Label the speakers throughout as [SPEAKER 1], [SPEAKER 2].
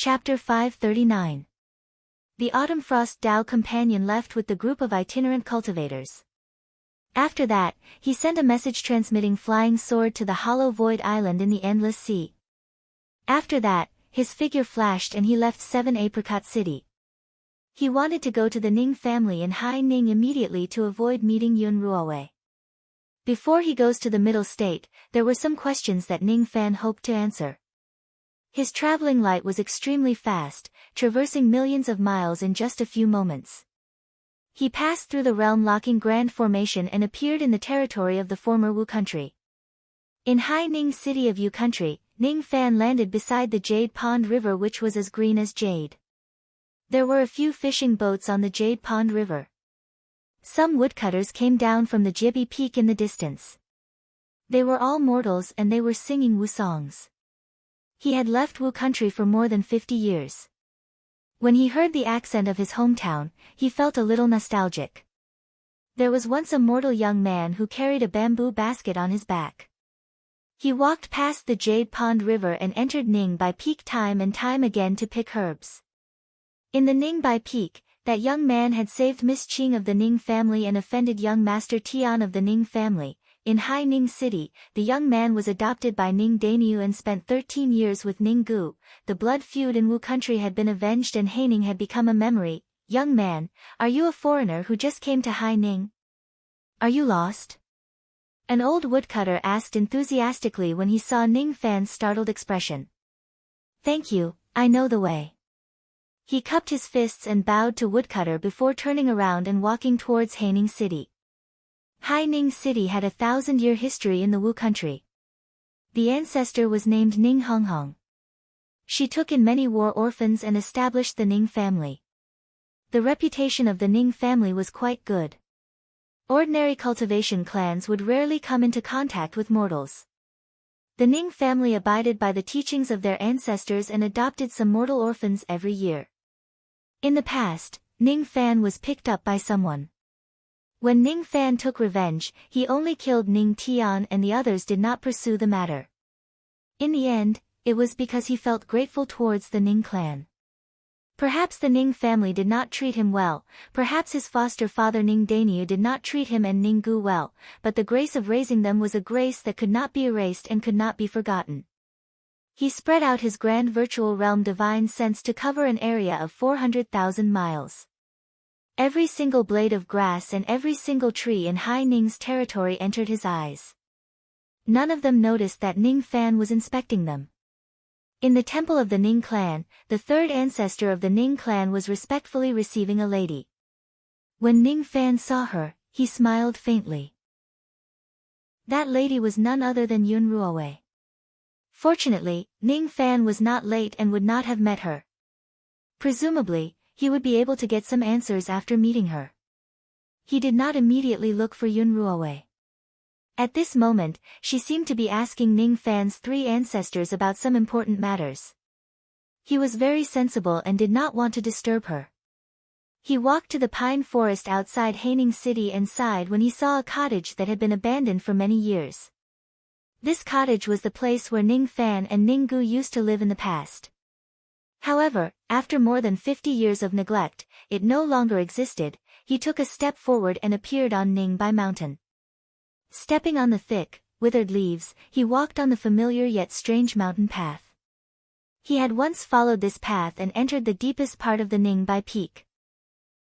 [SPEAKER 1] Chapter 539. The Autumn Frost Dao companion left with the group of itinerant cultivators. After that, he sent a message transmitting flying sword to the hollow void island in the endless sea. After that, his figure flashed and he left 7 Apricot City. He wanted to go to the Ning family in Hai Ning immediately to avoid meeting Yun Ruowei. Before he goes to the middle state, there were some questions that Ning Fan hoped to answer. His traveling light was extremely fast, traversing millions of miles in just a few moments. He passed through the realm-locking Grand Formation and appeared in the territory of the former Wu country. In Hai Ning city of Yu country, Ning Fan landed beside the Jade Pond River, which was as green as jade. There were a few fishing boats on the Jade Pond River. Some woodcutters came down from the Jibi Peak in the distance. They were all mortals and they were singing Wu songs. He had left Wu country for more than 50 years. When he heard the accent of his hometown, he felt a little nostalgic. There was once a mortal young man who carried a bamboo basket on his back. He walked past the Jade Pond River and entered Ning Bai Peak time and time again to pick herbs. In the Ning Bai Peak, that young man had saved Miss Qing of the Ning family and offended young Master Tian of the Ning family. In Hai Ning City, the young man was adopted by Ning Dainyu and spent 13 years with Ning Gu. The blood feud in Wu country had been avenged and Haining had become a memory. Young man, are you a foreigner who just came to Hai Ning? Are you lost? An old woodcutter asked enthusiastically when he saw Ning Fan's startled expression. Thank you, I know the way. He cupped his fists and bowed to woodcutter before turning around and walking towards Haining City. Hai Ning City had a 1,000-year history in the Wu country. The ancestor was named Ning Honghong. She took in many war orphans and established the Ning family. The reputation of the Ning family was quite good. Ordinary cultivation clans would rarely come into contact with mortals. The Ning family abided by the teachings of their ancestors and adopted some mortal orphans every year. In the past, Ning Fan was picked up by someone. When Ning Fan took revenge, he only killed Ning Tian and the others did not pursue the matter. In the end, it was because he felt grateful towards the Ning clan. Perhaps the Ning family did not treat him well, perhaps his foster father Ning Dainyu did not treat him and Ning Gu well, but the grace of raising them was a grace that could not be erased and could not be forgotten. He spread out his grand virtual realm divine sense to cover an area of 400,000 miles. Every single blade of grass and every single tree in Hai Ning's territory entered his eyes. None of them noticed that Ning Fan was inspecting them. In the temple of the Ning clan, the third ancestor of the Ning clan was respectfully receiving a lady. When Ning Fan saw her, he smiled faintly. That lady was none other than Yun Ruowei. Fortunately, Ning Fan was not late and would not have met her. Presumably, he would be able to get some answers after meeting her. He did not immediately look for Yun Ruowei. At this moment, she seemed to be asking Ning Fan's 3 ancestors about some important matters. He was very sensible and did not want to disturb her. He walked to the pine forest outside Haining City and sighed when he saw a cottage that had been abandoned for many years. This cottage was the place where Ning Fan and Ning Gu used to live in the past. However, after more than 50 years of neglect, it no longer existed. He took a step forward and appeared on Ning Bai Mountain. Stepping on the thick, withered leaves, he walked on the familiar yet strange mountain path. He had once followed this path and entered the deepest part of the Ning Bai Peak.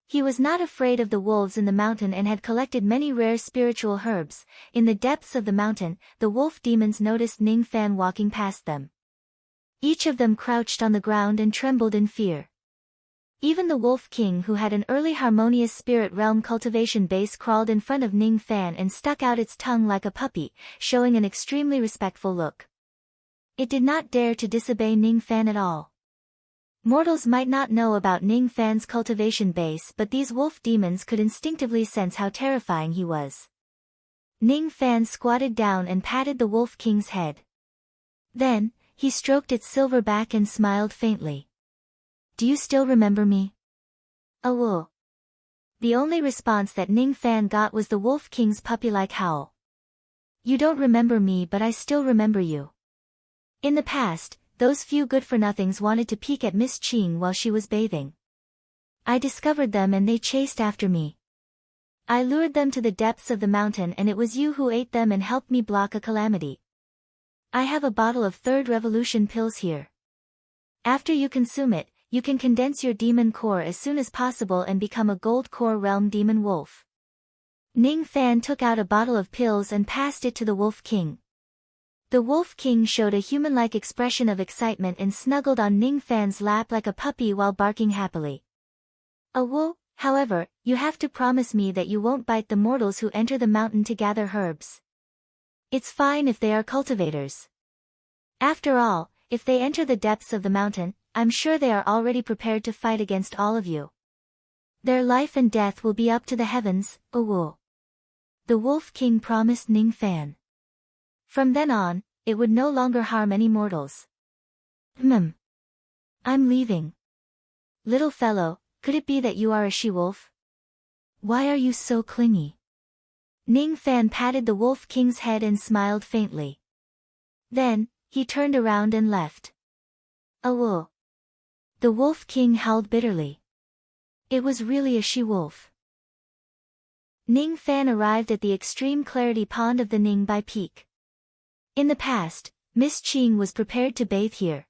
[SPEAKER 1] He was not afraid of the wolves in the mountain and had collected many rare spiritual herbs. In the depths of the mountain, the wolf demons noticed Ning Fan walking past them. Each of them crouched on the ground and trembled in fear. Even the Wolf King, who had an early harmonious spirit realm cultivation base, crawled in front of Ning Fan and stuck out its tongue like a puppy, showing an extremely respectful look. It did not dare to disobey Ning Fan at all. Mortals might not know about Ning Fan's cultivation base, but these wolf demons could instinctively sense how terrifying he was. Ning Fan squatted down and patted the Wolf King's head. Then, he stroked its silver back and smiled faintly. Do you still remember me? Oh. The only response that Ning Fan got was the Wolf King's puppy-like howl. You don't remember me, but I still remember you. In the past, those few good-for-nothings wanted to peek at Miss Qing while she was bathing. I discovered them and they chased after me. I lured them to the depths of the mountain and it was you who ate them and helped me block a calamity. I have a bottle of Third Revolution pills here. After you consume it, you can condense your demon core as soon as possible and become a gold core realm demon wolf. Ning Fan took out a bottle of pills and passed it to the Wolf King. The Wolf King showed a human-like expression of excitement and snuggled on Ning Fan's lap like a puppy while barking happily. However, you have to promise me that you won't bite the mortals who enter the mountain to gather herbs. It's fine if they are cultivators. After all, if they enter the depths of the mountain, I'm sure they are already prepared to fight against all of you. Their life and death will be up to the heavens, The Wolf King promised Ning Fan. From then on, it would no longer harm any mortals. I'm leaving. Little fellow, could it be that you are a she-wolf? Why are you so clingy? Ning Fan patted the Wolf King's head and smiled faintly. Then, he turned around and left. The Wolf King howled bitterly. It was really a she-wolf. Ning Fan arrived at the extreme clarity pond of the Ningbai Peak. In the past, Miss Qing was prepared to bathe here.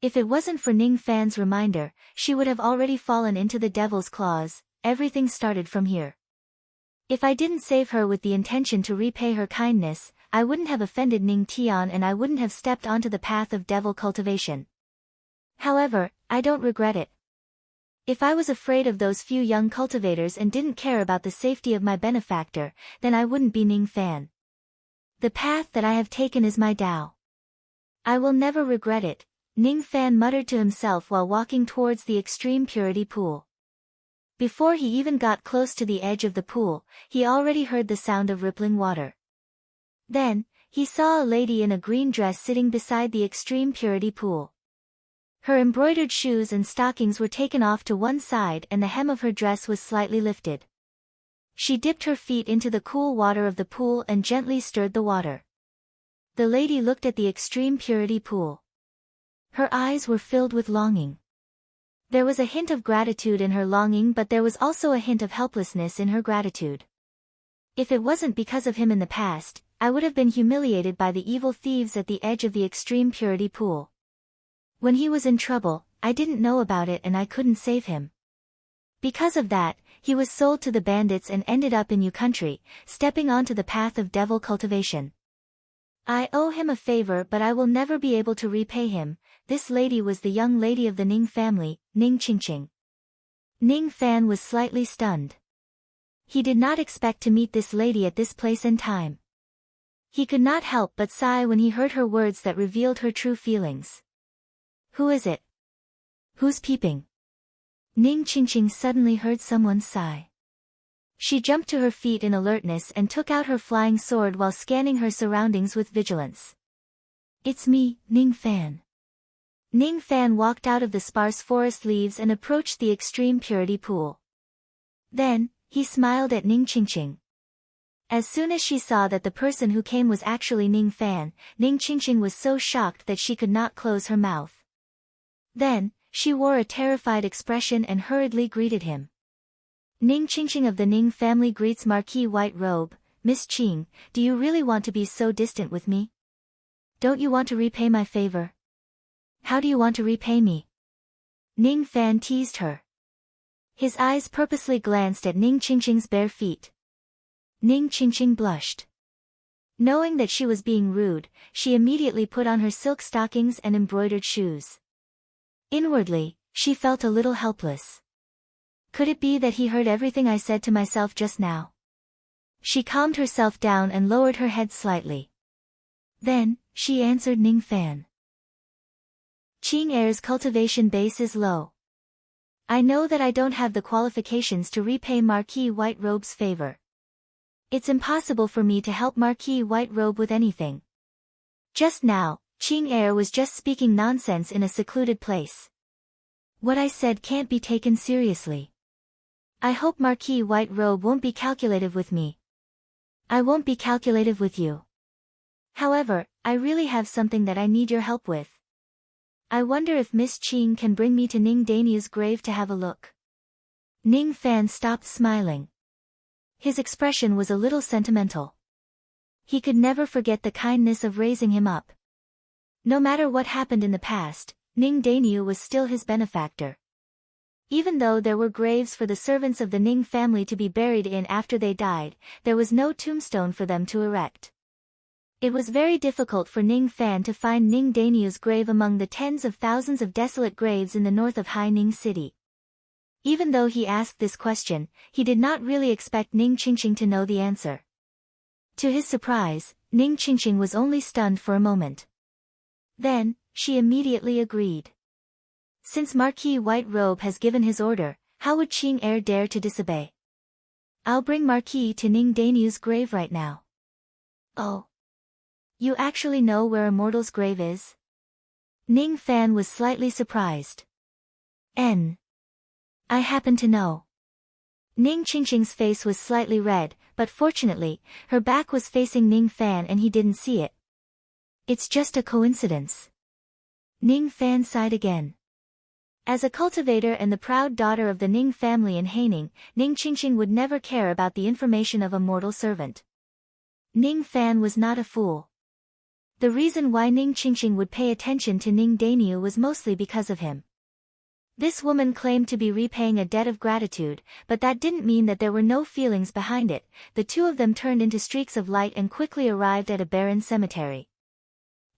[SPEAKER 1] If it wasn't for Ning Fan's reminder, she would have already fallen into the devil's claws. Everything started from here. If I didn't save her with the intention to repay her kindness, I wouldn't have offended Ning Tian and I wouldn't have stepped onto the path of devil cultivation. However, I don't regret it. If I was afraid of those few young cultivators and didn't care about the safety of my benefactor, then I wouldn't be Ning Fan. The path that I have taken is my Tao. I will never regret it, Ning Fan muttered to himself while walking towards the extreme purity pool. Before he even got close to the edge of the pool, he already heard the sound of rippling water. Then, he saw a lady in a green dress sitting beside the extreme purity pool. Her embroidered shoes and stockings were taken off to one side and the hem of her dress was slightly lifted. She dipped her feet into the cool water of the pool and gently stirred the water. The lady looked at the extreme purity pool. Her eyes were filled with longing. There was a hint of gratitude in her longing, but there was also a hint of helplessness in her gratitude. If it wasn't because of him in the past, I would have been humiliated by the evil thieves at the edge of the extreme purity pool. When he was in trouble, I didn't know about it and I couldn't save him. Because of that, he was sold to the bandits and ended up in Yu country, stepping onto the path of devil cultivation. I owe him a favor, but I will never be able to repay him. This lady was the young lady of the Ning family, Ning Qingqing. Ning Fan was slightly stunned. He did not expect to meet this lady at this place and time. He could not help but sigh when he heard her words that revealed her true feelings. Who is it? Who's peeping? Ning Qingqing suddenly heard someone sigh. She jumped to her feet in alertness and took out her flying sword while scanning her surroundings with vigilance. It's me, Ning Fan. Ning Fan walked out of the sparse forest leaves and approached the extreme purity pool. Then, he smiled at Ning Qingqing. As soon as she saw that the person who came was actually Ning Fan, Ning Qingqing was so shocked that she could not close her mouth. Then, she wore a terrified expression and hurriedly greeted him. Ning Qingqing of the Ning family greets Marquis White Robe. Miss Qing, do you really want to be so distant with me? Don't you want to repay my favor? How do you want to repay me? Ning Fan teased her. His eyes purposely glanced at Ning Qingqing's bare feet. Ning Qingqing blushed. Knowing that she was being rude, she immediately put on her silk stockings and embroidered shoes. Inwardly, she felt a little helpless. Could it be that he heard everything I said to myself just now? She calmed herself down and lowered her head slightly. Then, she answered Ning Fan. Qing Heir's cultivation base is low. I know that I don't have the qualifications to repay Marquis White Robe's favor. It's impossible for me to help Marquis White Robe with anything. Just now, Qing Heir was just speaking nonsense in a secluded place. What I said can't be taken seriously. I hope Marquis White Robe won't be calculative with me. I won't be calculative with you. However, I really have something that I need your help with. I wonder if Miss Qing can bring me to Ning Daniu's grave to have a look. Ning Fan stopped smiling. His expression was a little sentimental. He could never forget the kindness of raising him up. No matter what happened in the past, Ning Daniu was still his benefactor. Even though there were graves for the servants of the Ning family to be buried in after they died, there was no tombstone for them to erect. It was very difficult for Ning Fan to find Ning Daniu's grave among the tens of thousands of desolate graves in the north of Haining City. Even though he asked this question, he did not really expect Ning Qingqing to know the answer. To his surprise, Ning Qingqing was only stunned for a moment. Then, she immediately agreed. Since Marquis White Robe has given his order, how would Qing Heir dare to disobey? I'll bring Marquis to Ning Daniu's grave right now. Oh. You actually know where a mortal's grave is? Ning Fan was slightly surprised. I happen to know. Ning Qingqing's face was slightly red, but fortunately, her back was facing Ning Fan and he didn't see it. It's just a coincidence. Ning Fan sighed again. As a cultivator and the proud daughter of the Ning family in Haining, Ning Qingqing would never care about the information of a mortal servant. Ning Fan was not a fool. The reason why Ning Qingqing would pay attention to Ning Daniu was mostly because of him. This woman claimed to be repaying a debt of gratitude, but that didn't mean that there were no feelings behind it. The two of them turned into streaks of light and quickly arrived at a barren cemetery.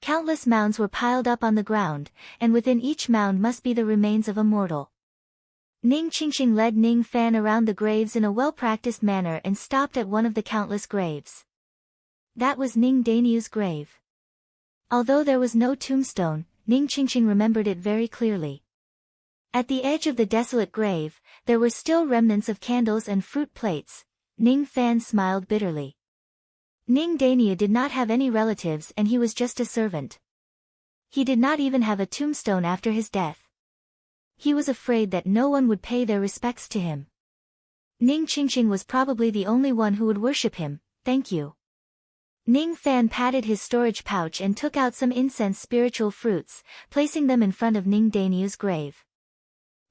[SPEAKER 1] Countless mounds were piled up on the ground, and within each mound must be the remains of a mortal. Ning Qingqing led Ning Fan around the graves in a well-practiced manner and stopped at one of the countless graves. That was Ning Daniu's grave. Although there was no tombstone, Ning Qingqing remembered it very clearly. At the edge of the desolate grave, there were still remnants of candles and fruit plates. Ning Fan smiled bitterly. Ning Daniu did not have any relatives and he was just a servant. He did not even have a tombstone after his death. He was afraid that no one would pay their respects to him. Ning Qingqing was probably the only one who would worship him. Thank you. Ning Fan patted his storage pouch and took out some incense spiritual fruits, placing them in front of Ning Daniu's grave.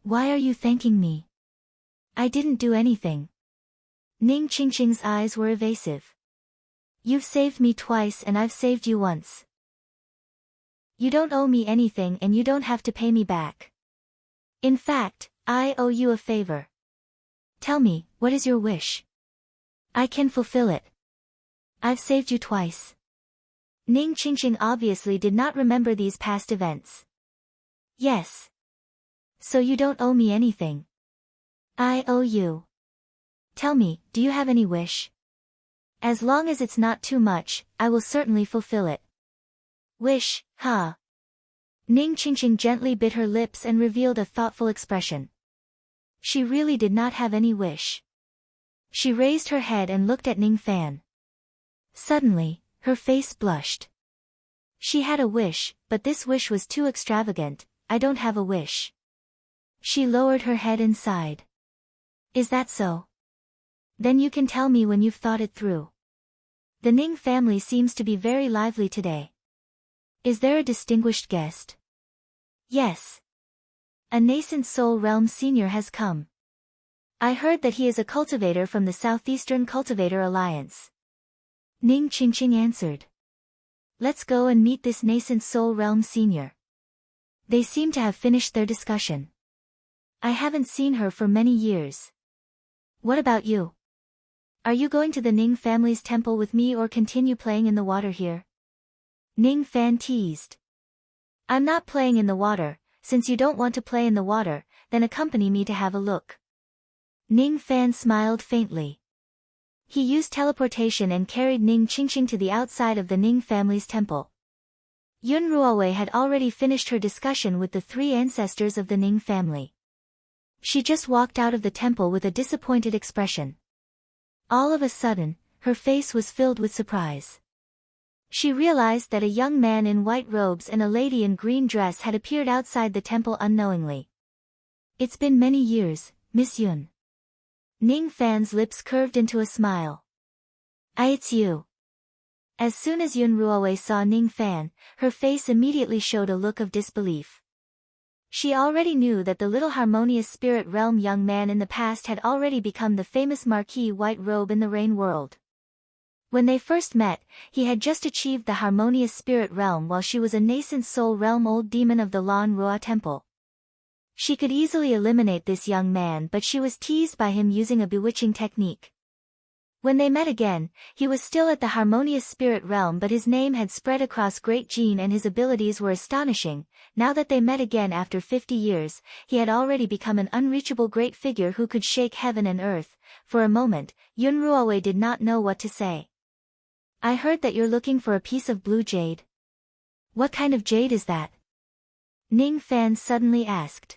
[SPEAKER 1] Why are you thanking me? I didn't do anything. Ning Qingqing's eyes were evasive. You've saved me twice and I've saved you once. You don't owe me anything and you don't have to pay me back. In fact, I owe you a favor. Tell me, what is your wish? I can fulfill it. I've saved you twice. Ning Qingqing obviously did not remember these past events. Yes. So you don't owe me anything. I owe you. Tell me, do you have any wish? As long as it's not too much, I will certainly fulfill it. Wish, huh? Ning Qingqing gently bit her lips and revealed a thoughtful expression. She really did not have any wish. She raised her head and looked at Ning Fan. Suddenly, her face blushed. She had a wish, but this wish was too extravagant. I don't have a wish. She lowered her head and sighed. Is that so? Then you can tell me when you've thought it through. The Ning family seems to be very lively today. Is there a distinguished guest? Yes. A nascent soul realm senior has come. I heard that he is a cultivator from the Southeastern Cultivator Alliance. Ning Qingqing answered. Let's go and meet this nascent soul realm senior. They seem to have finished their discussion. I haven't seen her for many years. What about you? Are you going to the Ning family's temple with me or continue playing in the water here? Ning Fan teased. I'm not playing in the water. Since you don't want to play in the water, then accompany me to have a look. Ning Fan smiled faintly. He used teleportation and carried Ning Qingqing to the outside of the Ning family's temple. Yun Ruowei had already finished her discussion with the three ancestors of the Ning family. She just walked out of the temple with a disappointed expression. All of a sudden, her face was filled with surprise. She realized that a young man in white robes and a lady in green dress had appeared outside the temple unknowingly. It's been many years, Miss Yun. Ning Fan's lips curved into a smile. It's you. As soon as Yun Ruowei saw Ning Fan, her face immediately showed a look of disbelief. She already knew that the little harmonious spirit realm young man in the past had already become the famous Marquis White Robe in the Rain world. When they first met, he had just achieved the harmonious spirit realm while she was a nascent soul realm old demon of the Lan Rua temple. She could easily eliminate this young man, but she was teased by him using a bewitching technique. When they met again, he was still at the harmonious spirit realm, but his name had spread across Great Gene and his abilities were astonishing. Now that they met again after 50 years, he had already become an unreachable great figure who could shake heaven and earth. For a moment, Yun Ruowei did not know what to say. I heard that you're looking for a piece of blue jade. What kind of jade is that? Ning Fan suddenly asked.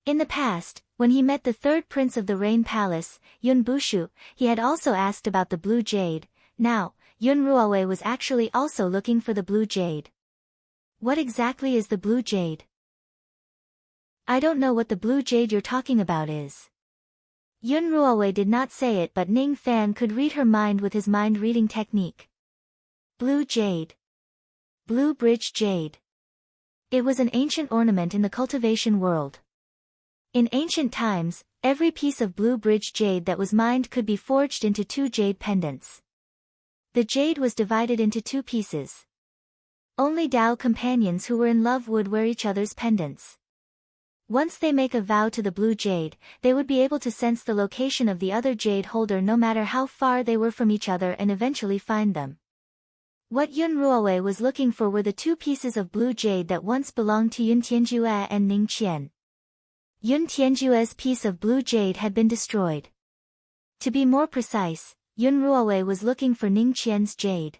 [SPEAKER 1] In the past, when he met the third prince of the Rain Palace, Yun Bushu, he had also asked about the blue jade. Now, Yun Ruowei was actually also looking for the blue jade. What exactly is the blue jade? I don't know what the blue jade you're talking about is. Yun Ruowei did not say it, but Ning Fan could read her mind with his mind-reading technique. Blue jade. Blue bridge jade. It was an ancient ornament in the cultivation world. In ancient times, every piece of blue bridge jade that was mined could be forged into 2 jade pendants. The jade was divided into 2 pieces. Only Dao companions who were in love would wear each other's pendants. Once they make a vow to the blue jade, they would be able to sense the location of the other jade holder no matter how far they were from each other and eventually find them. What Yun Ruowei was looking for were the 2 pieces of blue jade that once belonged to Yun Tianjue and Ning Qian. Yun Tianjue's piece of blue jade had been destroyed. To be more precise, Yun Ruowei was looking for Ning Qian's jade.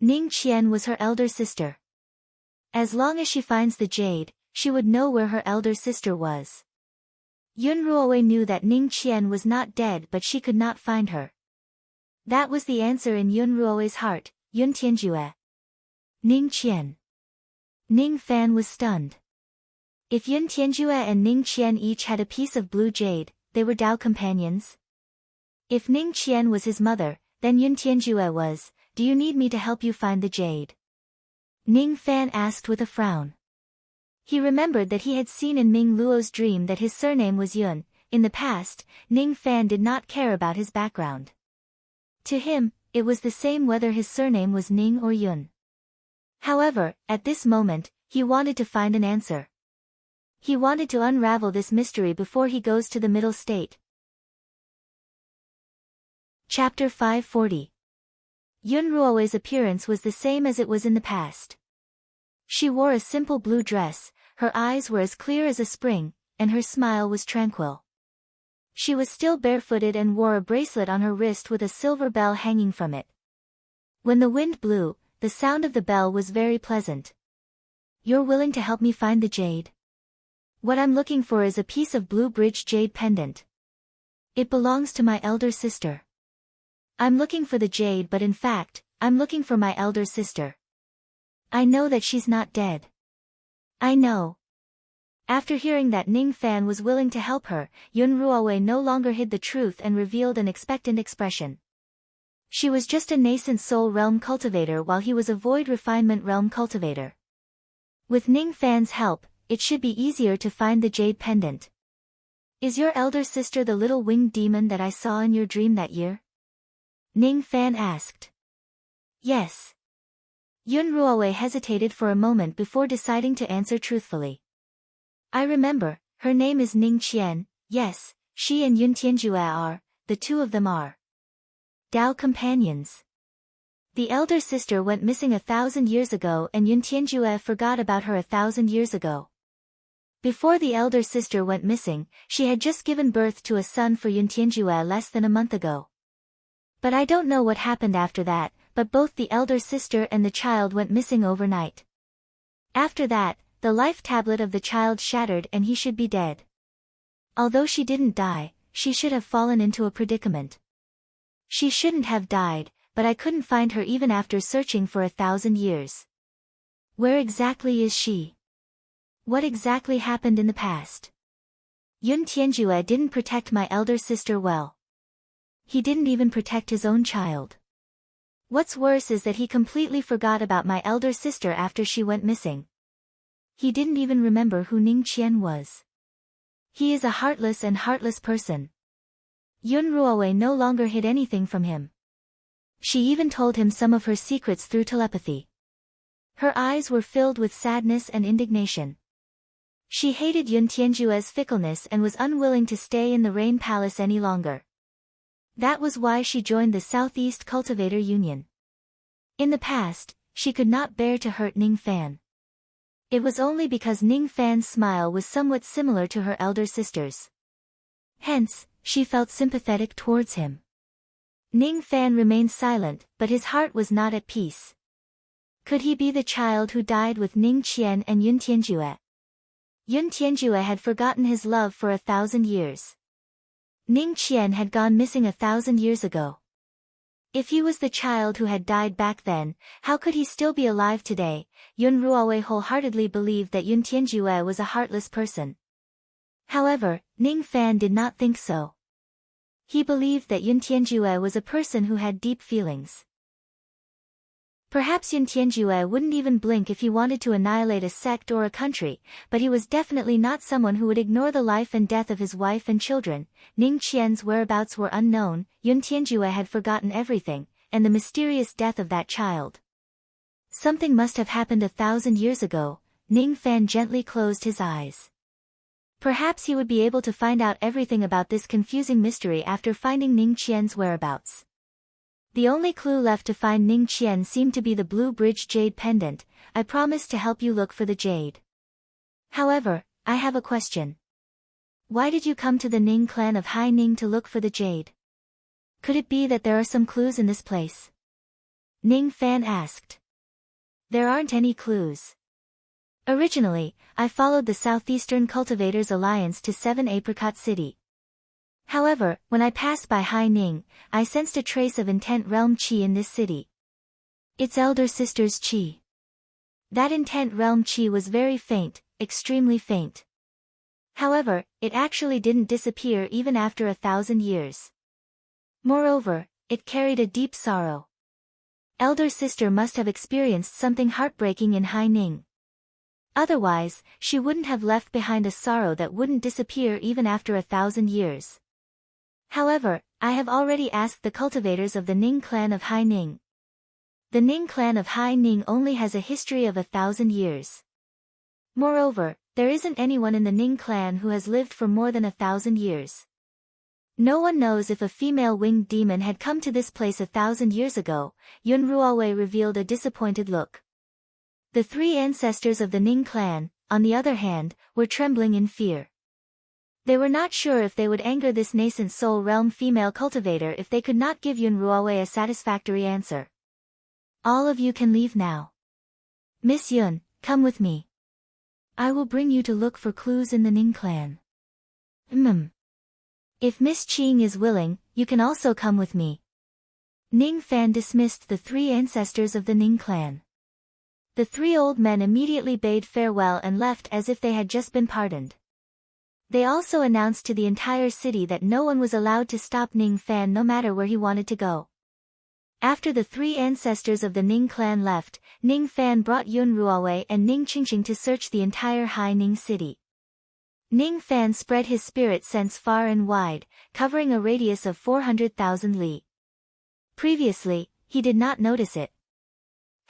[SPEAKER 1] Ning Qian was her elder sister. As long as she finds the jade, she would know where her elder sister was. Yun Ruowei knew that Ning Qian was not dead, but she could not find her. That was the answer in Yun Ruowei's heart, Yun Tianjue. Ning Qian. Ning Fan was stunned. If Yun Tianjue and Ning Qian each had a piece of blue jade, they were Dao companions? If Ning Qian was his mother, then Yun Tianjue was. Do you need me to help you find the jade? Ning Fan asked with a frown. He remembered that he had seen in Ming Luo's dream that his surname was Yun. In the past, Ning Fan did not care about his background. To him, it was the same whether his surname was Ning or Yun. However, at this moment, he wanted to find an answer. He wanted to unravel this mystery before he goes to the middle state. Chapter 540. Yun Ruowei's appearance was the same as it was in the past. She wore a simple blue dress, her eyes were as clear as a spring, and her smile was tranquil. She was still barefooted and wore a bracelet on her wrist with a silver bell hanging from it. When the wind blew, the sound of the bell was very pleasant. You're willing to help me find the jade? What I'm looking for is a piece of blue bridge jade pendant. It belongs to my elder sister. I'm looking for the jade, but in fact, I'm looking for my elder sister. I know that she's not dead. I know. After hearing that Ning Fan was willing to help her, Yun Ruowei no longer hid the truth and revealed an expectant expression. She was just a nascent soul realm cultivator while he was a void refinement realm cultivator. With Ning Fan's help, it should be easier to find the jade pendant. Is your elder sister the little winged demon that I saw in your dream that year? Ning Fan asked. Yes. Yun Ruowei hesitated for a moment before deciding to answer truthfully. I remember, her name is Ning Qian. Yes, she and Yun Tianjue are, the 2 of them are Dao companions. The elder sister went missing 1,000 years ago and Yun Tianjue forgot about her 1,000 years ago. Before the elder sister went missing, she had just given birth to a son for Yun Tianjue less than a month ago. But I don't know what happened after that, but both the elder sister and the child went missing overnight. After that, the life tablet of the child shattered and he should be dead. Although she didn't die, she should have fallen into a predicament. She shouldn't have died, but I couldn't find her even after searching for 1,000 years. Where exactly is she? What exactly happened in the past? Yun Tianjue didn't protect my elder sister well. He didn't even protect his own child. What's worse is that he completely forgot about my elder sister after she went missing. He didn't even remember who Ning Qian was. He is a heartless person. Yun Ruowei no longer hid anything from him. She even told him some of her secrets through telepathy. Her eyes were filled with sadness and indignation. She hated Yun Tianjue's fickleness and was unwilling to stay in the Rain Palace any longer. That was why she joined the Southeast Cultivator Union. In the past, she could not bear to hurt Ning Fan. It was only because Ning Fan's smile was somewhat similar to her elder sister's. Hence, she felt sympathetic towards him. Ning Fan remained silent, but his heart was not at peace. Could he be the child who died with Ning Qian and Yun Tianjue? Yun Tianjue had forgotten his love for 1,000 years. Ning Qian had gone missing 1,000 years ago. If he was the child who had died back then, how could he still be alive today? Yun Ruowei wholeheartedly believed that Yun Tianjue was a heartless person. However, Ning Fan did not think so. He believed that Yun Tianjue was a person who had deep feelings. Perhaps Yun Tianjue wouldn't even blink if he wanted to annihilate a sect or a country, but he was definitely not someone who would ignore the life and death of his wife and children. Ning Qian's whereabouts were unknown, Yun Tianjue had forgotten everything, and the mysterious death of that child. Something must have happened 1,000 years ago. Ning Fan gently closed his eyes. Perhaps he would be able to find out everything about this confusing mystery after finding Ning Qian's whereabouts. The only clue left to find Ning Qian seemed to be the Blue Bridge Jade Pendant. I promised to help you look for the jade. However, I have a question. Why did you come to the Ning clan of Hai Ning to look for the jade? Could it be that there are some clues in this place? Ning Fan asked. There aren't any clues. Originally, I followed the Southeastern Cultivators Alliance to 7 Apricot City. However, when I passed by Hai Ning, I sensed a trace of Intent Realm Qi in this city. Its elder sister's Qi. That Intent Realm Qi was very faint, extremely faint. However, it actually didn't disappear even after 1,000 years. Moreover, it carried a deep sorrow. Elder sister must have experienced something heartbreaking in Hai Ning. Otherwise, she wouldn't have left behind a sorrow that wouldn't disappear even after 1,000 years. However, I have already asked the cultivators of the Ning clan of Hai Ning. The Ning clan of Hai Ning only has a history of 1,000 years. Moreover, there isn't anyone in the Ning clan who has lived for more than 1,000 years. No one knows if a female winged demon had come to this place 1,000 years ago. Yun Ruowei revealed a disappointed look. The 3 ancestors of the Ning clan, on the other hand, were trembling in fear. They were not sure if they would anger this nascent soul realm female cultivator if they could not give Yun Ruowei a satisfactory answer. All of you can leave now. Miss Yun, come with me. I will bring you to look for clues in the Ning clan. If Miss Qing is willing, you can also come with me. Ning Fan dismissed the 3 ancestors of the Ning clan. The 3 old men immediately bade farewell and left as if they had just been pardoned. They also announced to the entire city that no one was allowed to stop Ning Fan no matter where he wanted to go. After the 3 ancestors of the Ning clan left, Ning Fan brought Yun Ruowei and Ning Qingqing to search the entire Hai Ning city. Ning Fan spread his spirit sense far and wide, covering a radius of 400,000 li. Previously, he did not notice it.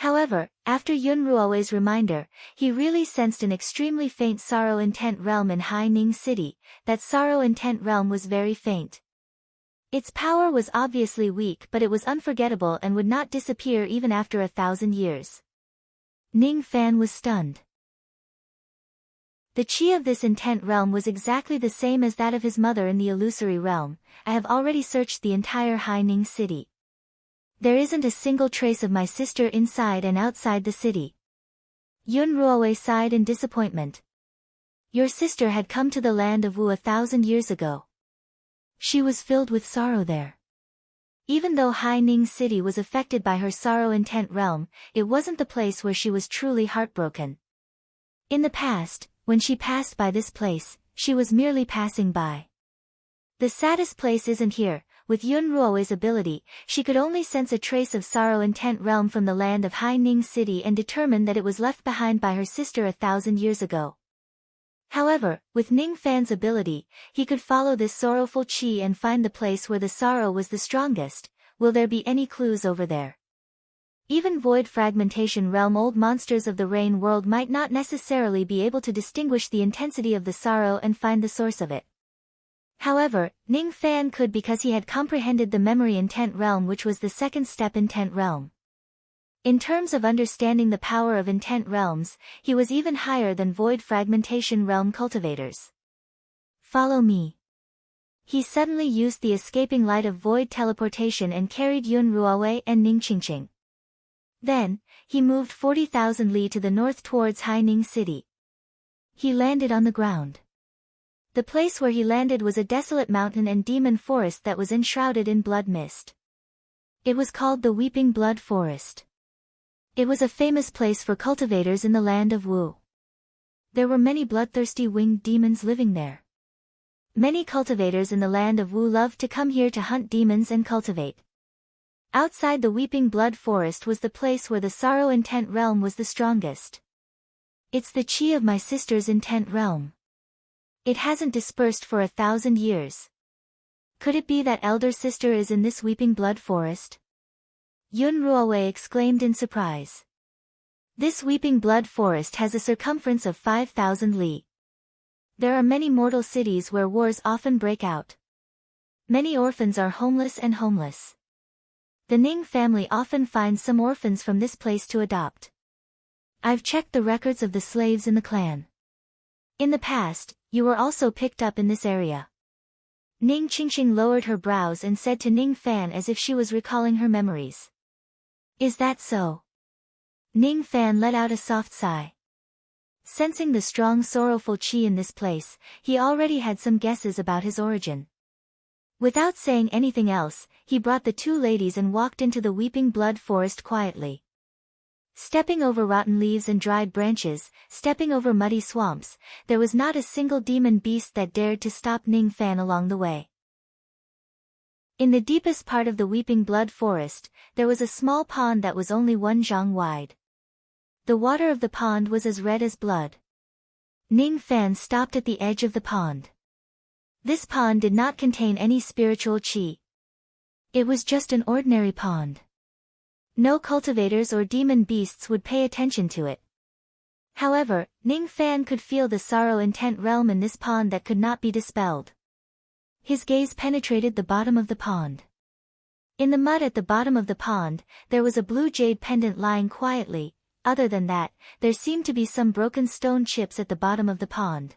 [SPEAKER 1] However, after Yun Ruowei's reminder, he really sensed an extremely faint sorrow intent realm in Hai Ning city. That sorrow intent realm was very faint. Its power was obviously weak, but it was unforgettable and would not disappear even after 1,000 years. Ning Fan was stunned. The qi of this intent realm was exactly the same as that of his mother in the illusory realm. I have already searched the entire Hai Ning city. There isn't a single trace of my sister inside and outside the city. Yun Ruowei sighed in disappointment. Your sister had come to the land of Wu 1,000 years ago. She was filled with sorrow there. Even though Hai Ning city was affected by her sorrow intent realm, it wasn't the place where she was truly heartbroken. In the past, when she passed by this place, she was merely passing by. The saddest place isn't here. with Yun Ruo's ability, she could only sense a trace of sorrow in Tent Realm from the land of Hai Ning City and determined that it was left behind by her sister 1,000 years ago. However, with Ning Fan's ability, he could follow this sorrowful qi and find the place where the sorrow was the strongest. Will there be any clues over there? Even Void Fragmentation Realm old monsters of the Rain World might not necessarily be able to distinguish the intensity of the sorrow and find the source of it. However, Ning Fan could because he had comprehended the memory in Tent Realm, which was the second step in Tent Realm. In terms of understanding the power of intent realms, he was even higher than Void Fragmentation Realm cultivators. Follow me. He suddenly used the escaping light of void teleportation and carried Yun Ruowei and Ning Qingqing. Then, he moved 40,000 li to the north towards Hai Ning City. He landed on the ground. The place where he landed was a desolate mountain and demon forest that was enshrouded in blood mist. It was called the Weeping Blood Forest. It was a famous place for cultivators in the land of Wu. There were many bloodthirsty winged demons living there. Many cultivators in the land of Wu loved to come here to hunt demons and cultivate. Outside the Weeping Blood Forest was the place where the Sorrow Intent Realm was the strongest. It's the qi of my sister's Intent Realm. It hasn't dispersed for 1,000 years. Could it be that elder sister is in this Weeping Blood Forest? Yun Ruowei exclaimed in surprise. This Weeping Blood Forest has a circumference of 5,000 li. There are many mortal cities where wars often break out. Many orphans are homeless and homeless. The Ning family often finds some orphans from this place to adopt. I've checked the records of the slaves in the clan. In the past, you were also picked up in this area. Ning Qingqing lowered her brows and said to Ning Fan as if she was recalling her memories. Is that so? Ning Fan let out a soft sigh. Sensing the strong sorrowful qi in this place, he already had some guesses about his origin. Without saying anything else, he brought the two ladies and walked into the Weeping Blood Forest quietly. Stepping over rotten leaves and dried branches, stepping over muddy swamps, there was not a single demon beast that dared to stop Ning Fan along the way. In the deepest part of the Weeping Blood Forest, there was a small pond that was only 1 zhang wide. The water of the pond was as red as blood. Ning Fan stopped at the edge of the pond. This pond did not contain any spiritual qi. It was just an ordinary pond. No cultivators or demon beasts would pay attention to it. However, Ning Fan could feel the sorrow intent realm in this pond that could not be dispelled. His gaze penetrated the bottom of the pond. In the mud at the bottom of the pond, there was a blue jade pendant lying quietly. Other than that, there seemed to be some broken stone chips at the bottom of the pond.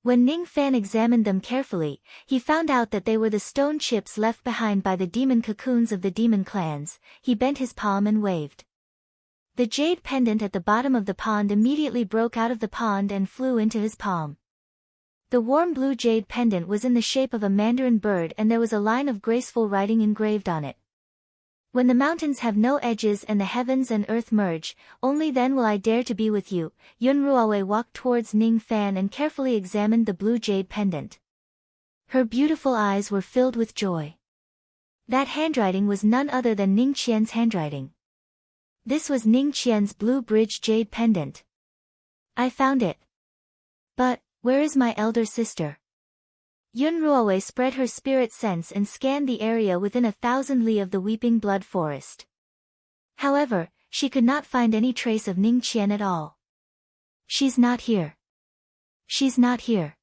[SPEAKER 1] When Ning Fan examined them carefully, he found out that they were the stone chips left behind by the demon cocoons of the demon clans. He bent his palm and waved. The jade pendant at the bottom of the pond immediately broke out of the pond and flew into his palm. The warm blue jade pendant was in the shape of a mandarin bird and there was a line of graceful writing engraved on it. When the mountains have no edges and the heavens and earth merge, only then will I dare to be with you. Yun Ruowei walked towards Ning Fan and carefully examined the blue jade pendant. Her beautiful eyes were filled with joy. That handwriting was none other than Ning Qian's handwriting. This was Ning Qian's blue bridge jade pendant. I found it. But, where is my elder sister? Yun Ruowei spread her spirit sense and scanned the area within 1,000 li of the Weeping Blood Forest. However, she could not find any trace of Ning Qian at all. She's not here. She's not here.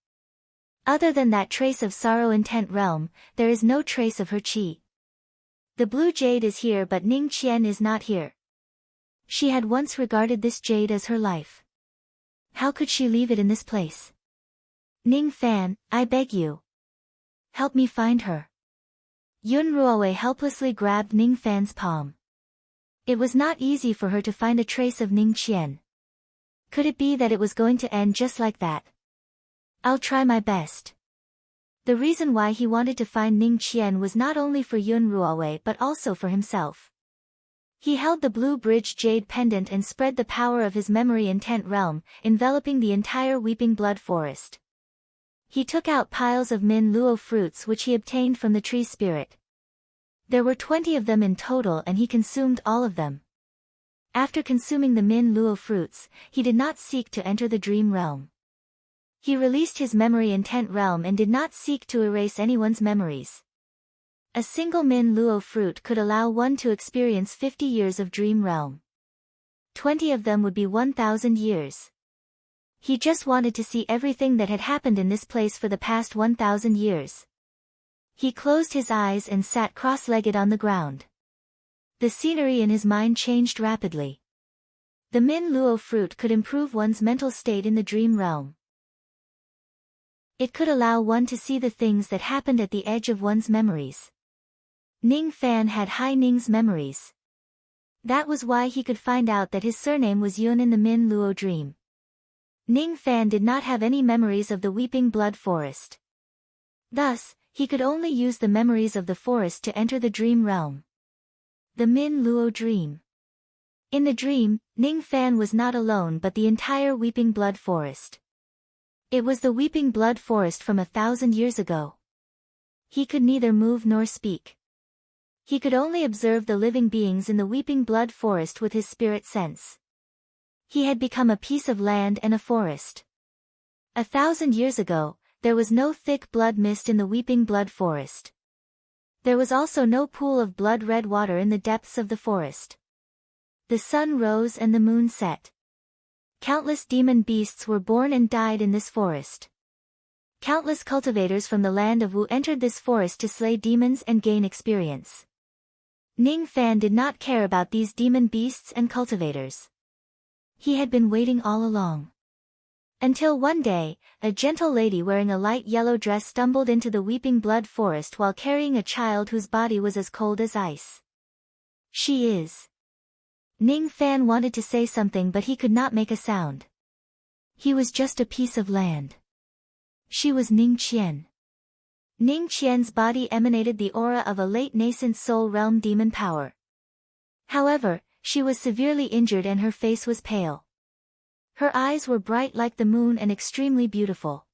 [SPEAKER 1] Other than that trace of sorrow intent realm, there is no trace of her qi. The blue jade is here but Ning Qian is not here. She had once regarded this jade as her life. How could she leave it in this place? Ning Fan, I beg you. Help me find her. Yun Ruowei helplessly grabbed Ning Fan's palm. It was not easy for her to find a trace of Ning Qian. Could it be that it was going to end just like that? I'll try my best. The reason why he wanted to find Ning Qian was not only for Yun Ruowei but also for himself. He held the blue bridge jade pendant and spread the power of his memory intent realm, enveloping the entire Weeping Blood Forest. He took out piles of min luo fruits which he obtained from the tree spirit. There were 20 of them in total and he consumed all of them. After consuming the min luo fruits, he did not seek to enter the dream realm. He released his memory intent realm and did not seek to erase anyone's memories. A single min luo fruit could allow one to experience 50 years of dream realm. 20 of them would be 1,000 years. He just wanted to see everything that had happened in this place for the past 1,000 years. He closed his eyes and sat cross-legged on the ground. The scenery in his mind changed rapidly. The min luo fruit could improve one's mental state in the dream realm. It could allow one to see the things that happened at the edge of one's memories. Ning Fan had Hai Ning's memories. That was why he could find out that his surname was Yun in the min luo dream. Ning Fan did not have any memories of the weeping blood forest. Thus, he could only use the memories of the forest to enter the dream realm. The min luo dream. In the dream, Ning Fan was not alone but the entire weeping blood forest. It was the weeping blood forest from 1,000 years ago. He could neither move nor speak. He could only observe the living beings in the weeping blood forest with his spirit sense. He had become a piece of land and a forest. 1,000 years ago, there was no thick blood mist in the weeping blood forest. There was also no pool of blood-red water in the depths of the forest. The sun rose and the moon set. Countless demon beasts were born and died in this forest. Countless cultivators from the land of Wu entered this forest to slay demons and gain experience. Ning Fan did not care about these demon beasts and cultivators. He had been waiting all along. Until one day, a gentle lady wearing a light yellow dress stumbled into the weeping blood forest while carrying a child whose body was as cold as ice. She is. Ning Fan wanted to say something but he could not make a sound. He was just a piece of land. She was Ning Qian. Ning Qian's body emanated the aura of a late nascent soul realm demon power. However, she was severely injured and her face was pale. Her eyes were bright like the moon and extremely beautiful.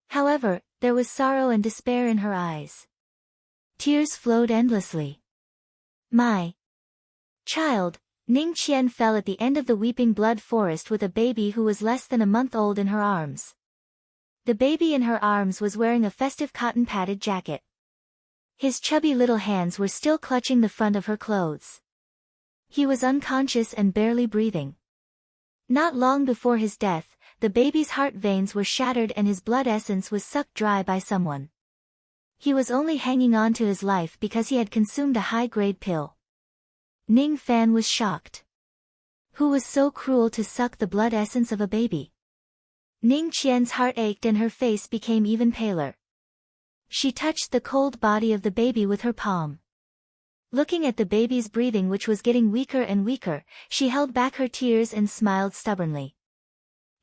[SPEAKER 1] However, there was sorrow and despair in her eyes. Tears flowed endlessly. My child, Ning Qian fell at the end of the weeping blood forest with a baby who was less than a month old in her arms. The baby in her arms was wearing a festive cotton-padded jacket. His chubby little hands were still clutching the front of her clothes. He was unconscious and barely breathing. Not long before his death, the baby's heart veins were shattered and his blood essence was sucked dry by someone. He was only hanging on to his life because he had consumed a high-grade pill. Ning Fan was shocked. Who was so cruel to suck the blood essence of a baby? Ning Qian's heart ached and her face became even paler. She touched the cold body of the baby with her palm. Looking at the baby's breathing which was getting weaker and weaker, she held back her tears and smiled stubbornly.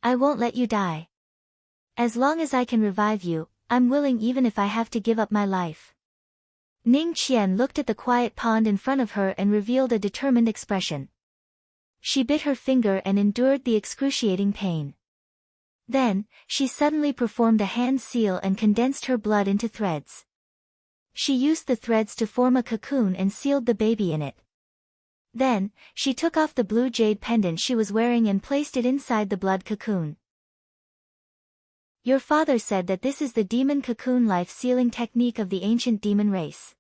[SPEAKER 1] I won't let you die. As long as I can revive you, I'm willing even if I have to give up my life. Ning Qian looked at the quiet pond in front of her and revealed a determined expression. She bit her finger and endured the excruciating pain. Then, she suddenly performed a hand seal and condensed her blood into threads. She used the threads to form a cocoon and sealed the baby in it. Then, she took off the blue jade pendant she was wearing and placed it inside the blood cocoon. Your father said that this is the demon cocoon life-sealing technique of the ancient demon race.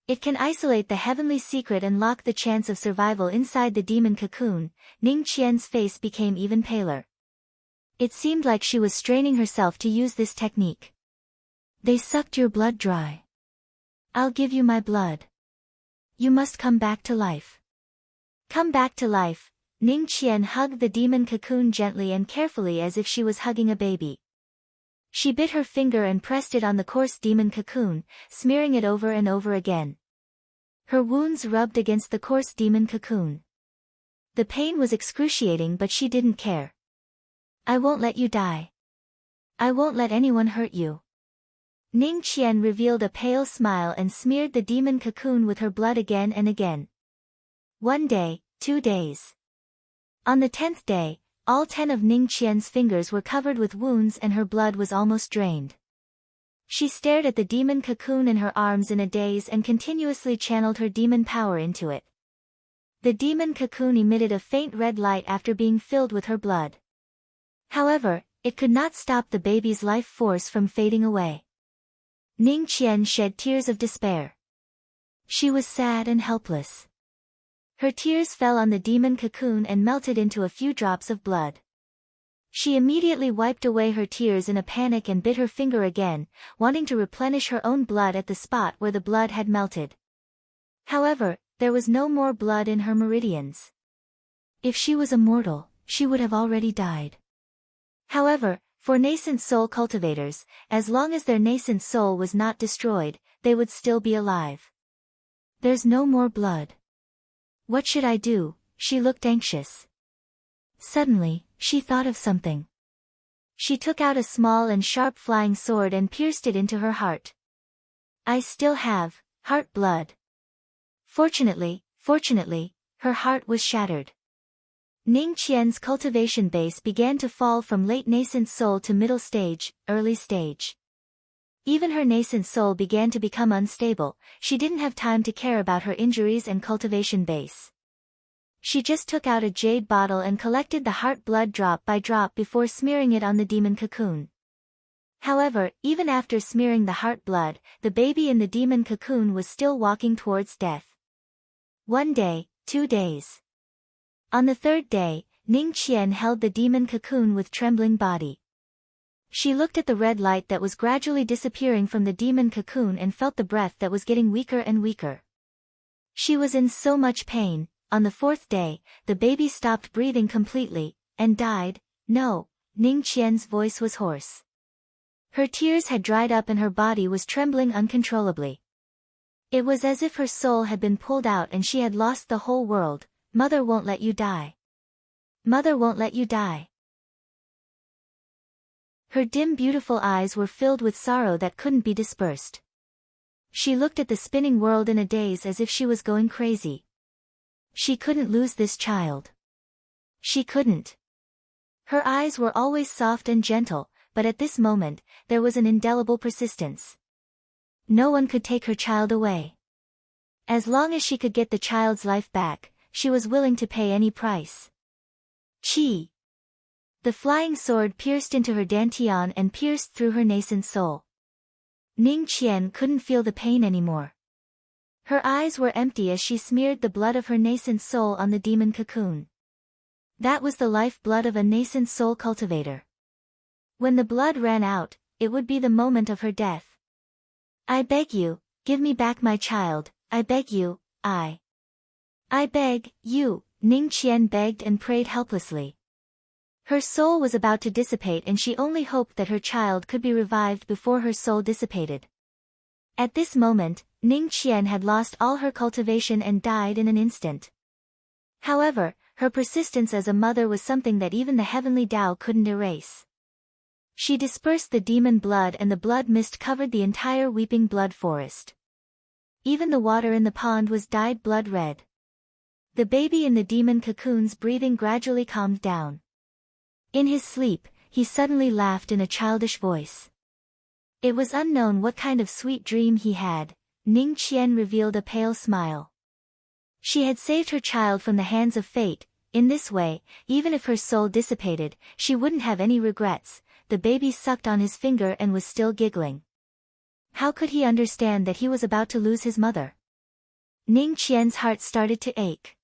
[SPEAKER 1] It can isolate the heavenly secret and lock the chance of survival inside the demon cocoon. Ning Qian's face became even paler. It seemed like she was straining herself to use this technique. They sucked your blood dry. I'll give you my blood. You must come back to life. Come back to life. Ning Qian hugged the demon cocoon gently and carefully as if she was hugging a baby. She bit her finger and pressed it on the coarse demon cocoon, smearing it over and over again. Her wounds rubbed against the coarse demon cocoon. The pain was excruciating but she didn't care. I won't let you die. I won't let anyone hurt you. Ning Qian revealed a pale smile and smeared the demon cocoon with her blood again and again. 1 day, 2 days. On the 10th day, all 10 of Ning Qian's fingers were covered with wounds and her blood was almost drained. She stared at the demon cocoon in her arms in a daze and continuously channeled her demon power into it. The demon cocoon emitted a faint red light after being filled with her blood. However, it could not stop the baby's life force from fading away. Ning Qian shed tears of despair. She was sad and helpless. Her tears fell on the demon cocoon and melted into a few drops of blood. She immediately wiped away her tears in a panic and bit her finger again, wanting to replenish her own blood at the spot where the blood had melted. However, there was no more blood in her meridians. If she was a mortal, she would have already died. However, for nascent soul cultivators, as long as their nascent soul was not destroyed, they would still be alive. There's no more blood. What should I do? She looked anxious. Suddenly, she thought of something. She took out a small and sharp flying sword and pierced it into her heart. I still have heart blood. Fortunately, her heart was shattered. Ning Qian's cultivation base began to fall from late nascent soul to middle stage, early stage. Even her nascent soul began to become unstable. She didn't have time to care about her injuries and cultivation base. She just took out a jade bottle and collected the heart blood drop by drop before smearing it on the demon cocoon. However, even after smearing the heart blood, the baby in the demon cocoon was still walking towards death. 1 day, 2 days. On the 3rd day, Ning Qian held the demon cocoon with trembling body. She looked at the red light that was gradually disappearing from the demon cocoon and felt the breath that was getting weaker and weaker. She was in so much pain. On the 4th day, the baby stopped breathing completely, and died. No, Ning Qian's voice was hoarse. Her tears had dried up and her body was trembling uncontrollably. It was as if her soul had been pulled out and she had lost the whole world. Mother won't let you die. Mother won't let you die. Her dim beautiful eyes were filled with sorrow that couldn't be dispersed. She looked at the spinning world in a daze as if she was going crazy. She couldn't lose this child. She couldn't. Her eyes were always soft and gentle, but at this moment, there was an indelible persistence. No one could take her child away. As long as she could get the child's life back, she was willing to pay any price. Chi! The flying sword pierced into her dantian and pierced through her nascent soul. Ning Qian couldn't feel the pain anymore. Her eyes were empty as she smeared the blood of her nascent soul on the demon cocoon. That was the life blood of a nascent soul cultivator. When the blood ran out, it would be the moment of her death. I beg you, give me back my child, I beg you, I beg you, Ning Qian begged and prayed helplessly. Her soul was about to dissipate and she only hoped that her child could be revived before her soul dissipated. At this moment, Ning Qian had lost all her cultivation and died in an instant. However, her persistence as a mother was something that even the heavenly Tao couldn't erase. She dispersed the demon blood and the blood mist covered the entire weeping blood forest. Even the water in the pond was dyed blood red. The baby in the demon cocoon's breathing gradually calmed down. In his sleep, he suddenly laughed in a childish voice. It was unknown what kind of sweet dream he had. Ning Qian revealed a pale smile. She had saved her child from the hands of fate. In this way, even if her soul dissipated, she wouldn't have any regrets. The baby sucked on his finger and was still giggling. How could he understand that he was about to lose his mother? Ning Qian's heart started to ache.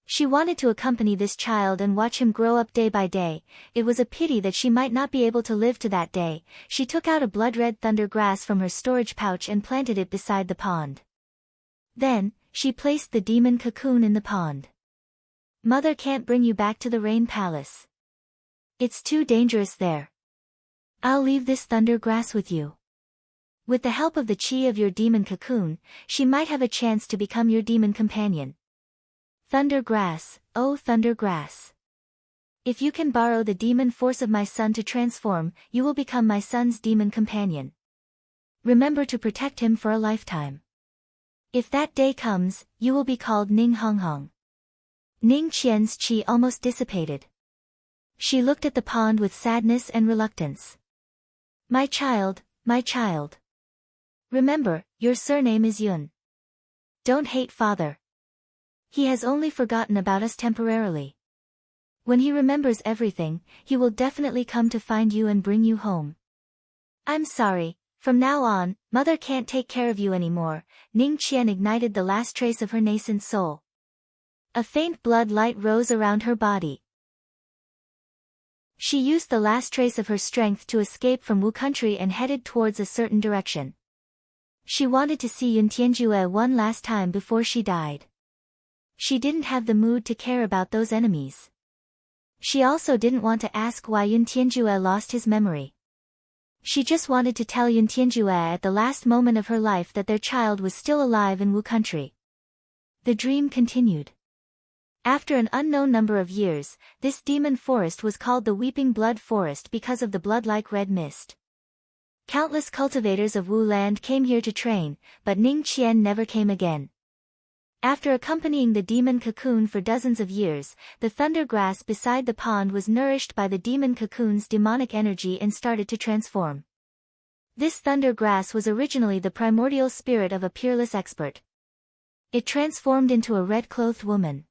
[SPEAKER 1] She wanted to accompany this child and watch him grow up day by day. It was a pity that she might not be able to live to that day. She took out a blood-red thunder grass from her storage pouch and planted it beside the pond. Then, she placed the demon cocoon in the pond. Mother can't bring you back to the Rain Palace. It's too dangerous there. I'll leave this thunder grass with you. With the help of the chi of your demon cocoon, she might have a chance to become your demon companion. Thunder grass, oh thunder grass. If you can borrow the demon force of my son to transform, you will become my son's demon companion. Remember to protect him for a lifetime. If that day comes, you will be called Ning Honghong. Ning Qian's chi almost dissipated. She looked at the pond with sadness and reluctance. My child, my child. Remember, your surname is Yun. Don't hate father. He has only forgotten about us temporarily. When he remembers everything, he will definitely come to find you and bring you home. I'm sorry, from now on, mother can't take care of you anymore. Ning Qian ignited the last trace of her nascent soul. A faint blood light rose around her body. She used the last trace of her strength to escape from Wu country and headed towards a certain direction. She wanted to see Yun Tianjue one last time before she died. She didn't have the mood to care about those enemies. She also didn't want to ask why Yun Tianjue lost his memory. She just wanted to tell Yun Tianjue at the last moment of her life that their child was still alive in Wu country. The dream continued. After an unknown number of years, this demon forest was called the Weeping Blood Forest because of the blood-like red mist. Countless cultivators of Wu land came here to train, but Ning Qian never came again. After accompanying the demon cocoon for dozens of years, the thunder grass beside the pond was nourished by the demon cocoon's demonic energy and started to transform. This thunder grass was originally the primordial spirit of a peerless expert. It transformed into a red-clothed woman.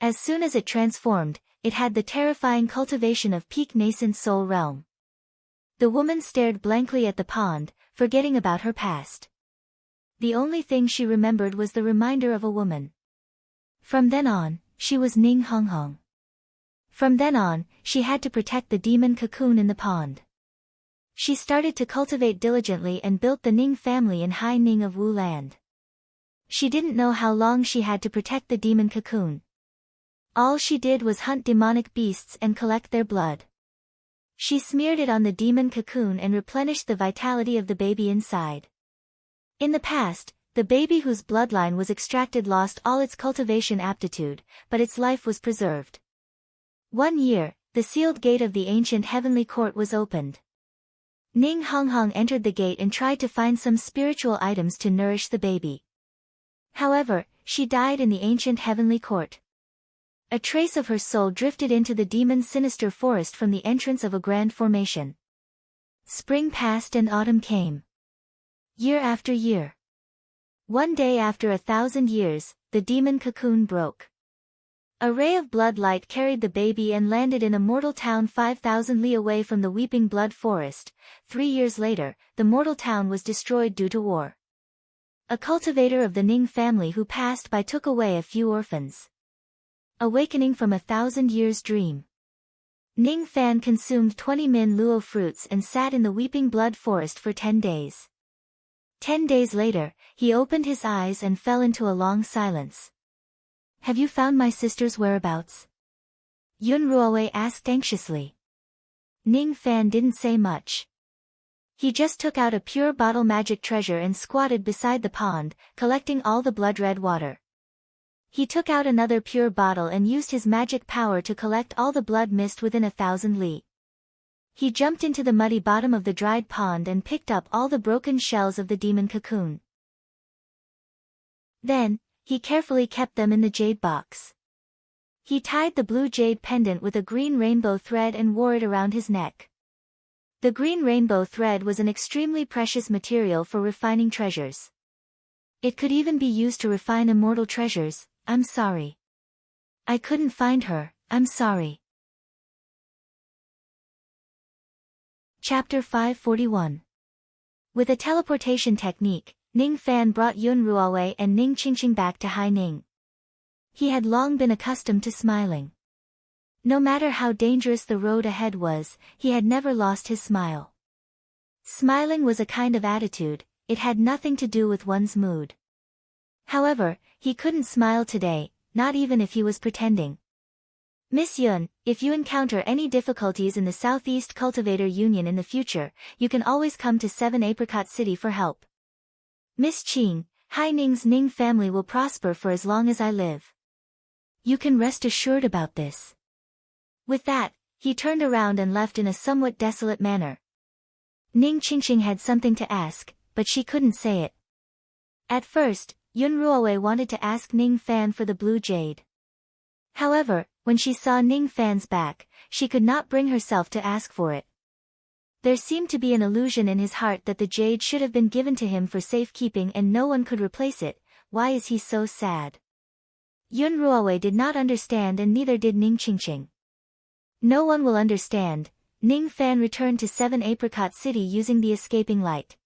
[SPEAKER 1] As soon as it transformed, it had the terrifying cultivation of peak nascent soul realm. The woman stared blankly at the pond, forgetting about her past. The only thing she remembered was the reminder of a woman. From then on, she was Ning Honghong. From then on, she had to protect the demon cocoon in the pond. She started to cultivate diligently and built the Ning family in Hai Ning of Wu land. She didn't know how long she had to protect the demon cocoon. All she did was hunt demonic beasts and collect their blood. She smeared it on the demon cocoon and replenished the vitality of the baby inside. In the past, the baby whose bloodline was extracted lost all its cultivation aptitude, but its life was preserved. One year, the sealed gate of the ancient heavenly court was opened. Ning Honghong entered the gate and tried to find some spiritual items to nourish the baby. However, she died in the ancient heavenly court. A trace of her soul drifted into the demon's sinister forest from the entrance of a grand formation. Spring passed and autumn came. Year after year. One day after 1,000 years, the demon cocoon broke. A ray of blood light carried the baby and landed in a mortal town 5,000 li away from the Weeping Blood Forest. 3 years later, the mortal town was destroyed due to war. A cultivator of the Ning family who passed by took away a few orphans. Awakening from 1,000 years' dream. Ning Fan consumed 20 min luo fruits and sat in the Weeping Blood Forest for 10 days. 10 days later, he opened his eyes and fell into a long silence. Have you found my sister's whereabouts? Yun Ruowei asked anxiously. Ning Fan didn't say much. He just took out a pure bottle magic treasure and squatted beside the pond, collecting all the blood-red water. He took out another pure bottle and used his magic power to collect all the blood mist within 1,000 li. He jumped into the muddy bottom of the dried pond and picked up all the broken shells of the demon cocoon. Then, he carefully kept them in the jade box. He tied the blue jade pendant with a green rainbow thread and wore it around his neck. The green rainbow thread was an extremely precious material for refining treasures. It could even be used to refine immortal treasures. I'm sorry. I couldn't find her, I'm sorry. Chapter 541. With a teleportation technique, Ning Fan brought Yun Ruowei and Ning Qingqing back to Hai Ning. He had long been accustomed to smiling. No matter how dangerous the road ahead was, he had never lost his smile. Smiling was a kind of attitude, it had nothing to do with one's mood. However, he couldn't smile today, not even if he was pretending. Miss Yun, if you encounter any difficulties in the Southeast Cultivator Union in the future, you can always come to 7 Apricot City for help. Miss Qing, Hai Ning's Ning family will prosper for as long as I live. You can rest assured about this. With that, he turned around and left in a somewhat desolate manner. Ning Qingqing had something to ask, but she couldn't say it. At first, Yun Ruowei wanted to ask Ning Fan for the blue jade. However, when she saw Ning Fan's back, she could not bring herself to ask for it. There seemed to be an illusion in his heart that the jade should have been given to him for safekeeping and no one could replace it. Why is he so sad? Yun Ruowei did not understand and neither did Ning Qingqing. No one will understand. Ning Fan returned to 7 Apricot City using the escaping light.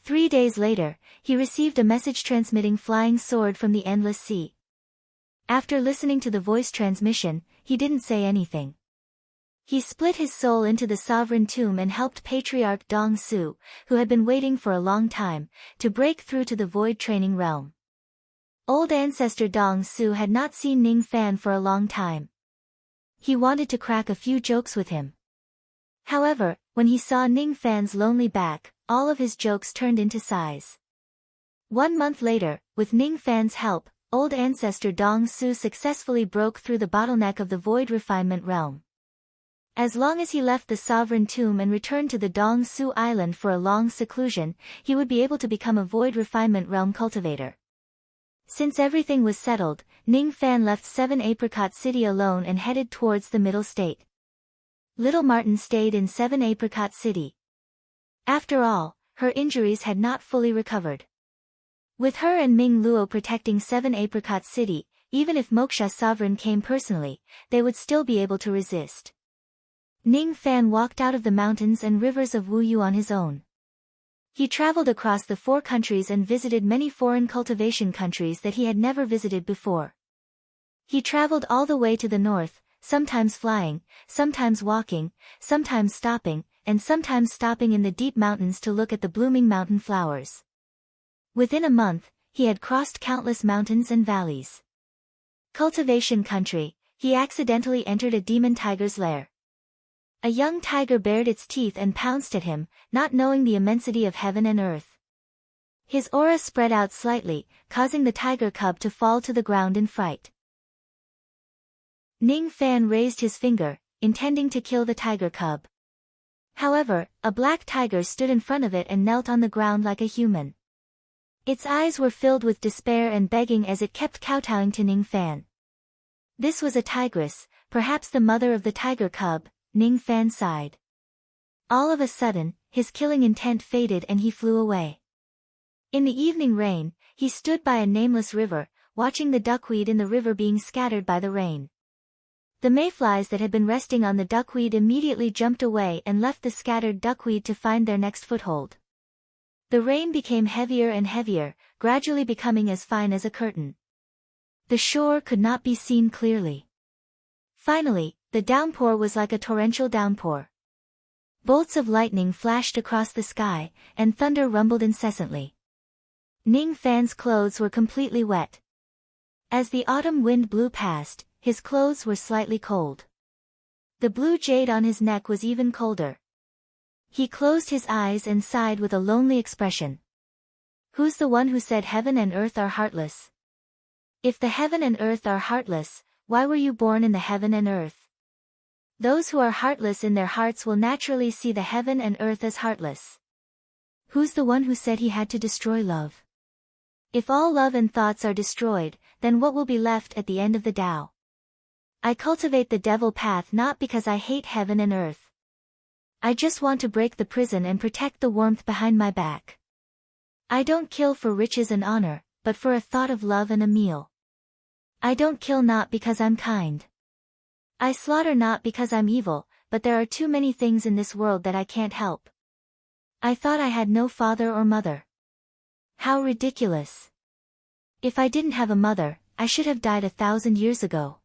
[SPEAKER 1] 3 days later, he received a message transmitting flying sword from the endless sea. After listening to the voice transmission, he didn't say anything. He split his soul into the sovereign tomb and helped Patriarch Dong Su, who had been waiting for a long time, to break through to the void training realm. Old ancestor Dong Su had not seen Ning Fan for a long time. He wanted to crack a few jokes with him. However, when he saw Ning Fan's lonely back, all of his jokes turned into sighs. 1 month later, with Ning Fan's help, old ancestor Dong Su successfully broke through the bottleneck of the void refinement realm. As long as he left the sovereign tomb and returned to the Dong Su island for a long seclusion, he would be able to become a void refinement realm cultivator. Since everything was settled, Ning Fan left 7 Apricot City alone and headed towards the middle state. Little Martin stayed in 7 Apricot City. After all, her injuries had not fully recovered. With her and Ming Luo protecting 7 Apricot City, even if Moksha Sovereign came personally, they would still be able to resist. Ning Fan walked out of the mountains and rivers of Wuyu on his own. He traveled across the 4 countries and visited many foreign cultivation countries that he had never visited before. He traveled all the way to the north, sometimes flying, sometimes walking, sometimes stopping, and sometimes stopping in the deep mountains to look at the blooming mountain flowers. Within a month, he had crossed countless mountains and valleys. Cultivation country, he accidentally entered a demon tiger's lair. A young tiger bared its teeth and pounced at him, not knowing the immensity of heaven and earth. His aura spread out slightly, causing the tiger cub to fall to the ground in fright. Ning Fan raised his finger, intending to kill the tiger cub. However, a black tiger stood in front of it and knelt on the ground like a human. Its eyes were filled with despair and begging as it kept kowtowing to Ning Fan. This was a tigress, perhaps the mother of the tiger cub. Ning Fan sighed. All of a sudden, his killing intent faded and he flew away. In the evening rain, he stood by a nameless river, watching the duckweed in the river being scattered by the rain. The mayflies that had been resting on the duckweed immediately jumped away and left the scattered duckweed to find their next foothold. The rain became heavier and heavier, gradually becoming as fine as a curtain. The shore could not be seen clearly. Finally, the downpour was like a torrential downpour. Bolts of lightning flashed across the sky, and thunder rumbled incessantly. Ning Fan's clothes were completely wet. As the autumn wind blew past, his clothes were slightly cold. The blue jade on his neck was even colder. He closed his eyes and sighed with a lonely expression. Who's the one who said heaven and earth are heartless? If the heaven and earth are heartless, why were you born in the heaven and earth? Those who are heartless in their hearts will naturally see the heaven and earth as heartless. Who's the one who said he had to destroy love? If all love and thoughts are destroyed, then what will be left at the end of the Tao? I cultivate the devil path not because I hate heaven and earth. I just want to break the prison and protect the warmth behind my back. I don't kill for riches and honor, but for a thought of love and a meal. I don't kill not because I'm kind. I slaughter not because I'm evil, but there are too many things in this world that I can't help. I thought I had no father or mother. How ridiculous. If I didn't have a mother, I should have died 1,000 years ago.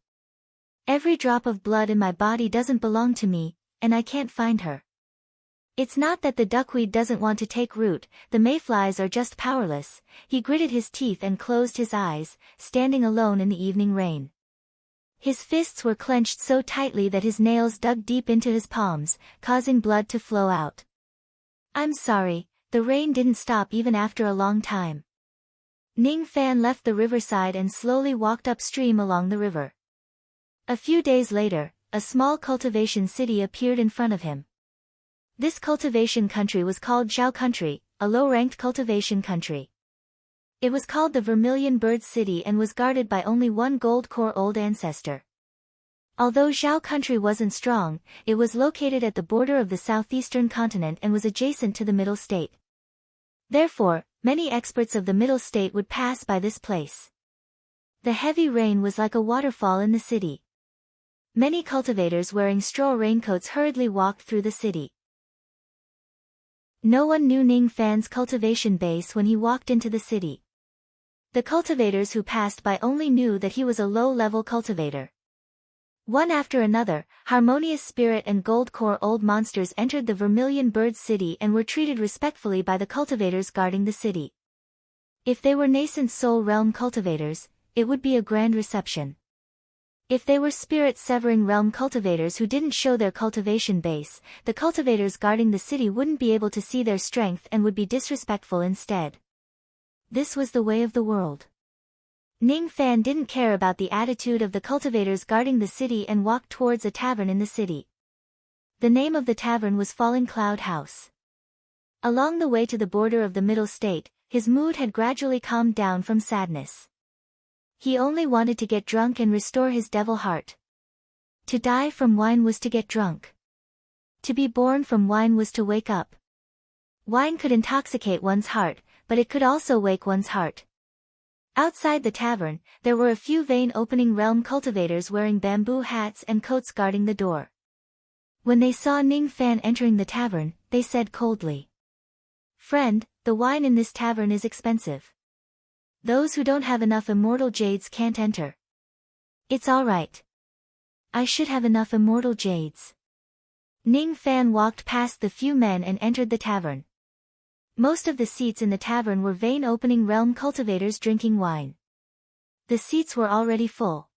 [SPEAKER 1] Every drop of blood in my body doesn't belong to me, and I can't find her. It's not that the duckweed doesn't want to take root, the mayflies are just powerless. He gritted his teeth and closed his eyes, standing alone in the evening rain. His fists were clenched so tightly that his nails dug deep into his palms, causing blood to flow out. I'm sorry, the rain didn't stop even after a long time. Ning Fan left the riverside and slowly walked upstream along the river. A few days later, a small cultivation city appeared in front of him. This cultivation country was called Zhao Country, a low-ranked cultivation country. It was called the Vermilion Bird City and was guarded by only one gold core old ancestor. Although Zhao country wasn't strong, it was located at the border of the southeastern continent and was adjacent to the middle state. Therefore, many experts of the middle state would pass by this place. The heavy rain was like a waterfall in the city. Many cultivators wearing straw raincoats hurriedly walked through the city. No one knew Ning Fan's cultivation base when he walked into the city. The cultivators who passed by only knew that he was a low-level cultivator. One after another, Harmonious Spirit and Gold Core Old Monsters entered the Vermilion Bird City and were treated respectfully by the cultivators guarding the city. If they were nascent Soul Realm cultivators, it would be a grand reception. If they were Spirit Severing Realm cultivators who didn't show their cultivation base, the cultivators guarding the city wouldn't be able to see their strength and would be disrespectful instead. This was the way of the world. Ning Fan didn't care about the attitude of the cultivators guarding the city and walked towards a tavern in the city. The name of the tavern was Falling Cloud House. Along the way to the border of the middle state, his mood had gradually calmed down from sadness. He only wanted to get drunk and restore his devil heart. To die from wine was to get drunk. To be born from wine was to wake up. Wine could intoxicate one's heart, but it could also wake one's heart. Outside the tavern, there were a few vein-opening realm cultivators wearing bamboo hats and coats guarding the door. When they saw Ning Fan entering the tavern, they said coldly, "Friend, the wine in this tavern is expensive. Those who don't have enough immortal jades can't enter." "It's all right. I should have enough immortal jades." Ning Fan walked past the few men and entered the tavern. Most of the seats in the tavern were vein-opening realm cultivators drinking wine. The seats were already full.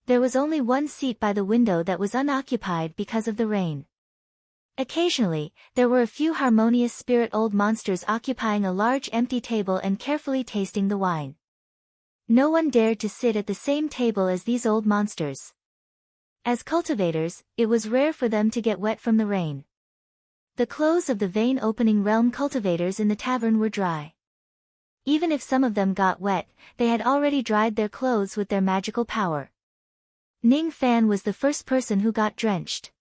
[SPEAKER 1] There was only one seat by the window that was unoccupied because of the rain. Occasionally, there were a few Harmonious Spirit Old Monsters occupying a large empty table and carefully tasting the wine. No one dared to sit at the same table as these old monsters. As cultivators, it was rare for them to get wet from the rain. The clothes of the vein-opening realm cultivators in the tavern were dry. Even if some of them got wet, they had already dried their clothes with their magical power. Ning Fan was the first person who got drenched.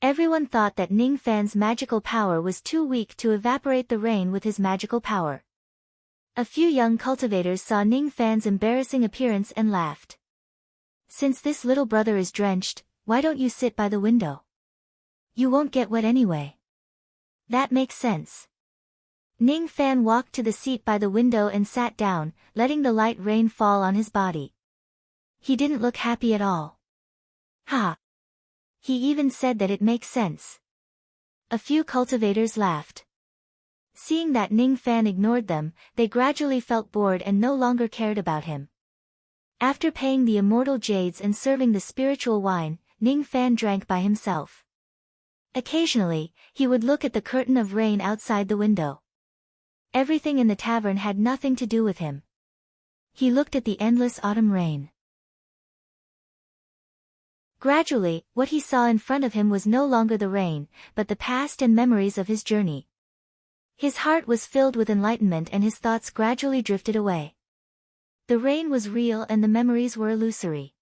[SPEAKER 1] Everyone thought that Ning Fan's magical power was too weak to evaporate the rain with his magical power. A few young cultivators saw Ning Fan's embarrassing appearance and laughed. "Since this little brother is drenched, why don't you sit by the window? You won't get wet anyway." "That makes sense." Ning Fan walked to the seat by the window and sat down, letting the light rain fall on his body. He didn't look happy at all. "Ha!" He even said that it makes sense. A few cultivators laughed. Seeing that Ning Fan ignored them, they gradually felt bored and no longer cared about him. After paying the immortal jades and serving the spiritual wine, Ning Fan drank by himself. Occasionally, he would look at the curtain of rain outside the window. Everything in the tavern had nothing to do with him. He looked at the endless autumn rain. Gradually, what he saw in front of him was no longer the rain, but the past and memories of his journey. His heart was filled with enlightenment and his thoughts gradually drifted away. The rain was real and the memories were illusory.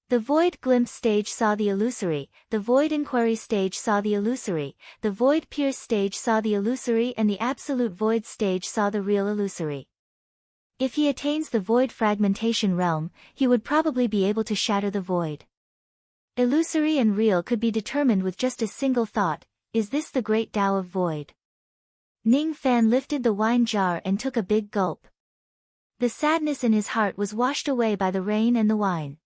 [SPEAKER 1] The Void Glimpse stage saw the illusory, the Void Inquiry stage saw the illusory, the Void Pierce stage saw the illusory and the Absolute Void stage saw the real illusory. If he attains the Void Fragmentation realm, he would probably be able to shatter the Void. Illusory and real could be determined with just a single thought: is this the great Tao of Void? Ning Fan lifted the wine jar and took a big gulp. The sadness in his heart was washed away by the rain and the wine.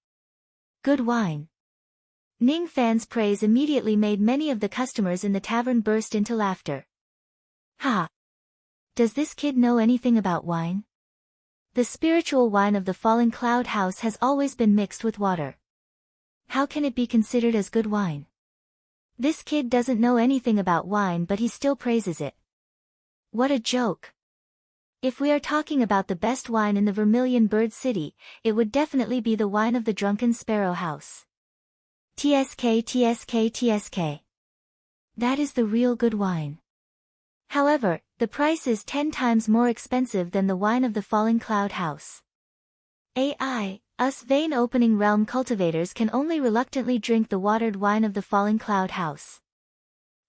[SPEAKER 1] Good wine. Ning Fan's praise immediately made many of the customers in the tavern burst into laughter. "Ha! Does this kid know anything about wine? The spiritual wine of the Falling Cloud House has always been mixed with water. How can it be considered as good wine? This kid doesn't know anything about wine but he still praises it. What a joke! If we are talking about the best wine in the Vermilion Bird City, it would definitely be the wine of the Drunken Sparrow House. TSK TSK TSK. That is the real good wine. However, the price is 10 times more expensive than the wine of the Falling Cloud House. AI, Us vein-opening realm cultivators can only reluctantly drink the watered wine of the falling cloud house.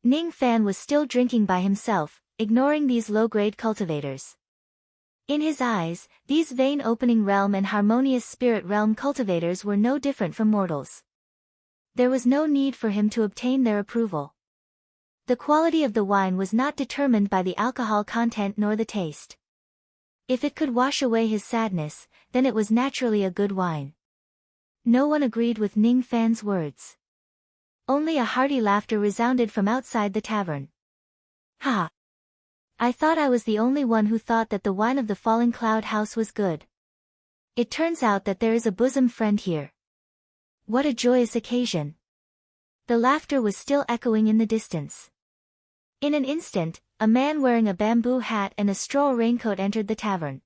[SPEAKER 1] Ning Fan was still drinking by himself, ignoring these low-grade cultivators. In his eyes, these vein-opening realm and harmonious spirit realm cultivators were no different from mortals. There was no need for him to obtain their approval. The quality of the wine was not determined by the alcohol content nor the taste. If it could wash away his sadness, then it was naturally a good wine. No one agreed with Ning Fan's words. Only a hearty laughter resounded from outside the tavern. Ha! I thought I was the only one who thought that the wine of the falling cloud house was good. It turns out that there is a bosom friend here. What a joyous occasion. The laughter was still echoing in the distance. In an instant, a man wearing a bamboo hat and a straw raincoat entered the tavern.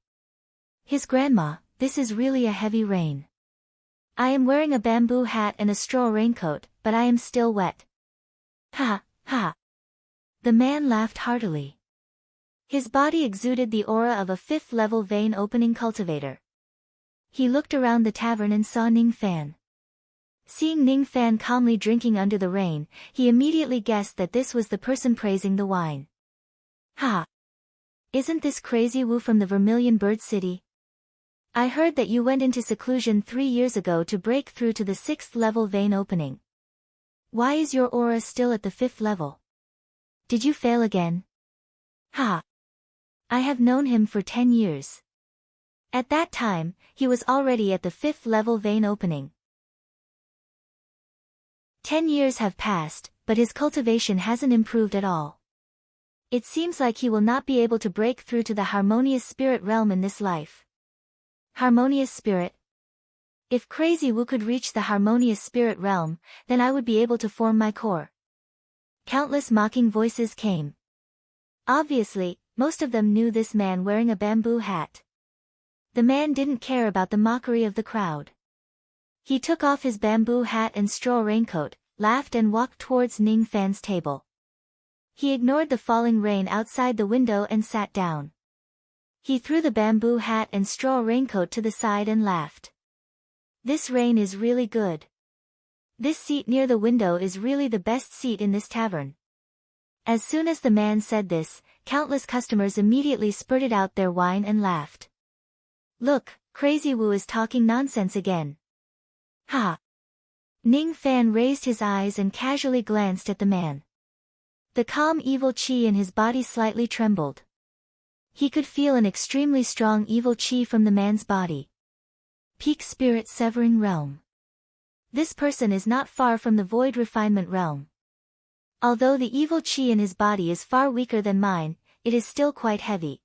[SPEAKER 1] His grandma, this is really a heavy rain. I am wearing a bamboo hat and a straw raincoat, but I am still wet. Ha, ha. The man laughed heartily. His body exuded the aura of a fifth-level vein-opening cultivator. He looked around the tavern and saw Ning Fan. Seeing Ning Fan calmly drinking under the rain, he immediately guessed that this was the person praising the wine. Ha! Isn't this Crazy Wu from the Vermilion Bird City? I heard that you went into seclusion 3 years ago to break through to the 6th level vein opening. Why is your aura still at the 5th level? Did you fail again? Ha! I have known him for 10 years. At that time, he was already at the 5th level vein opening. 10 years have passed, but his cultivation hasn't improved at all. It seems like he will not be able to break through to the harmonious spirit realm in this life. Harmonious spirit? If Crazy Wu could reach the harmonious spirit realm, then I would be able to form my core. Countless mocking voices came. Obviously, most of them knew this man wearing a bamboo hat. The man didn't care about the mockery of the crowd. He took off his bamboo hat and straw raincoat, laughed and walked towards Ning Fan's table. He ignored the falling rain outside the window and sat down. He threw the bamboo hat and straw raincoat to the side and laughed. This rain is really good. This seat near the window is really the best seat in this tavern. As soon as the man said this, countless customers immediately spurted out their wine and laughed. Look, Crazy Wu is talking nonsense again. Ha! Ning Fan raised his eyes and casually glanced at the man. The calm evil qi in his body slightly trembled. He could feel an extremely strong evil qi from the man's body. Peak Spirit Severing Realm. This person is not far from the Void Refinement Realm. Although the evil qi in his body is far weaker than mine, it is still quite heavy.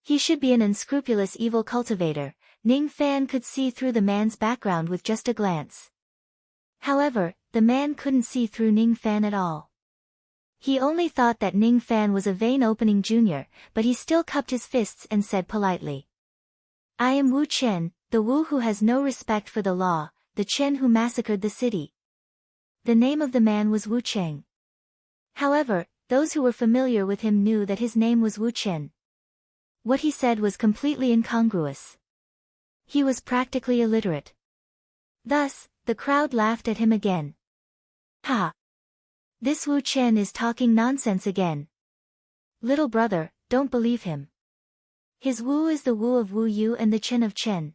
[SPEAKER 1] He should be an unscrupulous evil cultivator. Ning Fan could see through the man's background with just a glance. However, the man couldn't see through Ning Fan at all. He only thought that Ning Fan was a vein-opening junior, but he still cupped his fists and said politely. I am Wu Chen, the Wu who has no respect for the law, the Chen who massacred the city. The name of the man was Wu Cheng. However, those who were familiar with him knew that his name was Wu Chen. What he said was completely incongruous. He was practically illiterate. Thus, the crowd laughed at him again. Ha! This Wu Chen is talking nonsense again. Little brother, don't believe him. His Wu is the Wu of Wu Yu and the Chen of Chen.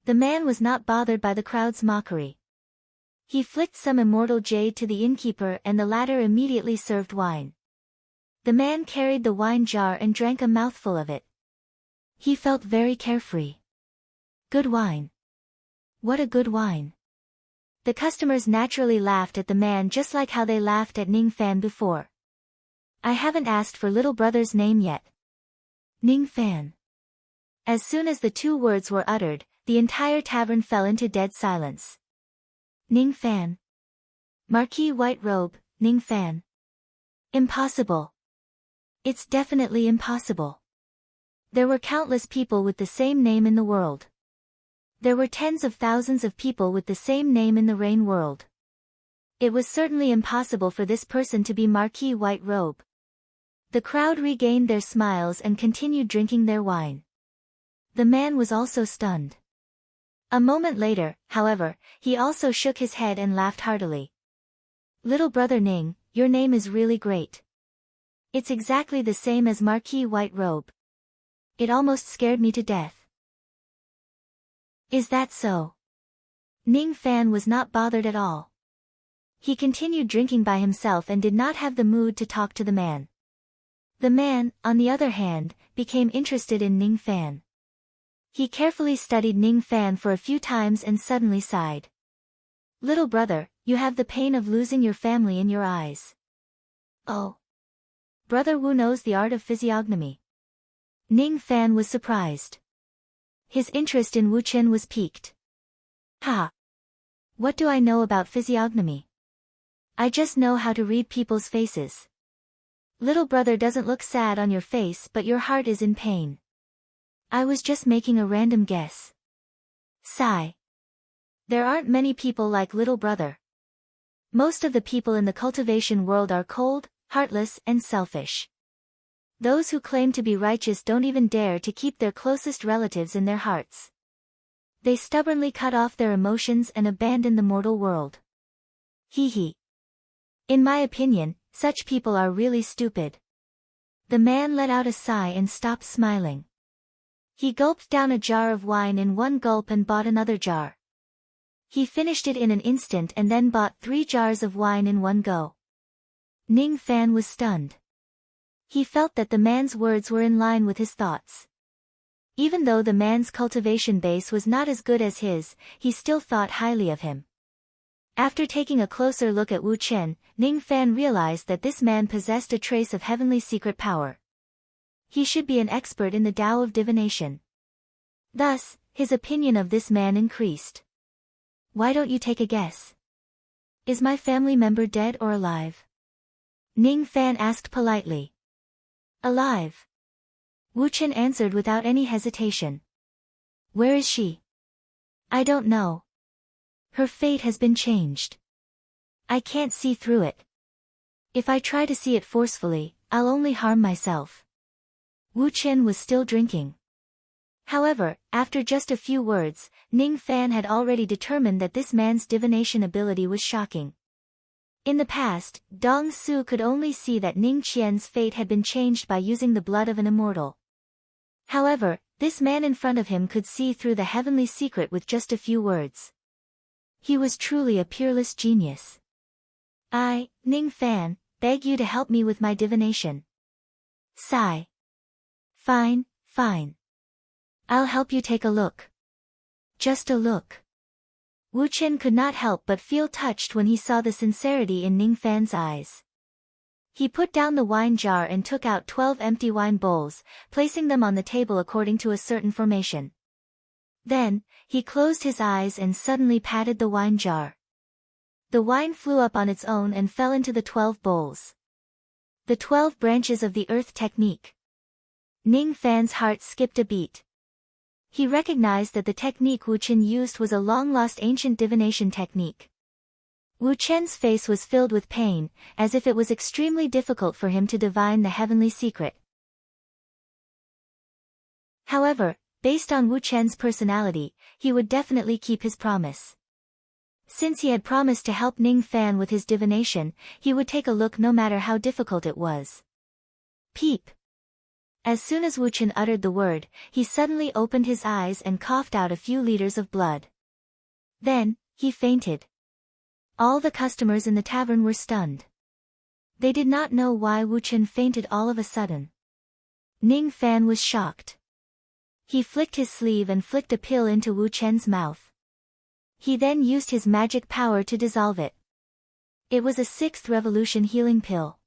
[SPEAKER 1] The man was not bothered by the crowd's mockery. He flicked some immortal jade to the innkeeper and the latter immediately served wine. The man carried the wine jar and drank a mouthful of it. He felt very carefree. Good wine. What a good wine. The customers naturally laughed at the man just like how they laughed at Ning Fan before. I haven't asked for little brother's name yet. Ning Fan. As soon as the 2 words were uttered, the entire tavern fell into dead silence. Ning Fan. Marquis White Robe, Ning Fan. Impossible. It's definitely impossible. There were countless people with the same name in the world. There were tens of thousands of people with the same name in the Rain world. It was certainly impossible for this person to be Marquis White Robe. The crowd regained their smiles and continued drinking their wine. The man was also stunned. A moment later, however, he also shook his head and laughed heartily. Little brother Ning, your name is really great. It's exactly the same as Marquis White Robe. It almost scared me to death. Is that so? Ning Fan was not bothered at all. He continued drinking by himself and did not have the mood to talk to the man. The man, on the other hand, became interested in Ning Fan. He carefully studied Ning Fan for a few times and suddenly sighed. Little brother, you have the pain of losing your family in your eyes. Oh. Brother Wu knows the art of physiognomy. Ning Fan was surprised. His interest in Wu Chen was piqued. Ha! What do I know about physiognomy? I just know how to read people's faces. Little brother doesn't look sad on your face but your heart is in pain. I was just making a random guess. Sigh. There aren't many people like little brother. Most of the people in the cultivation world are cold, heartless, and selfish. Those who claim to be righteous don't even dare to keep their closest relatives in their hearts. They stubbornly cut off their emotions and abandon the mortal world. Hee hee. In my opinion, such people are really stupid. The man let out a sigh and stopped smiling. He gulped down a jar of wine in one gulp and bought another jar. He finished it in an instant and then bought 3 jars of wine in one go. Ning Fan was stunned. He felt that the man's words were in line with his thoughts. Even though the man's cultivation base was not as good as his, he still thought highly of him. After taking a closer look at Wu Chen, Ning Fan realized that this man possessed a trace of heavenly secret power. He should be an expert in the Tao of divination. Thus, his opinion of this man increased. Why don't you take a guess? Is my family member dead or alive? Ning Fan asked politely. Alive. Wu Chen answered without any hesitation. Where is she? I don't know. Her fate has been changed. I can't see through it. If I try to see it forcefully, I'll only harm myself. Wu Chen was still drinking. However, after just a few words, Ning Fan had already determined that this man's divination ability was shocking. In the past, Dong Su could only see that Ning Qian's fate had been changed by using the blood of an immortal. However, this man in front of him could see through the heavenly secret with just a few words. He was truly a peerless genius. I, Ning Fan, beg you to help me with my divination. Sigh. Fine, fine. I'll help you take a look. Just a look. Wu Chen could not help but feel touched when he saw the sincerity in Ning Fan's eyes. He put down the wine jar and took out 12 empty wine bowls, placing them on the table according to a certain formation. Then, he closed his eyes and suddenly patted the wine jar. The wine flew up on its own and fell into the 12 bowls. The 12 branches of the earth technique. Ning Fan's heart skipped a beat. He recognized that the technique Wu Chen used was a long-lost ancient divination technique. Wu Chen's face was filled with pain, as if it was extremely difficult for him to divine the heavenly secret. However, based on Wu Chen's personality, he would definitely keep his promise. Since he had promised to help Ning Fan with his divination, he would take a look no matter how difficult it was. Peep. As soon as Wu Chen uttered the word, he suddenly opened his eyes and coughed out a few liters of blood. Then, he fainted. All the customers in the tavern were stunned. They did not know why Wu Chen fainted all of a sudden. Ning Fan was shocked. He flicked his sleeve and flicked a pill into Wu Chen's mouth. He then used his magic power to dissolve it. It was a 6th revolution healing pill.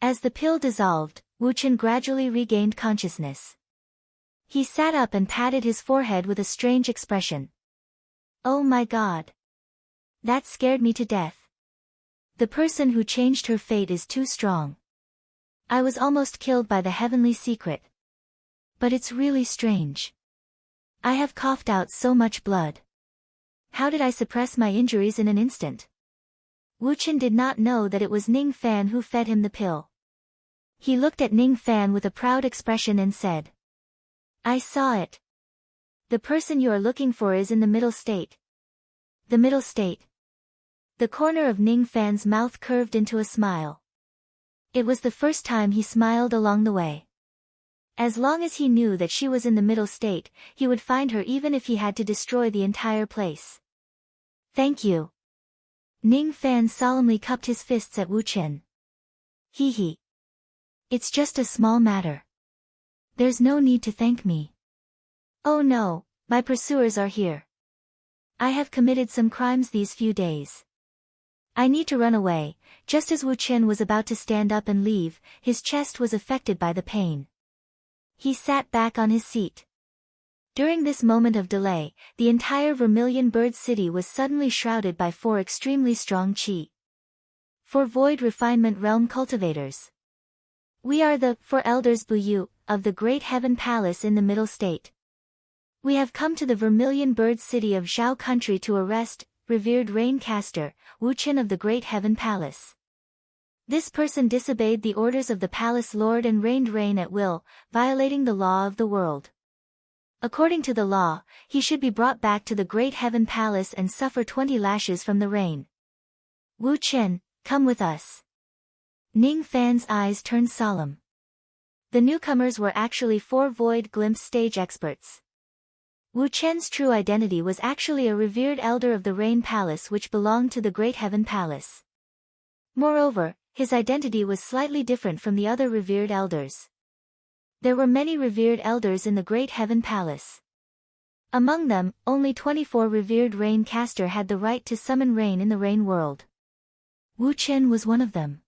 [SPEAKER 1] As the pill dissolved, Wu Chen gradually regained consciousness. He sat up and patted his forehead with a strange expression. Oh my God! That scared me to death. The person who changed her fate is too strong. I was almost killed by the heavenly secret. But it's really strange. I have coughed out so much blood. How did I suppress my injuries in an instant? Wu Chen did not know that it was Ning Fan who fed him the pill. He looked at Ning Fan with a proud expression and said, I saw it. The person you are looking for is in the middle state. The middle state. The corner of Ning Fan's mouth curved into a smile. It was the first time he smiled along the way. As long as he knew that she was in the middle state, he would find her even if he had to destroy the entire place. Thank you. Ning Fan solemnly cupped his fists at Wu Chen. Hee hee. It's just a small matter. There's no need to thank me. Oh no, my pursuers are here. I have committed some crimes these few days. I need to run away. Just as Wu Chen was about to stand up and leave, his chest was affected by the pain. He sat back on his seat. During this moment of delay, the entire Vermilion Bird City was suddenly shrouded by 4 extremely strong qi. 4 Void Refinement Realm Cultivators. We are the 4 Elders Buyu, of the Great Heaven Palace in the Middle State. We have come to the Vermilion Bird City of Zhao Country to arrest, revered Raincaster, Wu Chen of the Great Heaven Palace. This person disobeyed the orders of the Palace Lord and rained rain at will, violating the law of the world. According to the law, he should be brought back to the Great Heaven Palace and suffer 20 lashes from the rain. Wu Chen, come with us. Ning Fan's eyes turned solemn. The newcomers were actually 4 Void Glimpse stage experts. Wu Chen's true identity was actually a revered elder of the Rain Palace which belonged to the Great Heaven Palace. Moreover, his identity was slightly different from the other revered elders. There were many revered elders in the Great Heaven Palace. Among them, only 24 revered rain caster had the right to summon rain in the rain world. Wu Chen was one of them.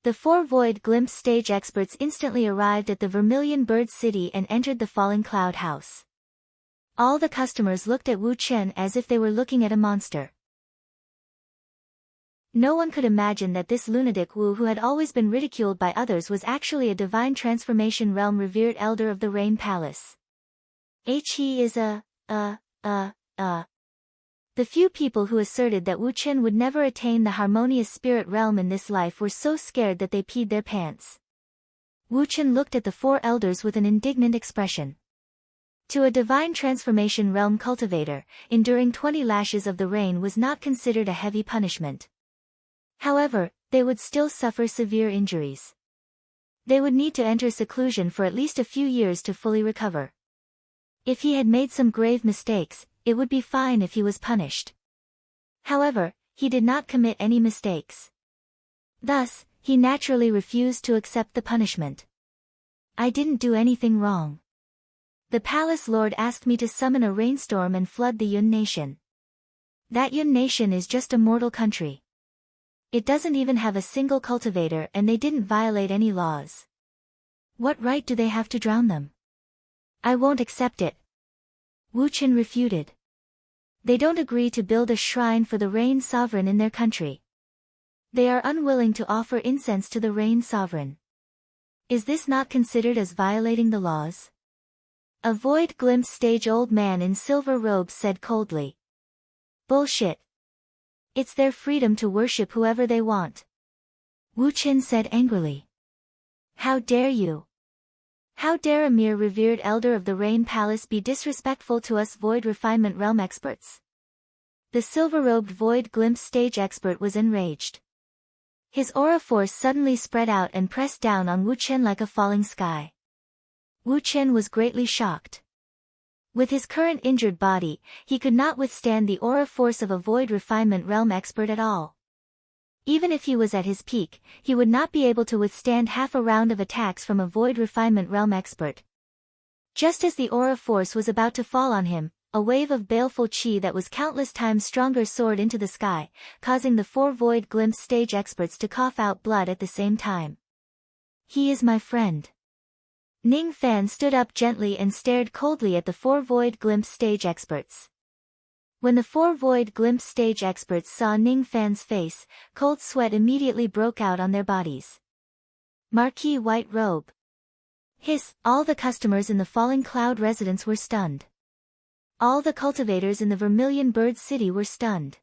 [SPEAKER 1] The 4 Void Glimpse stage experts instantly arrived at the Vermilion Bird City and entered the Falling Cloud House. All the customers looked at Wu Chen as if they were looking at a monster. No one could imagine that this lunatic Wu, who had always been ridiculed by others, was actually a divine transformation realm revered elder of the Rain Palace. He is The few people who asserted that Wu Chen would never attain the harmonious spirit realm in this life were so scared that they peed their pants. Wu Chen looked at the 4 elders with an indignant expression. To a divine transformation realm cultivator, enduring 20 lashes of the rain was not considered a heavy punishment. However, they would still suffer severe injuries. They would need to enter seclusion for at least a few years to fully recover. If he had made some grave mistakes, it would be fine if he was punished. However, he did not commit any mistakes. Thus, he naturally refused to accept the punishment. I didn't do anything wrong. The Palace Lord asked me to summon a rainstorm and flood the Yun Nation. That Yun Nation is just a mortal country. It doesn't even have a single cultivator and they didn't violate any laws. What right do they have to drown them? I won't accept it. Wu Chen refuted. They don't agree to build a shrine for the Rain Sovereign in their country. They are unwilling to offer incense to the Rain Sovereign. Is this not considered as violating the laws? A Void Glimpse stage old man in silver robes said coldly. Bullshit. It's their freedom to worship whoever they want. Wu Chen said angrily. How dare you? How dare a mere revered elder of the Rain Palace be disrespectful to us Void Refinement Realm experts? The silver-robed Void Glimpse stage expert was enraged. His aura force suddenly spread out and pressed down on Wu Chen like a falling sky. Wu Chen was greatly shocked. With his current injured body, he could not withstand the aura force of a Void Refinement Realm expert at all. Even if he was at his peak, he would not be able to withstand half a round of attacks from a Void Refinement Realm expert. Just as the aura force was about to fall on him, a wave of baleful qi that was countless times stronger soared into the sky, causing the 4 Void Glimpse stage experts to cough out blood at the same time. He is my friend. Ning Fan stood up gently and stared coldly at the 4 Void Glimpse stage experts. When the 4 Void Glimpse stage experts saw Ning Fan's face, cold sweat immediately broke out on their bodies. Marquis White Robe. Hiss! All the customers in the Falling Cloud residence were stunned. All the cultivators in the Vermilion Bird City were stunned.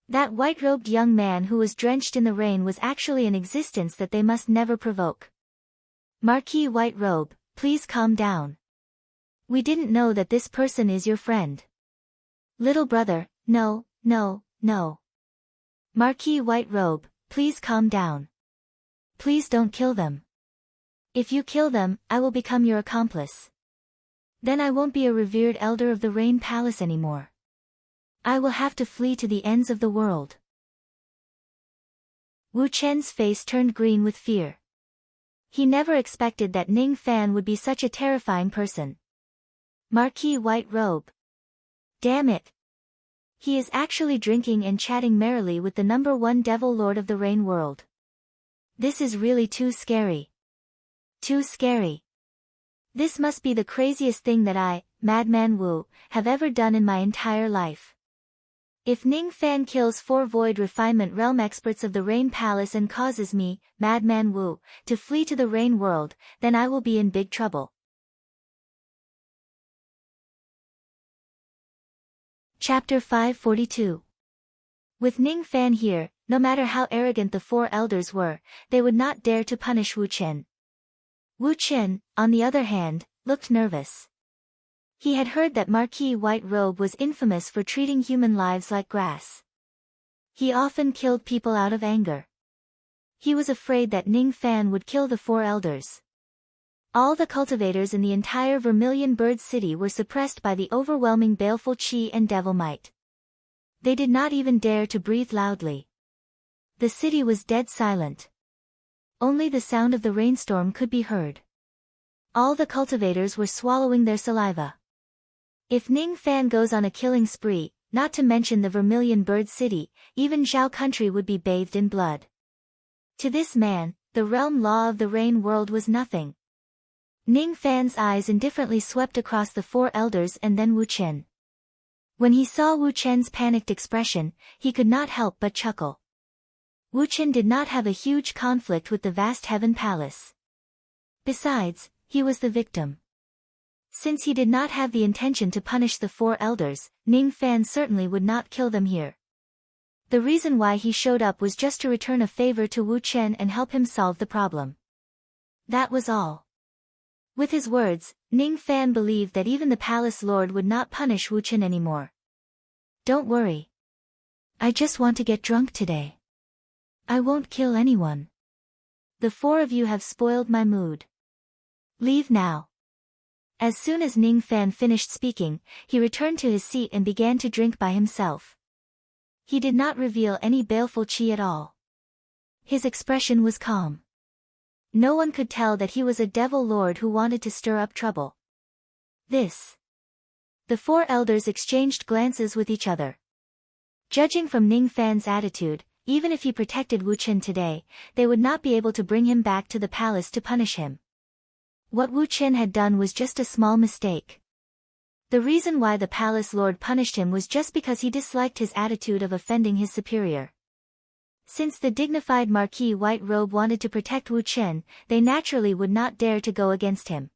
[SPEAKER 1] That white-robed young man who was drenched in the rain was actually an existence that they must never provoke. Marquis White Robe, please calm down. We didn't know that this person is your friend. Little brother, no, no, no. Marquis White Robe, please calm down. Please don't kill them. If you kill them, I will become your accomplice. Then I won't be a revered elder of the Rain Palace anymore. I will have to flee to the ends of the world. Wu Chen's face turned green with fear. He never expected that Ning Fan would be such a terrifying person. Marquis White Robe. Damn it. He is actually drinking and chatting merrily with the #1 devil lord of the Rain world. This is really too scary. Too scary. This must be the craziest thing that I, Madman Wu, have ever done in my entire life. If Ning Fan kills 4 Void Refinement Realm experts of the Rain Palace and causes me, Madman Wu, to flee to the Rain world, then I will be in big trouble. Chapter 542. With Ning Fan here, no matter how arrogant the 4 elders were, they would not dare to punish Wu Chen. Wu Chen, on the other hand, looked nervous. He had heard that Marquis White Robe was infamous for treating human lives like grass. He often killed people out of anger. He was afraid that Ning Fan would kill the 4 elders. All the cultivators in the entire Vermilion Bird City were suppressed by the overwhelming baleful qi and devil might. They did not even dare to breathe loudly. The city was dead silent. Only the sound of the rainstorm could be heard. All the cultivators were swallowing their saliva. If Ning Fan goes on a killing spree, not to mention the Vermilion Bird City, even Zhao country would be bathed in blood. To this man, the realm law of the Rain world was nothing. Ning Fan's eyes indifferently swept across the 4 elders and then Wu Chen. When he saw Wu Chen's panicked expression, he could not help but chuckle. Wu Chen did not have a huge conflict with the vast Heaven Palace. Besides, he was the victim. Since he did not have the intention to punish the 4 elders, Ning Fan certainly would not kill them here. The reason why he showed up was just to return a favor to Wu Chen and help him solve the problem. That was all. With his words, Ning Fan believed that even the palace lord would not punish Wu Chen anymore. Don't worry. I just want to get drunk today. I won't kill anyone. The 4 of you have spoiled my mood. Leave now. As soon as Ning Fan finished speaking, he returned to his seat and began to drink by himself. He did not reveal any baleful qi at all. His expression was calm. No one could tell that he was a devil lord who wanted to stir up trouble. This. The 4 elders exchanged glances with each other. Judging from Ning Fan's attitude, even if he protected Wu Chen today, they would not be able to bring him back to the palace to punish him. What Wu Chen had done was just a small mistake. The reason why the palace lord punished him was just because he disliked his attitude of offending his superior. Since the dignified Marquis White Robe wanted to protect Wu Chen, they naturally would not dare to go against him.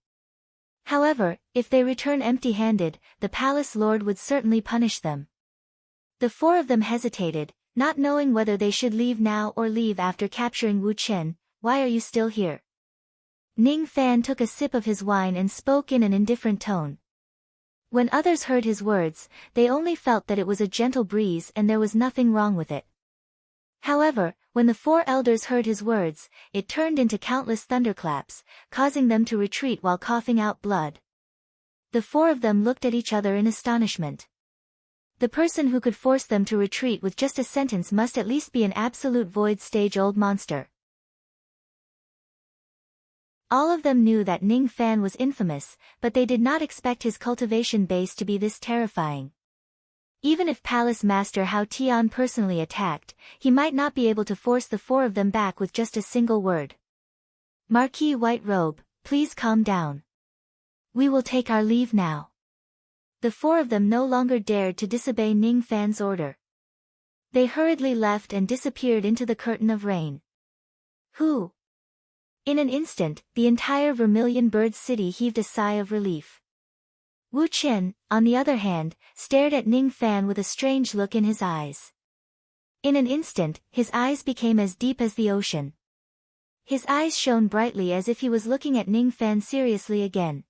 [SPEAKER 1] However, if they return empty-handed, the palace lord would certainly punish them. The 4 of them hesitated, not knowing whether they should leave now or leave after capturing Wu Chen. Why are you still here? Ning Fan took a sip of his wine and spoke in an indifferent tone. When others heard his words, they only felt that it was a gentle breeze and there was nothing wrong with it. However, when the 4 elders heard his words, it turned into countless thunderclaps, causing them to retreat while coughing out blood. The 4 of them looked at each other in astonishment. The person who could force them to retreat with just a sentence must at least be an absolute void stage old monster. All of them knew that Ning Fan was infamous, but they did not expect his cultivation base to be this terrifying. Even if Palace Master Hao Tian personally attacked, he might not be able to force the 4 of them back with just a single word. Marquis White Robe, please calm down. We will take our leave now. The 4 of them no longer dared to disobey Ning Fan's order. They hurriedly left and disappeared into the curtain of rain. Who? In an instant, the entire Vermilion Bird City heaved a sigh of relief. Wu Chen, on the other hand, stared at Ning Fan with a strange look in his eyes. In an instant, his eyes became as deep as the ocean. His eyes shone brightly as if he was looking at Ning Fan seriously again.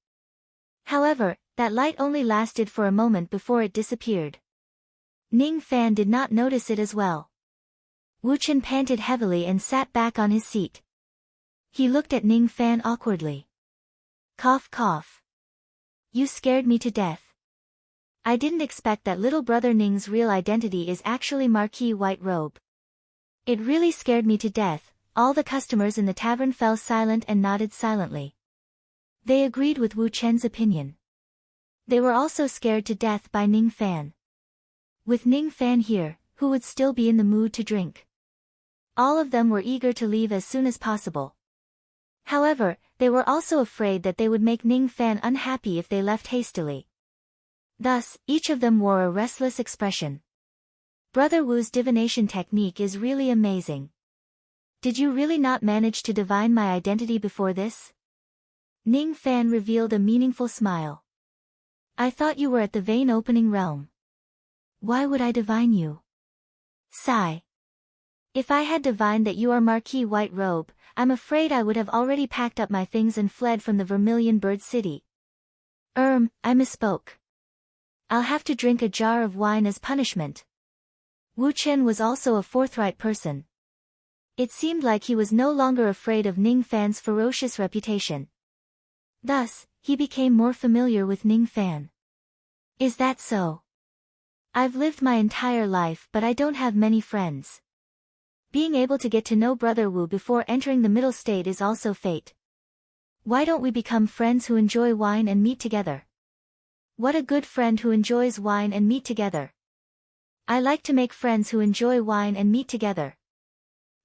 [SPEAKER 1] However, That light only lasted for a moment before it disappeared. Ning Fan did not notice it as well. Wu Chen panted heavily and sat back on his seat. He looked at Ning Fan awkwardly. Cough cough. You scared me to death. I didn't expect that little brother Ning's real identity is actually Marquis White Robe. It really scared me to death. All the customers in the tavern fell silent and nodded silently. They agreed with Wu Chen's opinion. They were also scared to death by Ning Fan. With Ning Fan here, who would still be in the mood to drink? All of them were eager to leave as soon as possible. However, they were also afraid that they would make Ning Fan unhappy if they left hastily. Thus, each of them wore a restless expression. Brother Wu's divination technique is really amazing. Did you really not manage to divine my identity before this? Ning Fan revealed a meaningful smile. I thought you were at the vein opening realm. Why would I divine you? Sigh. If I had divined that you are Marquis White Robe, I'm afraid I would have already packed up my things and fled from the Vermilion Bird City. I misspoke. I'll have to drink a jar of wine as punishment. Wu Chen was also a forthright person. It seemed like he was no longer afraid of Ning Fan's ferocious reputation. Thus, he became more familiar with Ning Fan. Is that so? I've lived my entire life but I don't have many friends. Being able to get to know Brother Wu before entering the middle state is also fate. Why don't we become friends who enjoy wine and meet together? What a good friend who enjoys wine and meet together. I like to make friends who enjoy wine and meet together.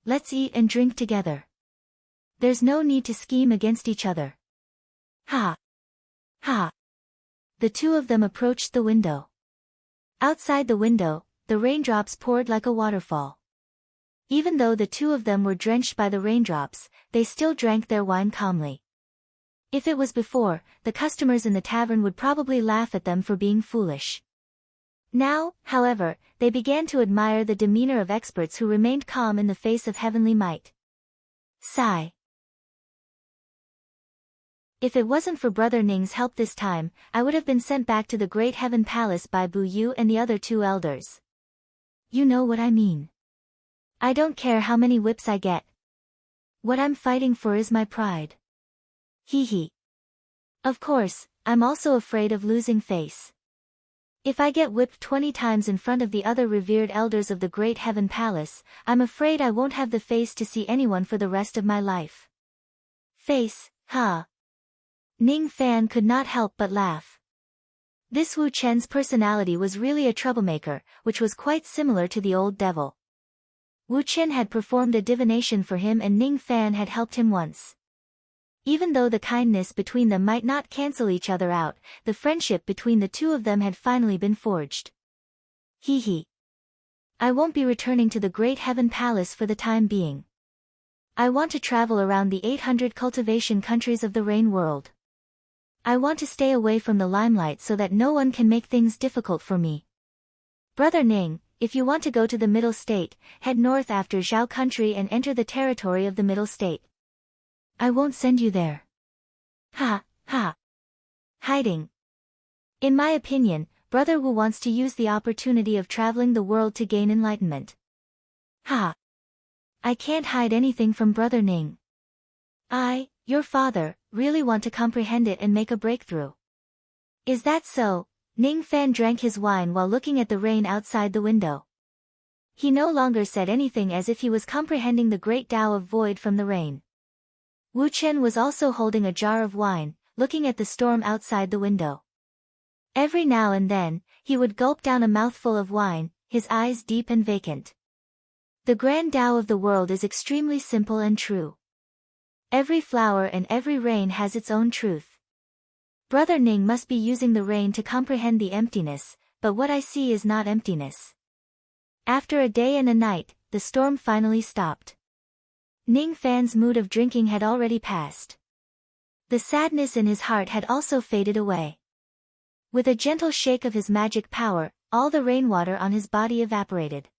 [SPEAKER 1] Let's eat and drink together. There's no need to scheme against each other. Ha! Ha! The two of them approached the window. Outside the window, the raindrops poured like a waterfall. Even though the two of them were drenched by the raindrops, they still drank their wine calmly. If it was before, the customers in the tavern would probably laugh at them for being foolish. Now, however, they began to admire the demeanor of experts who remained calm in the face of heavenly might. Sigh. If it wasn't for Brother Ning's help this time, I would have been sent back to the Great Heaven Palace by Bu Yu and the other two elders. You know what I mean. I don't care how many whips I get. What I'm fighting for is my pride. Hee hee. Of course, I'm also afraid of losing face. If I get whipped 20 times in front of the other revered elders of the Great Heaven Palace, I'm afraid I won't have the face to see anyone for the rest of my life. Face, huh? Ning Fan could not help but laugh. This Wu Chen's personality was really a troublemaker, which was quite similar to the old devil. Wu Chen had performed a divination for him and Ning Fan had helped him once. Even though the kindness between them might not cancel each other out, the friendship between the two of them had finally been forged. Hee hee. I won't be returning to the Great Heaven Palace for the time being. I want to travel around the 800 cultivation countries of the Rain World. I want to stay away from the limelight so that no one can make things difficult for me. Brother Ning, if you want to go to the Middle State, head north after Zhao Country and enter the territory of the Middle State. I won't send you there. Ha, ha. Hiding. In my opinion, Brother Wu wants to use the opportunity of traveling the world to gain enlightenment. Ha. I can't hide anything from Brother Ning. I, your father, really want to comprehend it and make a breakthrough. Is that so? Ning Fan drank his wine while looking at the rain outside the window. He no longer said anything as if he was comprehending the great Tao of void from the rain. Wu Chen was also holding a jar of wine, looking at the storm outside the window. Every now and then, he would gulp down a mouthful of wine, his eyes deep and vacant. The grand Tao of the world is extremely simple and true. Every flower and every rain has its own truth. Brother Ning must be using the rain to comprehend the emptiness, but what I see is not emptiness. After a day and a night, the storm finally stopped. Ning Fan's mood of drinking had already passed. The sadness in his heart had also faded away. With a gentle shake of his magic power, all the rainwater on his body evaporated.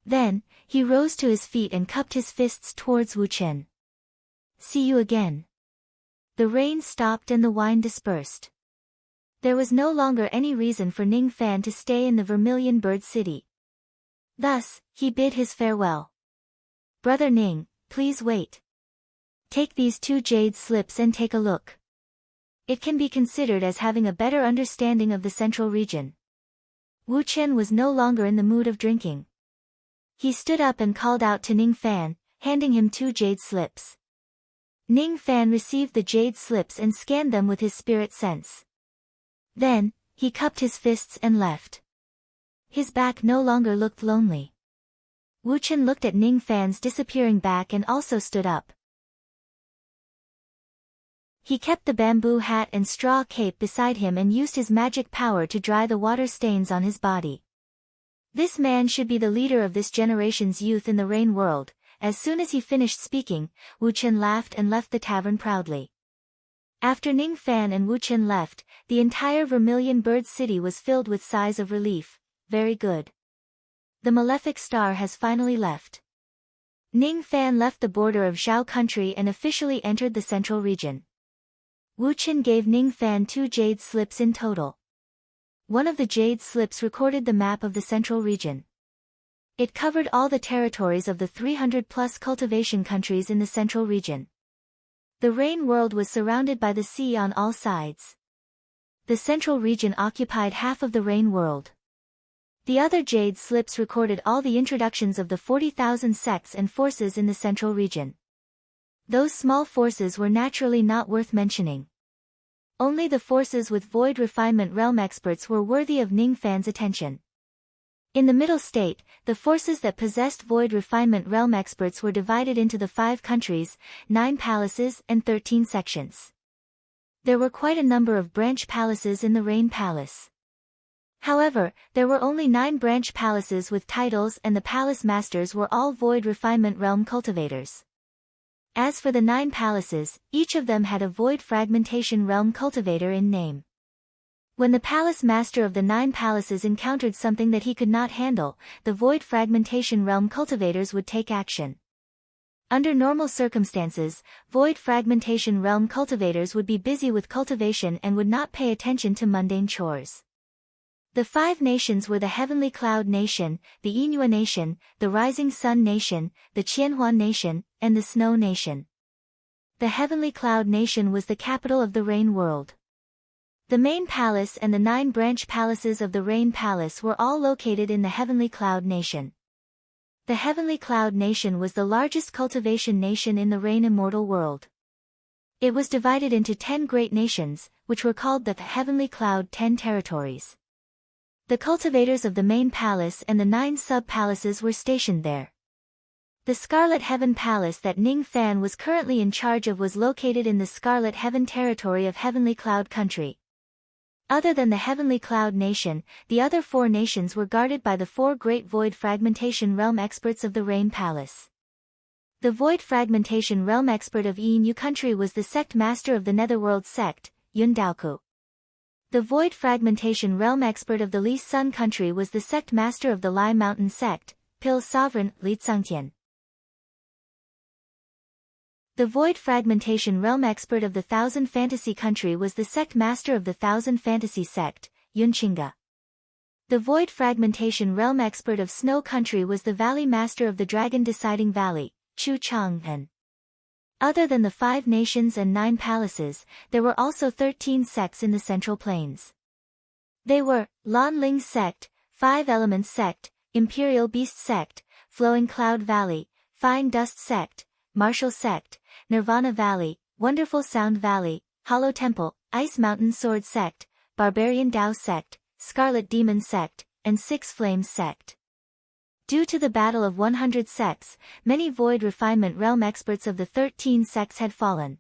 [SPEAKER 1] Then, he rose to his feet and cupped his fists towards Wu Chen. See you again. The rain stopped and the wine dispersed. There was no longer any reason for Ning Fan to stay in the Vermilion Bird City. Thus, he bid his farewell. "Brother Ning, please wait. Take these 2 jade slips and take a look. It can be considered as having a better understanding of the central region." Wu Chen was no longer in the mood of drinking. He stood up and called out to Ning Fan, handing him 2 jade slips. Ning Fan received the jade slips and scanned them with his spirit sense. Then, he cupped his fists and left. His back no longer looked lonely. Wu Chen looked at Ning Fan's disappearing back and also stood up. He kept the bamboo hat and straw cape beside him and used his magic power to dry the water stains on his body. This man should be the leader of this generation's youth in the rain world. As soon as he finished speaking, Wu Chen laughed and left the tavern proudly. After Ning Fan and Wu Chen left, the entire Vermilion Bird City was filled with sighs of relief. Very good. The malefic star has finally left. Ning Fan left the border of Zhao country and officially entered the central region. Wu Chen gave Ning Fan 2 jade slips in total. One of the jade slips recorded the map of the central region. It covered all the territories of the 300-plus cultivation countries in the central region. The rain world was surrounded by the sea on all sides. The central region occupied half of the rain world. The other jade slips recorded all the introductions of the 40,000 sects and forces in the central region. Those small forces were naturally not worth mentioning. Only the forces with void refinement realm experts were worthy of Ning Fan's attention. In the middle state, the forces that possessed void refinement realm experts were divided into the 5 countries, 9 palaces and 13 sections. There were quite a number of branch palaces in the Rain Palace. However, there were only 9 branch palaces with titles and the palace masters were all void refinement realm cultivators. As for the 9 palaces, each of them had a void fragmentation realm cultivator in name. When the palace master of the 9 palaces encountered something that he could not handle, the void fragmentation realm cultivators would take action. Under normal circumstances, void fragmentation realm cultivators would be busy with cultivation and would not pay attention to mundane chores. The 5 nations were the Heavenly Cloud Nation, the Yinhua Nation, the Rising Sun Nation, the Qianhuan Nation, and the Snow Nation. The Heavenly Cloud Nation was the capital of the Rain World. The main palace and the 9 branch palaces of the Rain Palace were all located in the Heavenly Cloud Nation. The Heavenly Cloud Nation was the largest cultivation nation in the Rain Immortal world. It was divided into 10 great nations, which were called the Heavenly Cloud 10 territories. The cultivators of the main palace and the 9 sub-palaces were stationed there. The Scarlet Heaven Palace that Ning Fan was currently in charge of was located in the Scarlet Heaven territory of Heavenly Cloud Country. Other than the Heavenly Cloud Nation, the other 4 nations were guarded by the 4 great Void Fragmentation Realm experts of the Rain Palace. The Void Fragmentation Realm expert of Yinyu Country was the sect master of the Netherworld sect, Yun Daoku. The Void Fragmentation Realm expert of the Li Sun Country was the sect master of the Lai Mountain sect, Pil Sovereign, Li Tsungtian. The Void Fragmentation Realm expert of the Thousand Fantasy Country was the sect master of the Thousand Fantasy sect, Yun Qingge. The Void Fragmentation Realm expert of Snow Country was the Valley master of the Dragon Deciding Valley, Chu Chang'an. Other than the 5 nations and 9 palaces, there were also 13 sects in the Central Plains. They were, Lan Ling sect, 5 Elements sect, Imperial Beast sect, Flowing Cloud Valley, Fine Dust sect, Martial sect, Nirvana Valley, Wonderful Sound Valley, Hollow Temple, Ice Mountain Sword sect, Barbarian Dao sect, Scarlet Demon sect, and Six Flames sect. Due to the battle of 100 sects, many Void Refinement Realm experts of the 13 sects had fallen.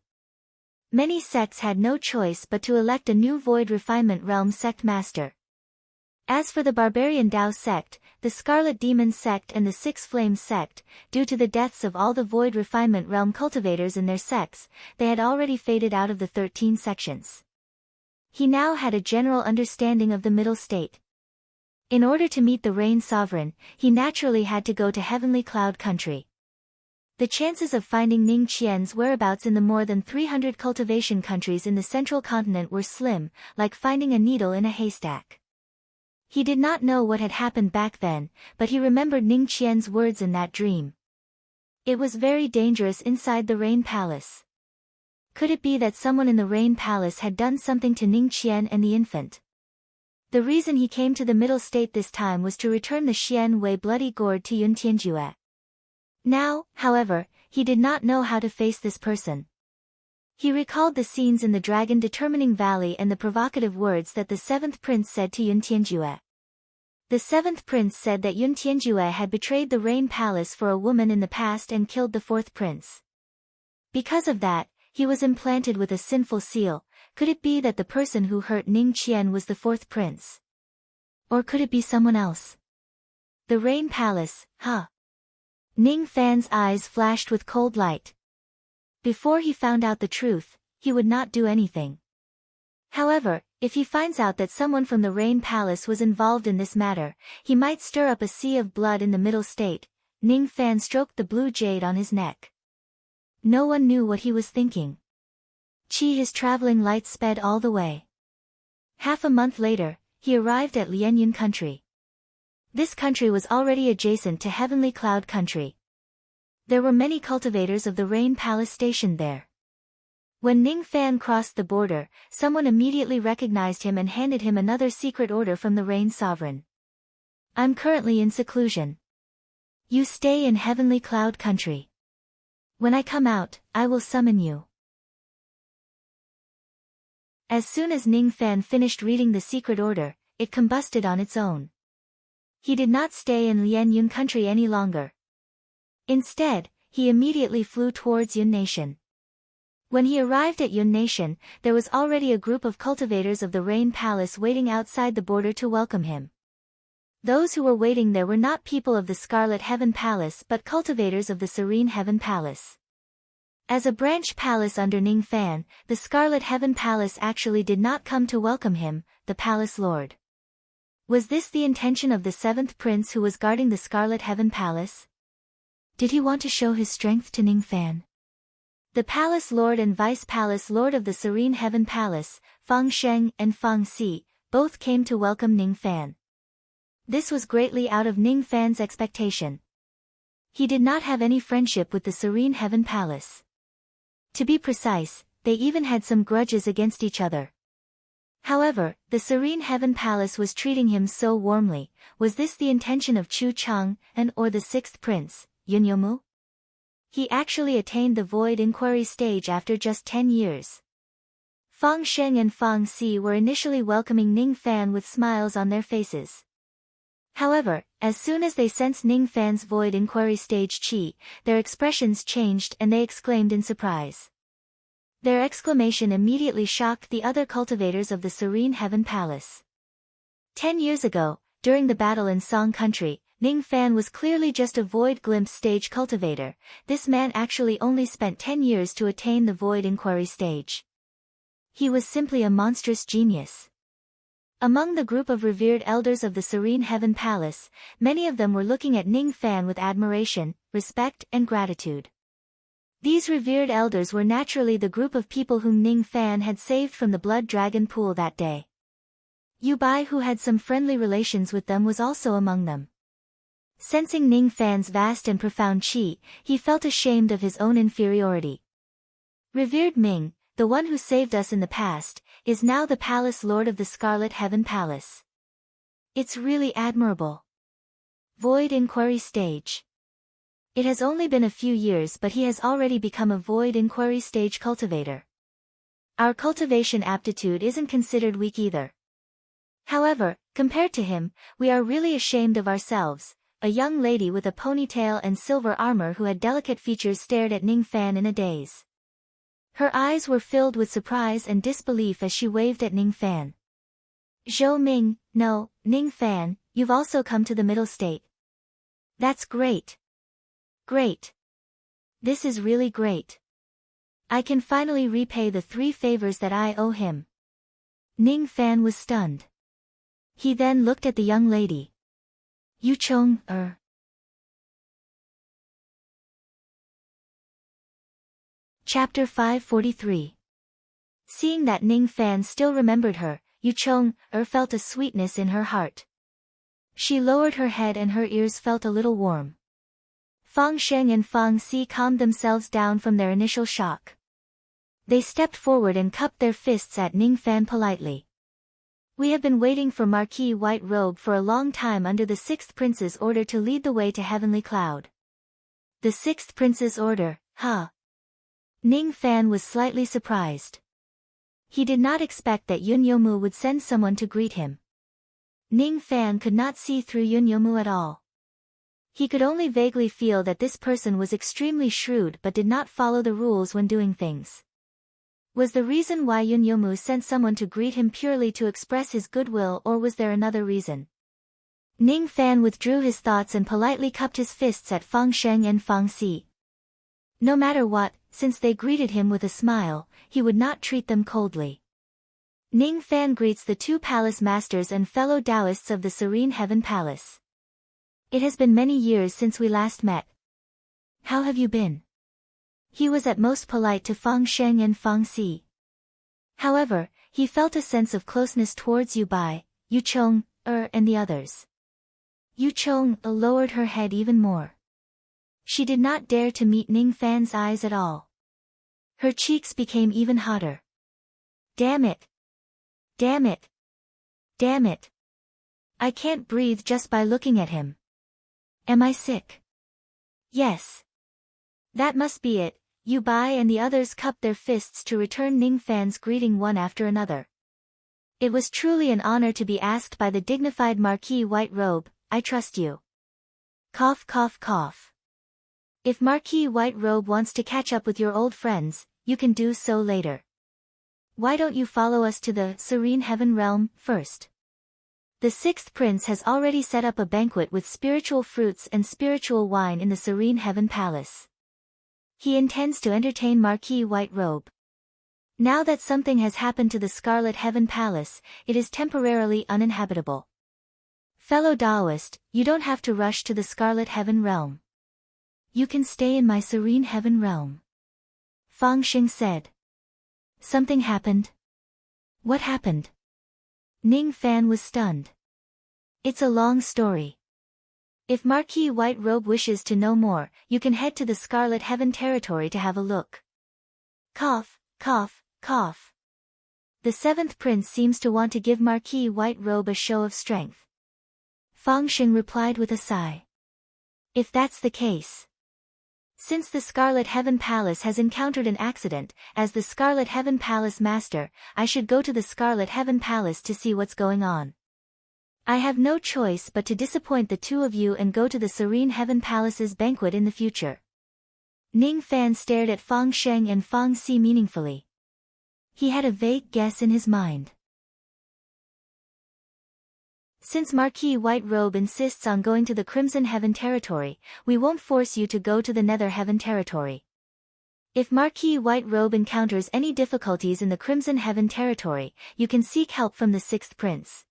[SPEAKER 1] Many sects had no choice but to elect a new Void Refinement Realm sect master. As for the Barbarian Dao sect, the Scarlet Demon sect and the Six Flames sect, due to the deaths of all the Void Refinement Realm cultivators in their sects, they had already faded out of the 13 sections. He now had a general understanding of the middle state. In order to meet the Rain Sovereign, he naturally had to go to Heavenly Cloud Country. The chances of finding Ning Qian's whereabouts in the more than 300 cultivation countries in the central continent were slim, like finding a needle in a haystack. He did not know what had happened back then, but he remembered Ning Qian's words in that dream. It was very dangerous inside the Rain Palace. Could it be that someone in the Rain Palace had done something to Ning Qian and the infant? The reason he came to the Middle State this time was to return the Xian Wei bloody gourd to Yun Tianjue. Now, however, he did not know how to face this person. He recalled the scenes in the dragon-determining valley and the provocative words that the seventh prince said to Yun Tianjue. The seventh prince said that Yun Tianjue had betrayed the Rain Palace for a woman in the past and killed the fourth prince. Because of that, he was implanted with a sinful seal. Could it be that the person who hurt Ning Qian was the fourth prince? Or could it be someone else? The Rain Palace, huh? Ning Fan's eyes flashed with cold light. Before he found out the truth, he would not do anything. However, if he finds out that someone from the Rain Palace was involved in this matter, he might stir up a sea of blood in the Middle State. Ning Fan stroked the blue jade on his neck. No one knew what he was thinking. His traveling light sped all the way. Half a month later, he arrived at Lianyun country. This country was already adjacent to Heavenly Cloud country. There were many cultivators of the Rain Palace stationed there. When Ning Fan crossed the border, someone immediately recognized him and handed him another secret order from the Rain Sovereign. I'm currently in seclusion. You stay in Heavenly Cloud country. When I come out, I will summon you. As soon as Ning Fan finished reading the secret order, it combusted on its own. He did not stay in Lianyun country any longer. Instead, he immediately flew towards Yun Nation. When he arrived at Yun Nation, there was already a group of cultivators of the Rain Palace waiting outside the border to welcome him. Those who were waiting there were not people of the Scarlet Heaven Palace but cultivators of the Serene Heaven Palace. As a branch palace under Ning Fan, the Scarlet Heaven Palace actually did not come to welcome him, the Palace Lord. Was this the intention of the seventh prince who was guarding the Scarlet Heaven Palace? Did he want to show his strength to Ning Fan? The Palace Lord and Vice Palace Lord of the Serene Heaven Palace, Fang Sheng and Fang Si, both came to welcome Ning Fan. This was greatly out of Ning Fan's expectation. He did not have any friendship with the Serene Heaven Palace. To be precise, they even had some grudges against each other. However, the Serene Heaven Palace was treating him so warmly. Was this the intention of Chu Cheng or the sixth prince, Yun Yomu? He actually attained the void inquiry stage after just 10 years. Fang Sheng and Fang Si were initially welcoming Ning Fan with smiles on their faces. However, as soon as they sensed Ning Fan's void inquiry stage chi, their expressions changed and they exclaimed in surprise. Their exclamation immediately shocked the other cultivators of the Serene Heaven Palace. 10 years ago, during the battle in Song Country, Ning Fan was clearly just a void glimpse stage cultivator. This man actually only spent 10 years to attain the void inquiry stage. He was simply a monstrous genius. Among the group of revered elders of the Serene Heaven Palace, many of them were looking at Ning Fan with admiration, respect and gratitude. These revered elders were naturally the group of people whom Ning Fan had saved from the blood dragon pool that day. Yu Bai, who had some friendly relations with them, was also among them. Sensing Ning Fan's vast and profound qi, he felt ashamed of his own inferiority. Revered Ming, the one who saved us in the past, is now the Palace Lord of the Scarlet Heaven Palace. It's really admirable. Void inquiry stage. It has only been a few years but he has already become a void inquiry stage cultivator. Our cultivation aptitude isn't considered weak either. However, compared to him, we are really ashamed of ourselves. A young lady with a ponytail and silver armor who had delicate features stared at Ning Fan in a daze. Her eyes were filled with surprise and disbelief as she waved at Ning Fan. Zhou Ming, no, Ning Fan, you've also come to the Middle State. That's great. Great. This is really great. I can finally repay the 3 favors that I owe him. Ning Fan was stunned. He then looked at the young lady. Yu Chong, Chapter 543. Seeing that Ning Fan still remembered her, Yu Chong-er felt a sweetness in her heart. She lowered her head and her ears felt a little warm. Fang Sheng and Fang Si calmed themselves down from their initial shock. They stepped forward and cupped their fists at Ning Fan politely. We have been waiting for Marquis White Robe for a long time under the 6th Prince's order to lead the way to Heavenly Cloud. The 6th Prince's order, huh? Ning Fan was slightly surprised. He did not expect that Yun Yomu would send someone to greet him. Ning Fan could not see through Yun Yomu at all. He could only vaguely feel that this person was extremely shrewd but did not follow the rules when doing things. Was the reason why Yun Yomu sent someone to greet him purely to express his goodwill, or was there another reason? Ning Fan withdrew his thoughts and politely cupped his fists at Fang Sheng and Fang Si. No matter what, since they greeted him with a smile, he would not treat them coldly. Ning Fan greets the 2 palace masters and fellow Taoists of the Serene Heaven Palace. It has been many years since we last met. How have you been? He was at most polite to Fang Sheng and Fang Si. However, he felt a sense of closeness towards Yu Bai, Yu Chong-er and the others. Yu Chong-er lowered her head even more. She did not dare to meet Ning Fan's eyes at all. Her cheeks became even hotter. Damn it! Damn it! Damn it! I can't breathe just by looking at him. Am I sick? Yes. That must be it. Yu Bai and the others cupped their fists to return Ning Fan's greeting one after another. It was truly an honor to be asked by the dignified Marquis White Robe, I trust you. Cough cough cough. If Marquis White Robe wants to catch up with your old friends, you can do so later. Why don't you follow us to the Serene Heaven realm first? The 6th Prince has already set up a banquet with spiritual fruits and spiritual wine in the Serene Heaven Palace. He intends to entertain Marquis White Robe. Now that something has happened to the Scarlet Heaven Palace, it is temporarily uninhabitable. Fellow Taoist, you don't have to rush to the Scarlet Heaven realm. You can stay in my Serene Heaven realm. Fang Sheng said. Something happened? What happened? Ning Fan was stunned. It's a long story. If Marquis White Robe wishes to know more, you can head to the Scarlet Heaven territory to have a look. Cough, cough, cough. The 7th Prince seems to want to give Marquis White Robe a show of strength. Fang Sheng replied with a sigh. If that's the case. Since the Scarlet Heaven Palace has encountered an accident, as the Scarlet Heaven Palace Master, I should go to the Scarlet Heaven Palace to see what's going on. I have no choice but to disappoint the 2 of you and go to the Serene Heaven Palace's banquet in the future. Ning Fan stared at Fang Sheng and Fang Si meaningfully. He had a vague guess in his mind. Since Marquis White Robe insists on going to the Crimson Heaven territory, we won't force you to go to the Nether Heaven territory. If Marquis White Robe encounters any difficulties in the Crimson Heaven territory, you can seek help from the 6th Prince.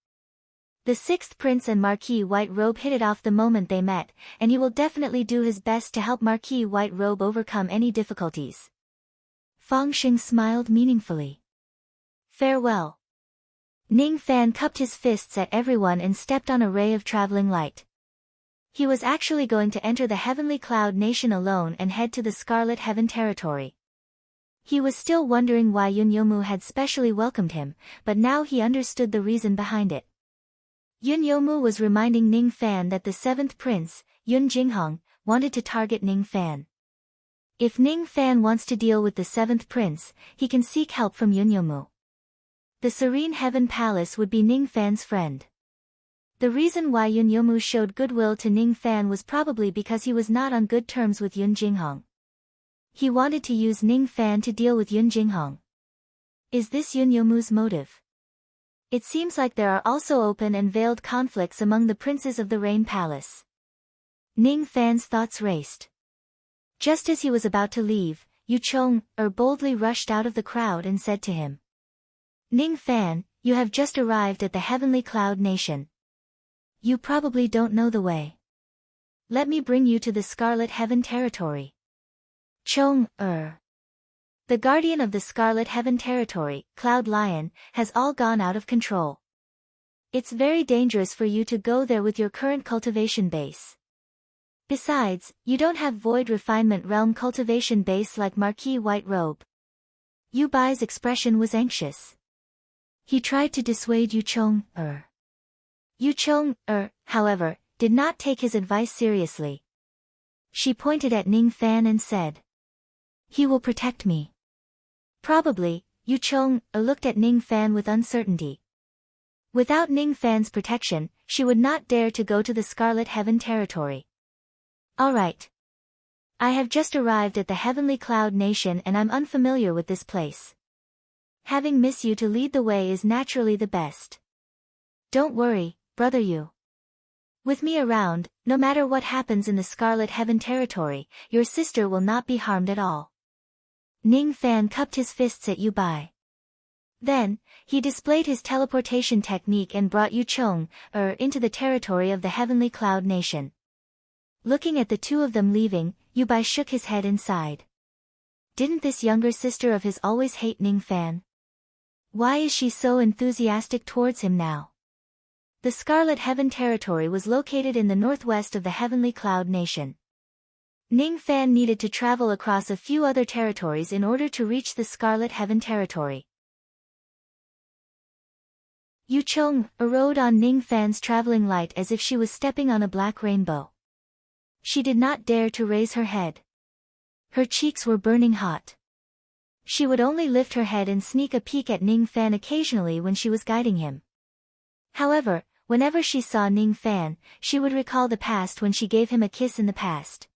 [SPEAKER 1] The 6th Prince and Marquis White Robe hit it off the moment they met, and he will definitely do his best to help Marquis White Robe overcome any difficulties. Fang Sheng smiled meaningfully. Farewell. Ning Fan cupped his fists at everyone and stepped on a ray of traveling light. He was actually going to enter the Heavenly Cloud Nation alone and head to the Scarlet Heaven territory. He was still wondering why Yun Yomu had specially welcomed him, but now he understood the reason behind it. Yun Yomu was reminding Ning Fan that the 7th Prince, Yun Jinghong, wanted to target Ning Fan. If Ning Fan wants to deal with the 7th Prince, he can seek help from Yun Yomu. The Serene Heaven Palace would be Ning Fan's friend. The reason why Yun Yomu showed goodwill to Ning Fan was probably because he was not on good terms with Yun Jinghong. He wanted to use Ning Fan to deal with Yun Jinghong. Is this Yun Yomu's motive? It seems like there are also open and veiled conflicts among the princes of the Rain Palace. Ning Fan's thoughts raced. Just as he was about to leave, Yu Chong-er boldly rushed out of the crowd and said to him. Ning Fan, you have just arrived at the Heavenly Cloud Nation. You probably don't know the way. Let me bring you to the Scarlet Heaven territory. Chong-er. The guardian of the Scarlet Heaven territory, Cloud Lion, has all gone out of control. It's very dangerous for you to go there with your current cultivation base. Besides, you don't have Void Refinement Realm cultivation base like Marquis White Robe. Yu Bai's expression was anxious. He tried to dissuade Yu Chong, however, did not take his advice seriously. She pointed at Ning Fan and said, "He will protect me." Probably, Yu Chong looked at Ning Fan with uncertainty. Without Ning Fan's protection, she would not dare to go to the Scarlet Heaven territory. All right. I have just arrived at the Heavenly Cloud Nation and I'm unfamiliar with this place. Having Miss Yu to lead the way is naturally the best. Don't worry, brother Yu. With me around, no matter what happens in the Scarlet Heaven territory, your sister will not be harmed at all. Ning Fan cupped his fists at Yu Bai. Then, he displayed his teleportation technique and brought Yu Chong, into the territory of the Heavenly Cloud Nation. Looking at the two of them leaving, Yu Bai shook his head and sighed. Didn't this younger sister of his always hate Ning Fan? Why is she so enthusiastic towards him now? The Scarlet Heaven territory was located in the northwest of the Heavenly Cloud Nation. Ning Fan needed to travel across a few other territories in order to reach the Scarlet Heaven territory. Yu Chong rode on Ning Fan's traveling light as if she was stepping on a black rainbow. She did not dare to raise her head. Her cheeks were burning hot. She would only lift her head and sneak a peek at Ning Fan occasionally when she was guiding him. However, whenever she saw Ning Fan, she would recall the past when she gave him a kiss in the past.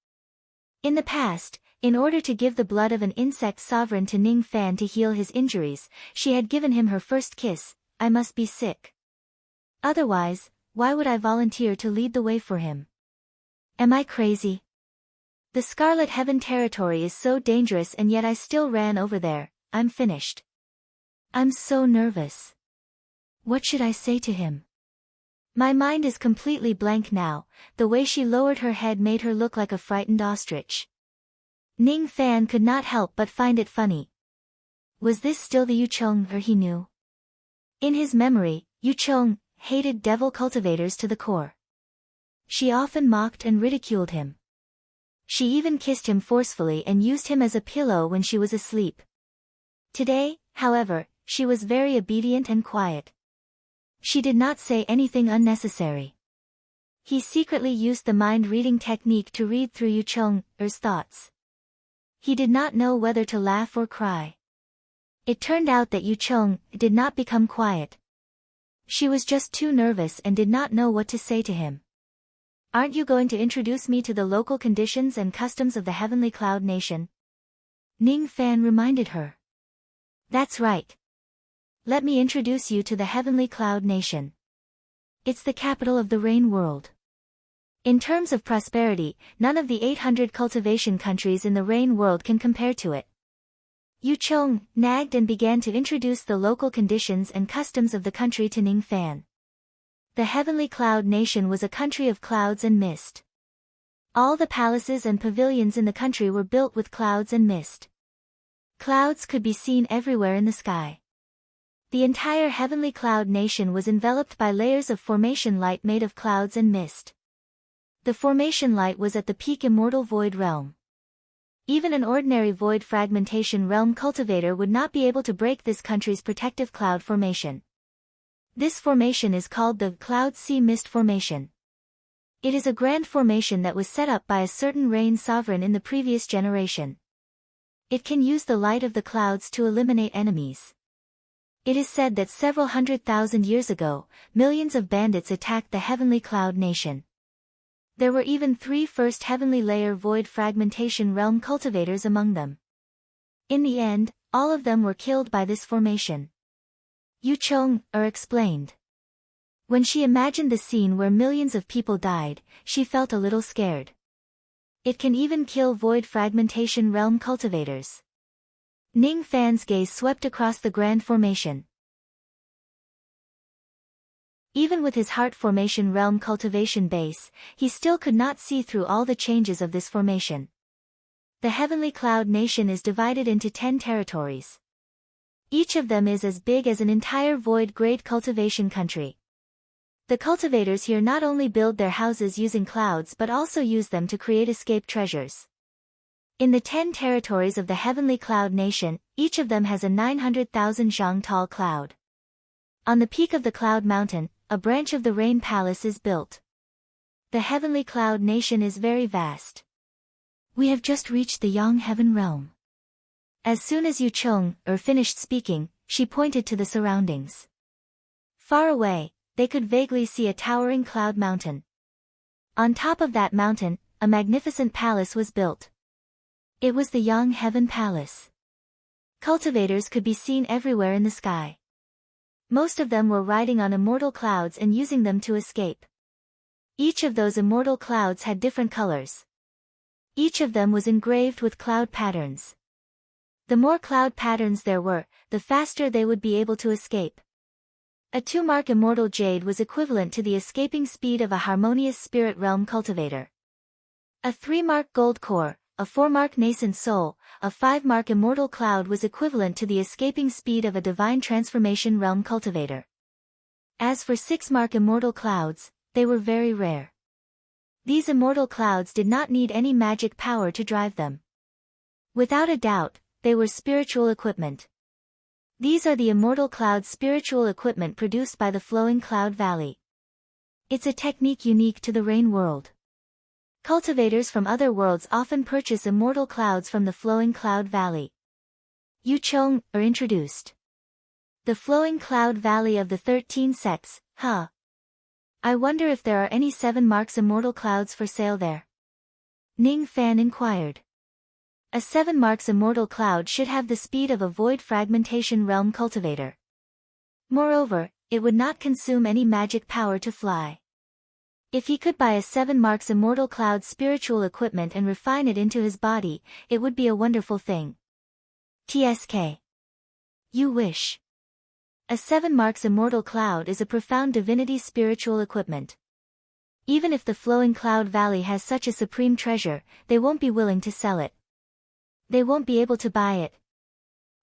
[SPEAKER 1] In the past, in order to give the blood of an insect sovereign to Ning Fan to heal his injuries, she had given him her first kiss. I must be sick. Otherwise, why would I volunteer to lead the way for him? Am I crazy? The Scarlet Heaven territory is so dangerous and yet I still ran over there. I'm finished. I'm so nervous. What should I say to him? My mind is completely blank now. The way she lowered her head made her look like a frightened ostrich. Ning Fan could not help but find it funny. Was this still the Yu Chong he knew? In his memory, Yu Chong hated devil cultivators to the core. She often mocked and ridiculed him. She even kissed him forcefully and used him as a pillow when she was asleep. Today, however, she was very obedient and quiet. She did not say anything unnecessary. He secretly used the mind-reading technique to read through Yu Chong's thoughts. He did not know whether to laugh or cry. It turned out that Yu Chong did not become quiet. She was just too nervous and did not know what to say to him. Aren't you going to introduce me to the local conditions and customs of the Heavenly Cloud Nation? Ning Fan reminded her. That's right. Let me introduce you to the Heavenly Cloud Nation. It's the capital of the Rain World. In terms of prosperity, none of the 800 cultivation countries in the Rain World can compare to it. Yu Chong nagged and began to introduce the local conditions and customs of the country to Ning Fan. The Heavenly Cloud Nation was a country of clouds and mist. All the palaces and pavilions in the country were built with clouds and mist. Clouds could be seen everywhere in the sky. The entire Heavenly Cloud Nation was enveloped by layers of formation light made of clouds and mist. The formation light was at the peak immortal void realm. Even an ordinary void fragmentation realm cultivator would not be able to break this country's protective cloud formation. This formation is called the Cloud Sea Mist Formation. It is a grand formation that was set up by a certain rain sovereign in the previous generation. It can use the light of the clouds to eliminate enemies. It is said that several 100,000 years ago, millions of bandits attacked the Heavenly Cloud Nation. There were even 3 first Heavenly Layer Void Fragmentation Realm cultivators among them. In the end, all of them were killed by this formation. Yu Chong explained. When she imagined the scene where millions of people died, she felt a little scared. It can even kill Void Fragmentation Realm cultivators. Ning Fan's gaze swept across the grand formation. Even with his Heart Formation Realm cultivation base, he still could not see through all the changes of this formation. The Heavenly Cloud Nation is divided into 10 territories. Each of them is as big as an entire void-grade cultivation country. The cultivators here not only build their houses using clouds but also use them to create escape treasures. In the 10 territories of the Heavenly Cloud Nation, each of them has a 900,000 zhang tall cloud. On the peak of the Cloud Mountain, a branch of the Rain Palace is built. The Heavenly Cloud Nation is very vast. We have just reached the Yang Heaven Realm. As soon as Yu Chong finished speaking, she pointed to the surroundings. Far away, they could vaguely see a towering cloud mountain. On top of that mountain, a magnificent palace was built. It was the Yang Heaven Palace. Cultivators could be seen everywhere in the sky. Most of them were riding on immortal clouds and using them to escape. Each of those immortal clouds had different colors. Each of them was engraved with cloud patterns. The more cloud patterns there were, the faster they would be able to escape. A 2-mark immortal jade was equivalent to the escaping speed of a harmonious spirit realm cultivator. A 3-mark gold core, a 4-mark nascent soul, a 5-mark immortal cloud was equivalent to the escaping speed of a divine transformation realm cultivator. As for 6-mark immortal clouds, they were very rare. These immortal clouds did not need any magic power to drive them. Without a doubt, they were spiritual equipment. These are the immortal cloud spiritual equipment produced by the Flowing Cloud Valley. It's a technique unique to the Rain world. Cultivators from other worlds often purchase immortal clouds from the Flowing Cloud Valley. Yu Chong are introduced. The Flowing Cloud Valley of the 13 sects, huh? I wonder if there are any 7 marks immortal clouds for sale there. Ning Fan inquired. A 7 marks immortal cloud should have the speed of a void fragmentation realm cultivator. Moreover, it would not consume any magic power to fly. If he could buy a 7 marks immortal cloud spiritual equipment and refine it into his body, it would be a wonderful thing. TSK. You wish. A 7 marks immortal cloud is a profound divinity spiritual equipment. Even if the Flowing Cloud Valley has such a supreme treasure, they won't be willing to sell it. They won't be able to buy it.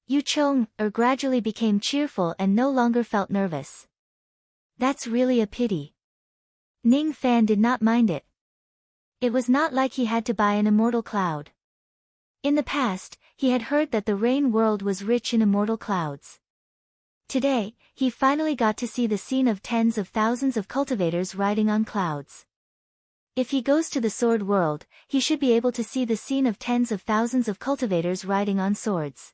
[SPEAKER 1] Yu Chong gradually became cheerful and no longer felt nervous. That's really a pity. Ning Fan did not mind it. It was not like he had to buy an immortal cloud. In the past, he had heard that the Rain world was rich in immortal clouds. Today, he finally got to see the scene of tens of thousands of cultivators riding on clouds. If he goes to the Sword world, he should be able to see the scene of tens of thousands of cultivators riding on swords.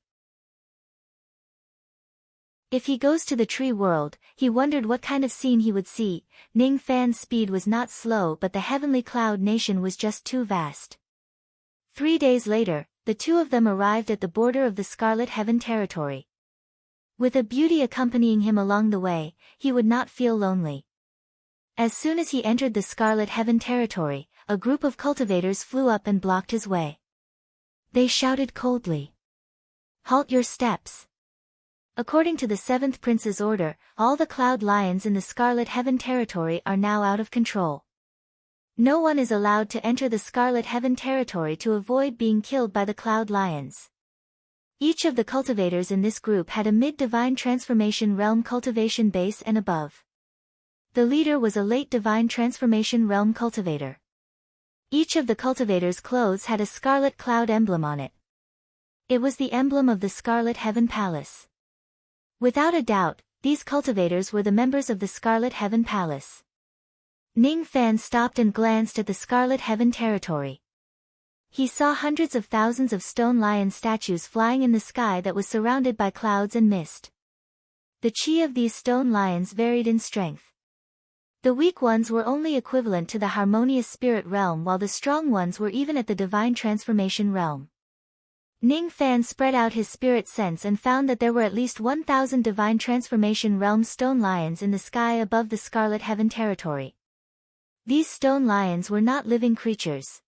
[SPEAKER 1] If he goes to the Tree world, he wondered what kind of scene he would see. Ning Fan's speed was not slow, but the Heavenly Cloud Nation was just too vast. 3 days later, the two of them arrived at the border of the Scarlet Heaven territory. With a beauty accompanying him along the way, he would not feel lonely. As soon as he entered the Scarlet Heaven territory, a group of cultivators flew up and blocked his way. They shouted coldly. Halt your steps. According to the 7th Prince's order, all the Cloud Lions in the Scarlet Heaven territory are now out of control. No one is allowed to enter the Scarlet Heaven territory to avoid being killed by the Cloud Lions. Each of the cultivators in this group had a mid-divine transformation realm cultivation base and above. The leader was a late divine transformation realm cultivator. Each of the cultivators' clothes had a scarlet cloud emblem on it. It was the emblem of the Scarlet Heaven Palace. Without a doubt, these cultivators were the members of the Scarlet Heaven Palace. Ning Fan stopped and glanced at the Scarlet Heaven territory. He saw hundreds of thousands of stone lion statues flying in the sky that was surrounded by clouds and mist. The chi of these stone lions varied in strength. The weak ones were only equivalent to the harmonious spirit realm, while the strong ones were even at the divine transformation realm. Ning Fan spread out his spirit sense and found that there were at least 1,000 divine transformation realm stone lions in the sky above the Scarlet Heaven territory. These stone lions were not living creatures.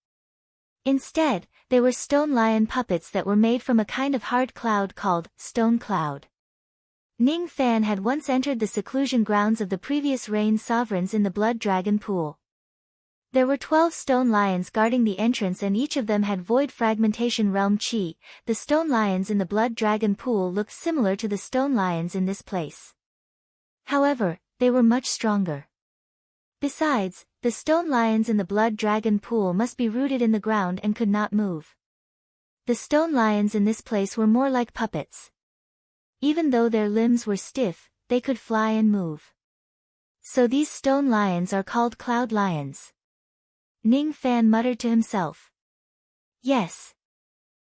[SPEAKER 1] Instead, they were stone lion puppets that were made from a kind of hard cloud called stone cloud. Ning Fan had once entered the seclusion grounds of the previous Rain sovereigns in the Blood Dragon Pool. There were 12 stone lions guarding the entrance, and each of them had void fragmentation realm chi. The stone lions in the blood dragon pool looked similar to the stone lions in this place. However, they were much stronger. Besides, the stone lions in the blood dragon pool must be rooted in the ground and could not move. The stone lions in this place were more like puppets. Even though their limbs were stiff, they could fly and move. So these stone lions are called cloud lions. Ning Fan muttered to himself. Yes.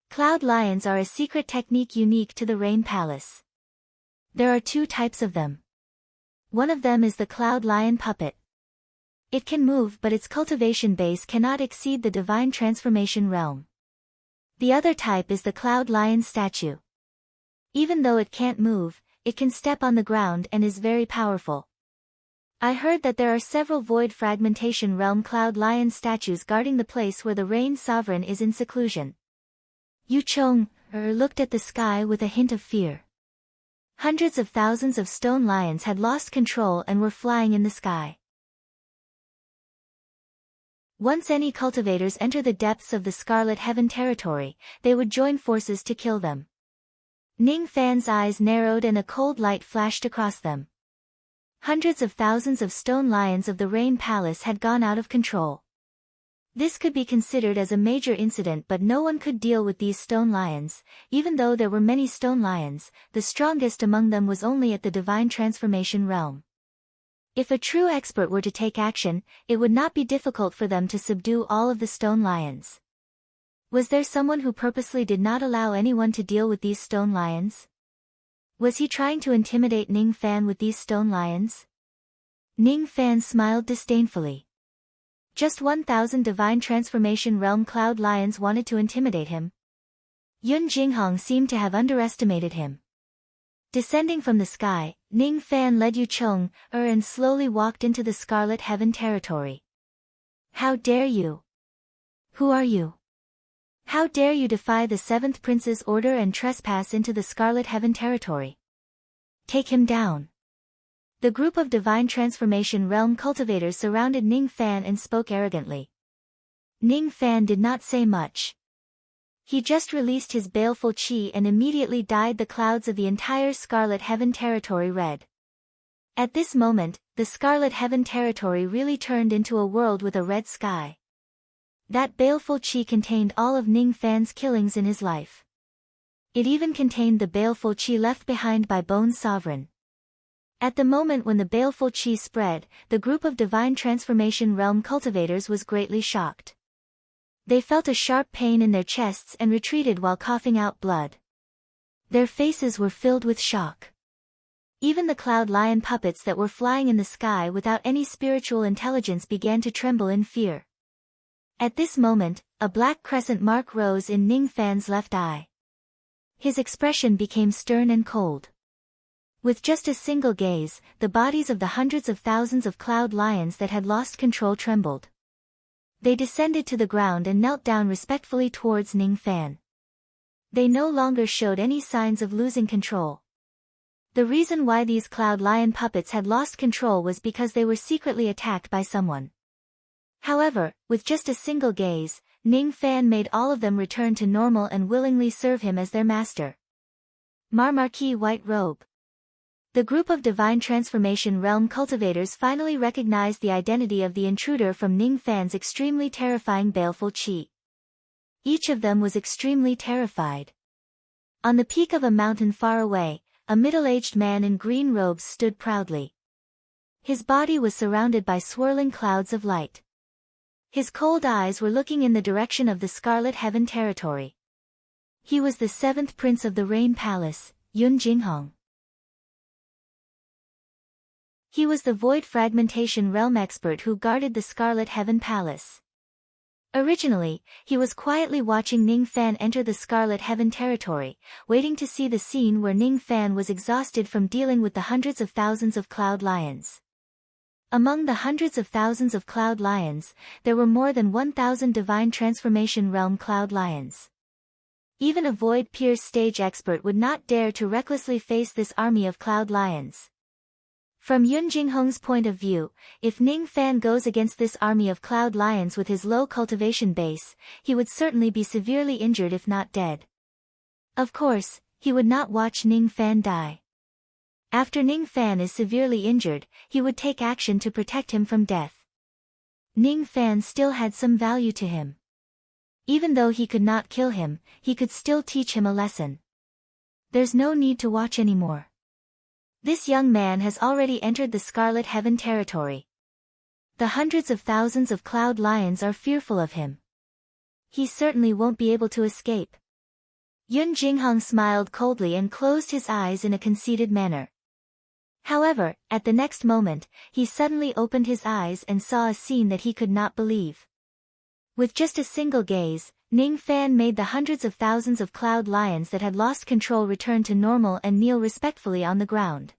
[SPEAKER 1] Cloud lions are a secret technique unique to the Rain Palace. There are 2 types of them. One of them is the cloud lion puppet. It can move, but its cultivation base cannot exceed the divine transformation realm. The other type is the cloud lion statue. Even though it can't move, it can step on the ground and is very powerful. I heard that there are several void fragmentation realm cloud lion statues guarding the place where the Rain Sovereign is in seclusion. Yu Chong looked at the sky with a hint of fear. Hundreds of thousands of stone lions had lost control and were flying in the sky. Once any cultivators enter the depths of the Scarlet Heaven territory, they would join forces to kill them. Ning Fan's eyes narrowed and a cold light flashed across them. Hundreds of thousands of stone lions of the Rain Palace had gone out of control. This could be considered as a major incident, but no one could deal with these stone lions. Even though there were many stone lions, the strongest among them was only at the divine transformation realm. If a true expert were to take action, it would not be difficult for them to subdue all of the stone lions. Was there someone who purposely did not allow anyone to deal with these stone lions? Was he trying to intimidate Ning Fan with these stone lions? Ning Fan smiled disdainfully. Just 1,000 divine transformation realm cloud lions wanted to intimidate him. Yun Jinghong seemed to have underestimated him. Descending from the sky, Ning Fan led Yu Chong and slowly walked into the Scarlet Heaven territory. How dare you? Who are you? How dare you defy the 7th Prince's order and trespass into the Scarlet Heaven territory? Take him down. The group of divine transformation realm cultivators surrounded Ning Fan and spoke arrogantly. Ning Fan did not say much. He just released his baleful chi and immediately dyed the clouds of the entire Scarlet Heaven territory red. At this moment, the Scarlet Heaven territory really turned into a world with a red sky. That baleful chi contained all of Ning Fan's killings in his life. It even contained the baleful chi left behind by Bone Sovereign. At the moment when the baleful chi spread, the group of divine transformation realm cultivators was greatly shocked. They felt a sharp pain in their chests and retreated while coughing out blood. Their faces were filled with shock. Even the cloud lion puppets that were flying in the sky without any spiritual intelligence began to tremble in fear. At this moment, a black crescent mark rose in Ning Fan's left eye. His expression became stern and cold. With just a single gaze, the bodies of the hundreds of thousands of cloud lions that had lost control trembled. They descended to the ground and knelt down respectfully towards Ning Fan. They no longer showed any signs of losing control. The reason why these cloud lion puppets had lost control was because they were secretly attacked by someone. However, with just a single gaze, Ning Fan made all of them return to normal and willingly serve him as their master. Marquis White Robe. The group of divine transformation realm cultivators finally recognized the identity of the intruder from Ning Fan's extremely terrifying baleful chi. Each of them was extremely terrified. On the peak of a mountain far away, a middle-aged man in green robes stood proudly. His body was surrounded by swirling clouds of light. His cold eyes were looking in the direction of the Scarlet Heaven territory. He was the 7th Prince of the Rain Palace, Yun Jinghong. He was the void fragmentation realm expert who guarded the Scarlet Heaven Palace. Originally, he was quietly watching Ning Fan enter the Scarlet Heaven territory, waiting to see the scene where Ning Fan was exhausted from dealing with the hundreds of thousands of cloud lions. Among the hundreds of thousands of cloud lions, there were more than 1,000 divine transformation realm cloud lions. Even a void pierce stage expert would not dare to recklessly face this army of cloud lions. From Yun Jinghong's point of view, if Ning Fan goes against this army of cloud lions with his low cultivation base, he would certainly be severely injured if not dead. Of course, he would not watch Ning Fan die. After Ning Fan is severely injured, he would take action to protect him from death. Ning Fan still had some value to him. Even though he could not kill him, he could still teach him a lesson. There's no need to watch anymore. This young man has already entered the Scarlet Heaven territory. The hundreds of thousands of cloud lions are fearful of him. He certainly won't be able to escape. Yun Jinghong smiled coldly and closed his eyes in a conceited manner. However, at the next moment, he suddenly opened his eyes and saw a scene that he could not believe. With just a single gaze, Ning Fan made the hundreds of thousands of cloud lions that had lost control return to normal and kneel respectfully on the ground.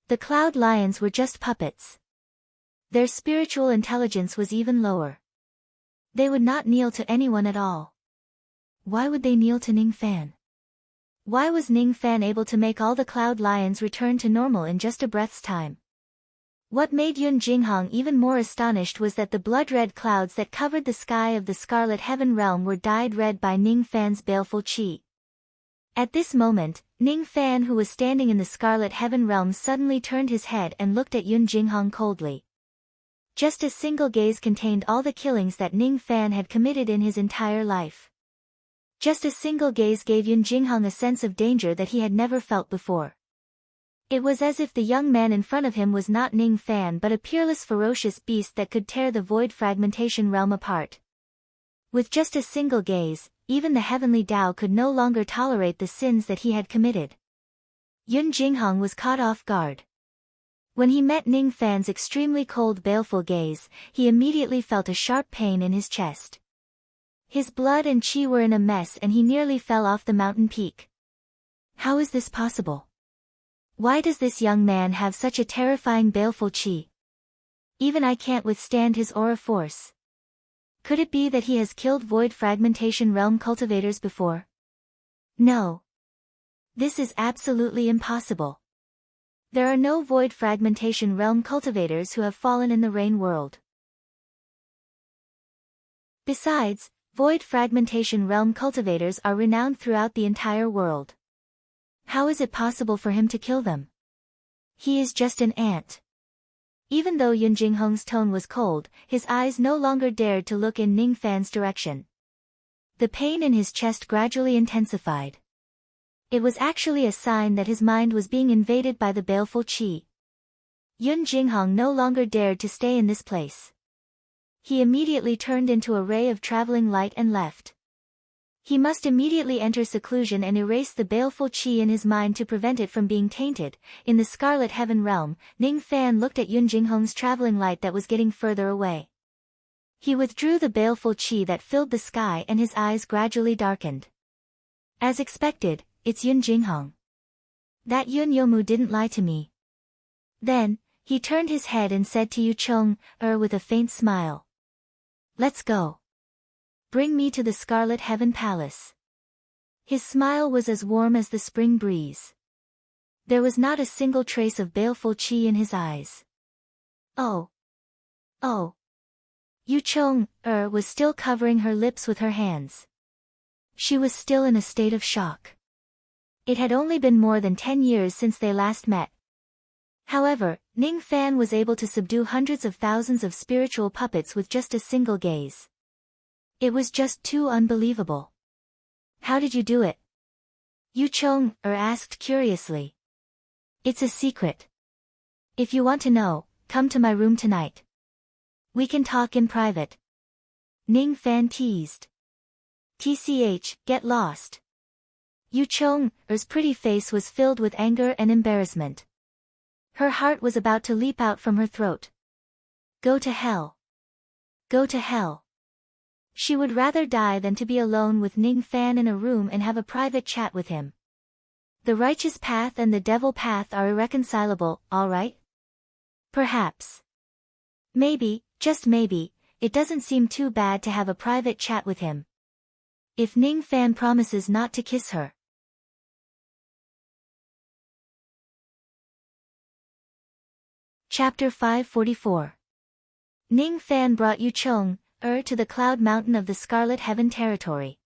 [SPEAKER 1] The cloud lions were just puppets. Their spiritual intelligence was even lower. They would not kneel to anyone at all. Why would they kneel to Ning Fan? Why was Ning Fan able to make all the cloud lions return to normal in just a breath's time? What made Yun Jinghong even more astonished was that the blood-red clouds that covered the sky of the Scarlet Heaven realm were dyed red by Ning Fan's baleful qi. At this moment, Ning Fan, who was standing in the Scarlet Heaven realm, suddenly turned his head and looked at Yun Jinghong coldly. Just a single gaze contained all the killings that Ning Fan had committed in his entire life. Just a single gaze gave Yun Jinghong a sense of danger that he had never felt before. It was as if the young man in front of him was not Ning Fan but a peerless ferocious beast that could tear the void fragmentation realm apart. With just a single gaze, even the heavenly Tao could no longer tolerate the sins that he had committed. Yun Jinghong was caught off guard. When he met Ning Fan's extremely cold baleful gaze, he immediately felt a sharp pain in his chest. His blood and qi were in a mess and he nearly fell off the mountain peak. How is this possible? Why does this young man have such a terrifying baleful qi? Even I can't withstand his aura force. Could it be that he has killed void fragmentation realm cultivators before? No. This is absolutely impossible. There are no void fragmentation realm cultivators who have fallen in the rain world. Besides, void fragmentation realm cultivators are renowned throughout the entire world. How is it possible for him to kill them? He is just an ant. Even though Yun Jinghong's tone was cold, his eyes no longer dared to look in Ning Fan's direction. The pain in his chest gradually intensified. It was actually a sign that his mind was being invaded by the baleful qi. Yun Jinghong no longer dared to stay in this place. He immediately turned into a ray of traveling light and left. He must immediately enter seclusion and erase the baleful qi in his mind to prevent it from being tainted. In the Scarlet Heaven realm, Ning Fan looked at Yun Jinghong's traveling light that was getting further away. He withdrew the baleful qi that filled the sky and his eyes gradually darkened. As expected, it's Yun Jinghong. That Yun Yomu didn't lie to me. Then, he turned his head and said to Yu Chong, with a faint smile. Let's go. Bring me to the Scarlet Heaven Palace. His smile was as warm as the spring breeze. There was not a single trace of baleful qi in his eyes. Oh. Yu Chong, was still covering her lips with her hands. She was still in a state of shock. It had only been more than 10 years since they last met. However, Ning Fan was able to subdue hundreds of thousands of spiritual puppets with just a single gaze. It was just too unbelievable. How did you do it? Yu Chong, asked curiously. It's a secret. If you want to know, come to my room tonight. We can talk in private. Ning Fan teased. Get lost. Yu Chong's pretty face was filled with anger and embarrassment. Her heart was about to leap out from her throat. Go to hell. Go to hell. She would rather die than to be alone with Ning Fan in a room and have a private chat with him. The righteous path and the devil path are irreconcilable, all right? Perhaps. Maybe, just maybe, it doesn't seem too bad to have a private chat with him. If Ning Fan promises not to kiss her. Chapter 544. Ning Fan brought Yu Chong, to the Cloud Mountain of the Scarlet Heaven territory.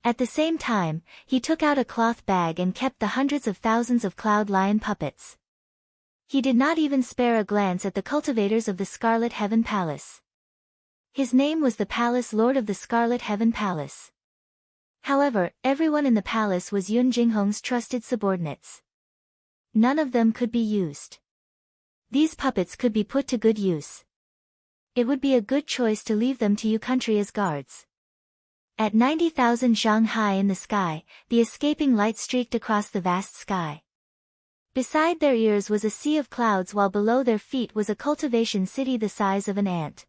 [SPEAKER 1] At the same time, he took out a cloth bag and kept the hundreds of thousands of Cloud Lion puppets. He did not even spare a glance at the cultivators of the Scarlet Heaven Palace. His name was the Palace Lord of the Scarlet Heaven Palace. However, everyone in the palace was Yun Jinghong's trusted subordinates. None of them could be used. These puppets could be put to good use. It would be a good choice to leave them to Yu country as guards. At 90,000 zhang high in the sky, the escaping light streaked across the vast sky. Beside their ears was a sea of clouds, while below their feet was a cultivation city the size of an ant.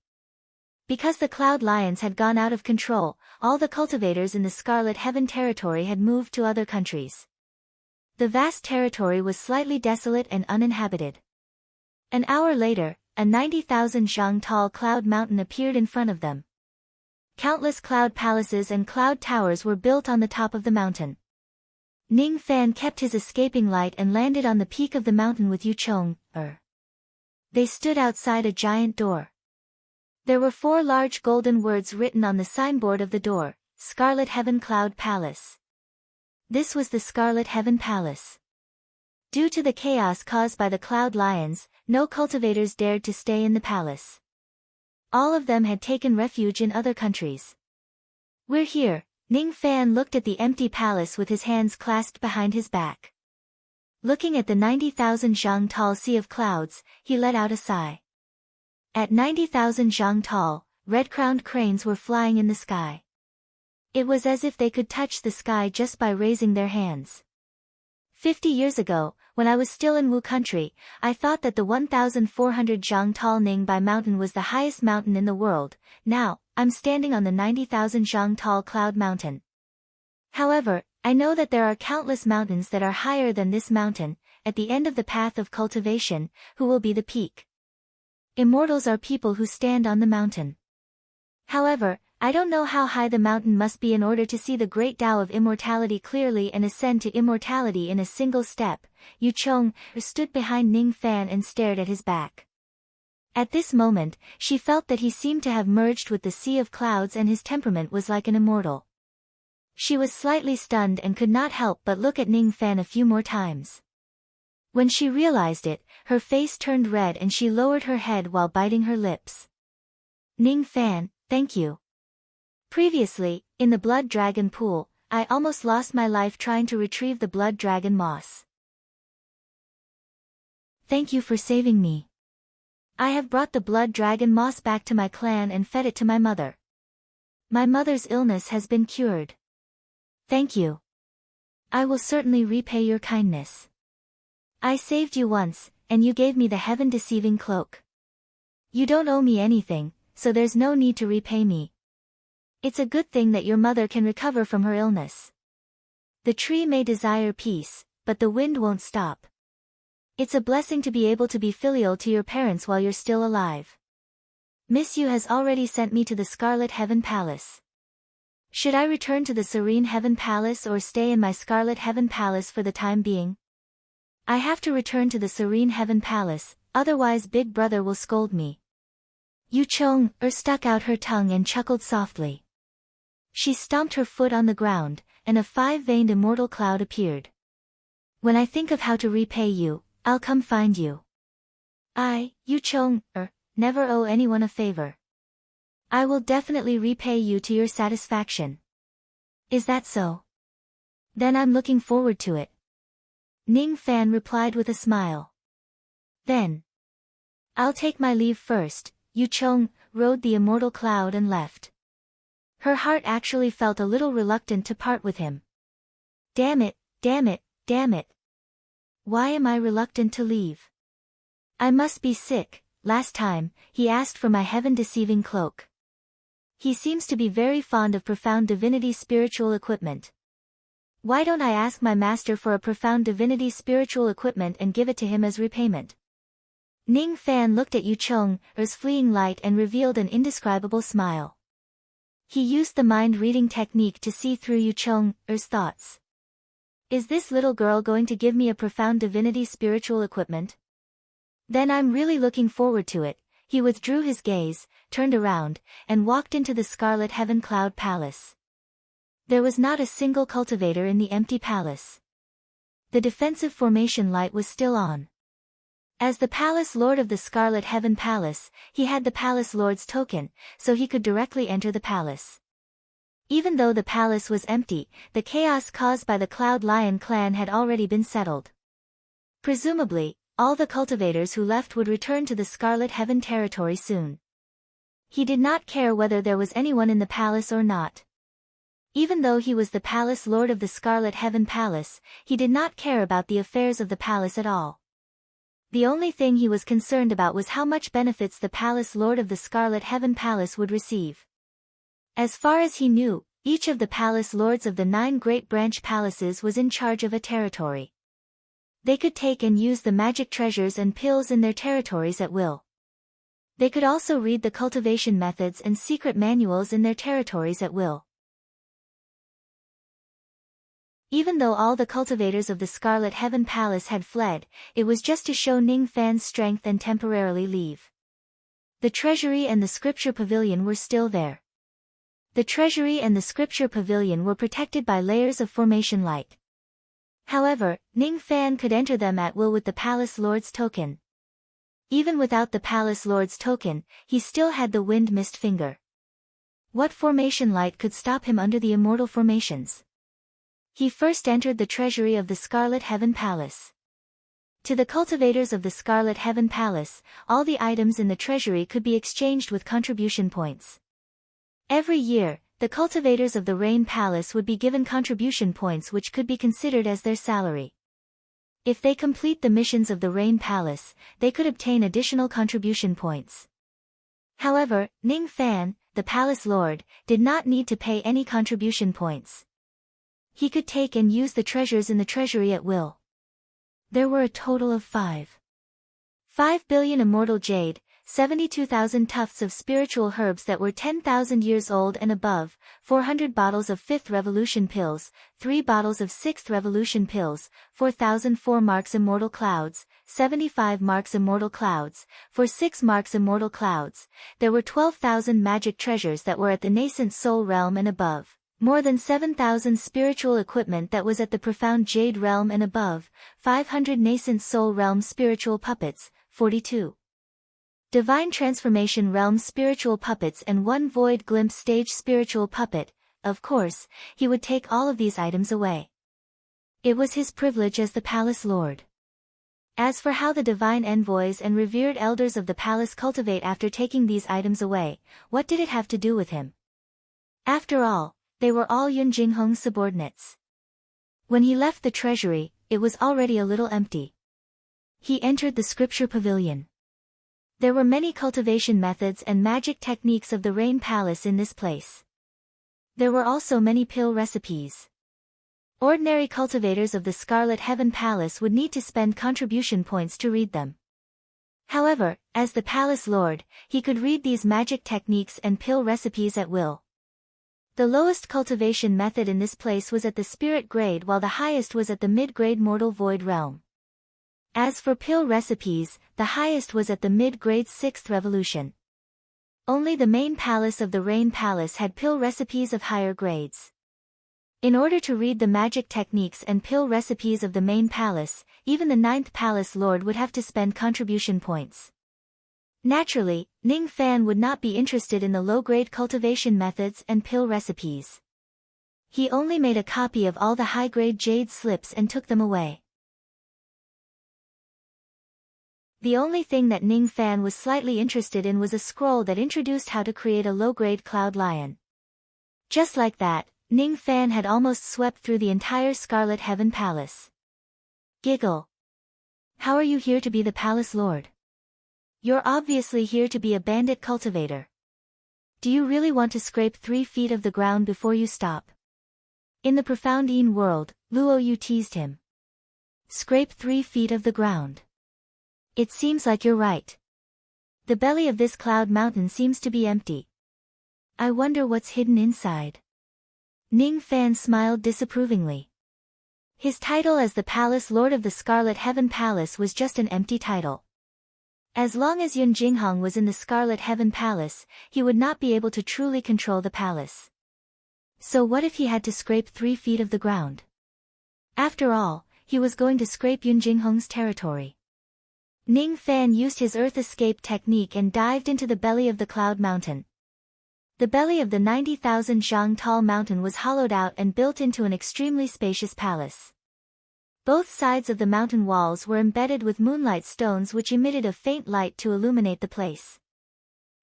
[SPEAKER 1] Because the Cloud Lions had gone out of control, all the cultivators in the Scarlet Heaven territory had moved to other countries. The vast territory was slightly desolate and uninhabited. An hour later, a 90,000 zhang tall cloud mountain appeared in front of them. Countless cloud palaces and cloud towers were built on the top of the mountain. Ning Fan kept his escaping light and landed on the peak of the mountain with Yu Chong. They stood outside a giant door. There were 4 large golden words written on the signboard of the door: Scarlet Heaven Cloud Palace. This was the Scarlet Heaven Palace. Due to the chaos caused by the Cloud Lions, no cultivators dared to stay in the palace. All of them had taken refuge in other countries. "We're here." Ning Fan looked at the empty palace with his hands clasped behind his back. Looking at the 90,000 zhang tall sea of clouds, he let out a sigh. At 90,000 zhang tall, red-crowned cranes were flying in the sky. It was as if they could touch the sky just by raising their hands. 50 years ago, when I was still in Wu country, I thought that the 1,400 zhang tall Ningbai mountain was the highest mountain in the world. Now, I'm standing on the 90,000 zhang tall cloud mountain. However, I know that there are countless mountains that are higher than this mountain, at the end of the path of cultivation, who will be the peak. Immortals are people who stand on the mountain. However, I don't know how high the mountain must be in order to see the great Tao of immortality clearly and ascend to immortality in a single step. Yu Chong stood behind Ning Fan and stared at his back. At this moment, she felt that he seemed to have merged with the sea of clouds and his temperament was like an immortal. She was slightly stunned and could not help but look at Ning Fan a few more times. When she realized it, her face turned red and she lowered her head while biting her lips. "Ning Fan, thank you. Previously, in the Blood Dragon pool, I almost lost my life trying to retrieve the Blood Dragon moss. Thank you for saving me. I have brought the Blood Dragon moss back to my clan and fed it to my mother. My mother's illness has been cured. Thank you. I will certainly repay your kindness. I saved you once, and you gave me the heaven-deceiving cloak. You don't owe me anything, so there's no need to repay me. It's a good thing that your mother can recover from her illness. The tree may desire peace, but the wind won't stop. It's a blessing to be able to be filial to your parents while you're still alive. Miss Yu has already sent me to the Scarlet Heaven Palace. Should I return to the Serene Heaven Palace or stay in my Scarlet Heaven Palace for the time being? I have to return to the Serene Heaven Palace, otherwise Big Brother will scold me." Yu Chong stuck out her tongue and chuckled softly. She stomped her foot on the ground, and a 5-veined immortal cloud appeared. "When I think of how to repay you, I'll come find you. I, Yu Chong, never owe anyone a favor. I will definitely repay you to your satisfaction. Is that so? Then I'm looking forward to it." Ning Fan replied with a smile. "Then I'll take my leave first." Yu Chong rode the immortal cloud and left. Her heart actually felt a little reluctant to part with him. Damn it, damn it, damn it. Why am I reluctant to leave? I must be sick. Last time, he asked for my heaven-deceiving cloak. He seems to be very fond of profound divinity spiritual equipment. Why don't I ask my master for a profound divinity spiritual equipment and give it to him as repayment? Ning Fan looked at Yu Chong's fleeing light and revealed an indescribable smile. He used the mind-reading technique to see through Yu Chong's thoughts. Is this little girl going to give me a profound divinity spiritual equipment? Then I'm really looking forward to it. He withdrew his gaze, turned around, and walked into the Scarlet Heaven Cloud Palace. There was not a single cultivator in the empty palace. The defensive formation light was still on. As the Palace Lord of the Scarlet Heaven Palace, he had the Palace Lord's token, so he could directly enter the palace. Even though the palace was empty, the chaos caused by the Cloud Lion clan had already been settled. Presumably, all the cultivators who left would return to the Scarlet Heaven territory soon. He did not care whether there was anyone in the palace or not. Even though he was the Palace Lord of the Scarlet Heaven Palace, he did not care about the affairs of the palace at all. The only thing he was concerned about was how much benefits the Palace Lord of the Scarlet Heaven Palace would receive. As far as he knew, each of the Palace Lords of the 9 Great Branch Palaces was in charge of a territory. They could take and use the magic treasures and pills in their territories at will. They could also read the cultivation methods and secret manuals in their territories at will. Even though all the cultivators of the Scarlet Heaven Palace had fled, it was just to show Ning Fan's strength and temporarily leave. The treasury and the scripture pavilion were still there. The treasury and the scripture pavilion were protected by layers of formation light. However, Ning Fan could enter them at will with the Palace Lord's token. Even without the Palace Lord's token, he still had the Wind Mist Finger. What formation light could stop him under the immortal formations? He first entered the treasury of the Scarlet Heaven Palace. To the cultivators of the Scarlet Heaven Palace, all the items in the treasury could be exchanged with contribution points. Every year, the cultivators of the Rain Palace would be given contribution points which could be considered as their salary. If they complete the missions of the Rain Palace, they could obtain additional contribution points. However, Ning Fan, the Palace Lord, did not need to pay any contribution points. He could take and use the treasures in the treasury at will. There were a total of 5 billion immortal jade, 72,000 tufts of spiritual herbs that were 10,000 years old and above, 400 bottles of 5th Revolution pills, 3 bottles of 6th Revolution pills, 4,004 marks immortal clouds, 75 marks immortal clouds, 46 marks immortal clouds. There were 12,000 magic treasures that were at the nascent soul realm and above. More than 7,000 spiritual equipment that was at the profound jade realm and above, 500 nascent soul realm spiritual puppets, 42. Divine Transformation Realm spiritual puppets and 1 Void Glimpse stage spiritual puppet. Of course, he would take all of these items away. It was his privilege as the Palace Lord. As for how the divine envoys and revered elders of the palace cultivate after taking these items away, what did it have to do with him? After all, they were all Yun Jinghong's subordinates. When he left the treasury, it was already a little empty. He entered the scripture pavilion. There were many cultivation methods and magic techniques of the Rain Palace in this place. There were also many pill recipes. Ordinary cultivators of the Scarlet Heaven Palace would need to spend contribution points to read them. However, as the Palace Lord, he could read these magic techniques and pill recipes at will. The lowest cultivation method in this place was at the spirit grade while the highest was at the mid-grade mortal void realm. As for pill recipes, the highest was at the mid-grade 6th revolution. Only the main palace of the Rain Palace had pill recipes of higher grades. In order to read the magic techniques and pill recipes of the main palace, even the 9th Palace Lord would have to spend contribution points. Naturally, Ning Fan would not be interested in the low-grade cultivation methods and pill recipes. He only made a copy of all the high-grade jade slips and took them away. The only thing that Ning Fan was slightly interested in was a scroll that introduced how to create a low-grade Cloud Lion. Just like that, Ning Fan had almost swept through the entire Scarlet Heaven Palace. Giggle. How are you here to be the Palace Lord? You're obviously here to be a bandit cultivator. Do you really want to scrape 3 feet of the ground before you stop? In the profound Yin world, Luo Yu teased him. Scrape 3 feet of the ground. It seems like you're right. The belly of this cloud mountain seems to be empty. I wonder what's hidden inside. Ning Fan smiled disapprovingly. His title as the Palace Lord of the Scarlet Heaven Palace was just an empty title. As long as Yun Jinghong was in the Scarlet Heaven Palace, he would not be able to truly control the palace. So what if he had to scrape 3 feet of the ground? After all, he was going to scrape Yun Jinghong's territory. Ning Fan used his earth escape technique and dived into the belly of the cloud mountain. The belly of the 90,000 zhang tall mountain was hollowed out and built into an extremely spacious palace. Both sides of the mountain walls were embedded with moonlight stones which emitted a faint light to illuminate the place.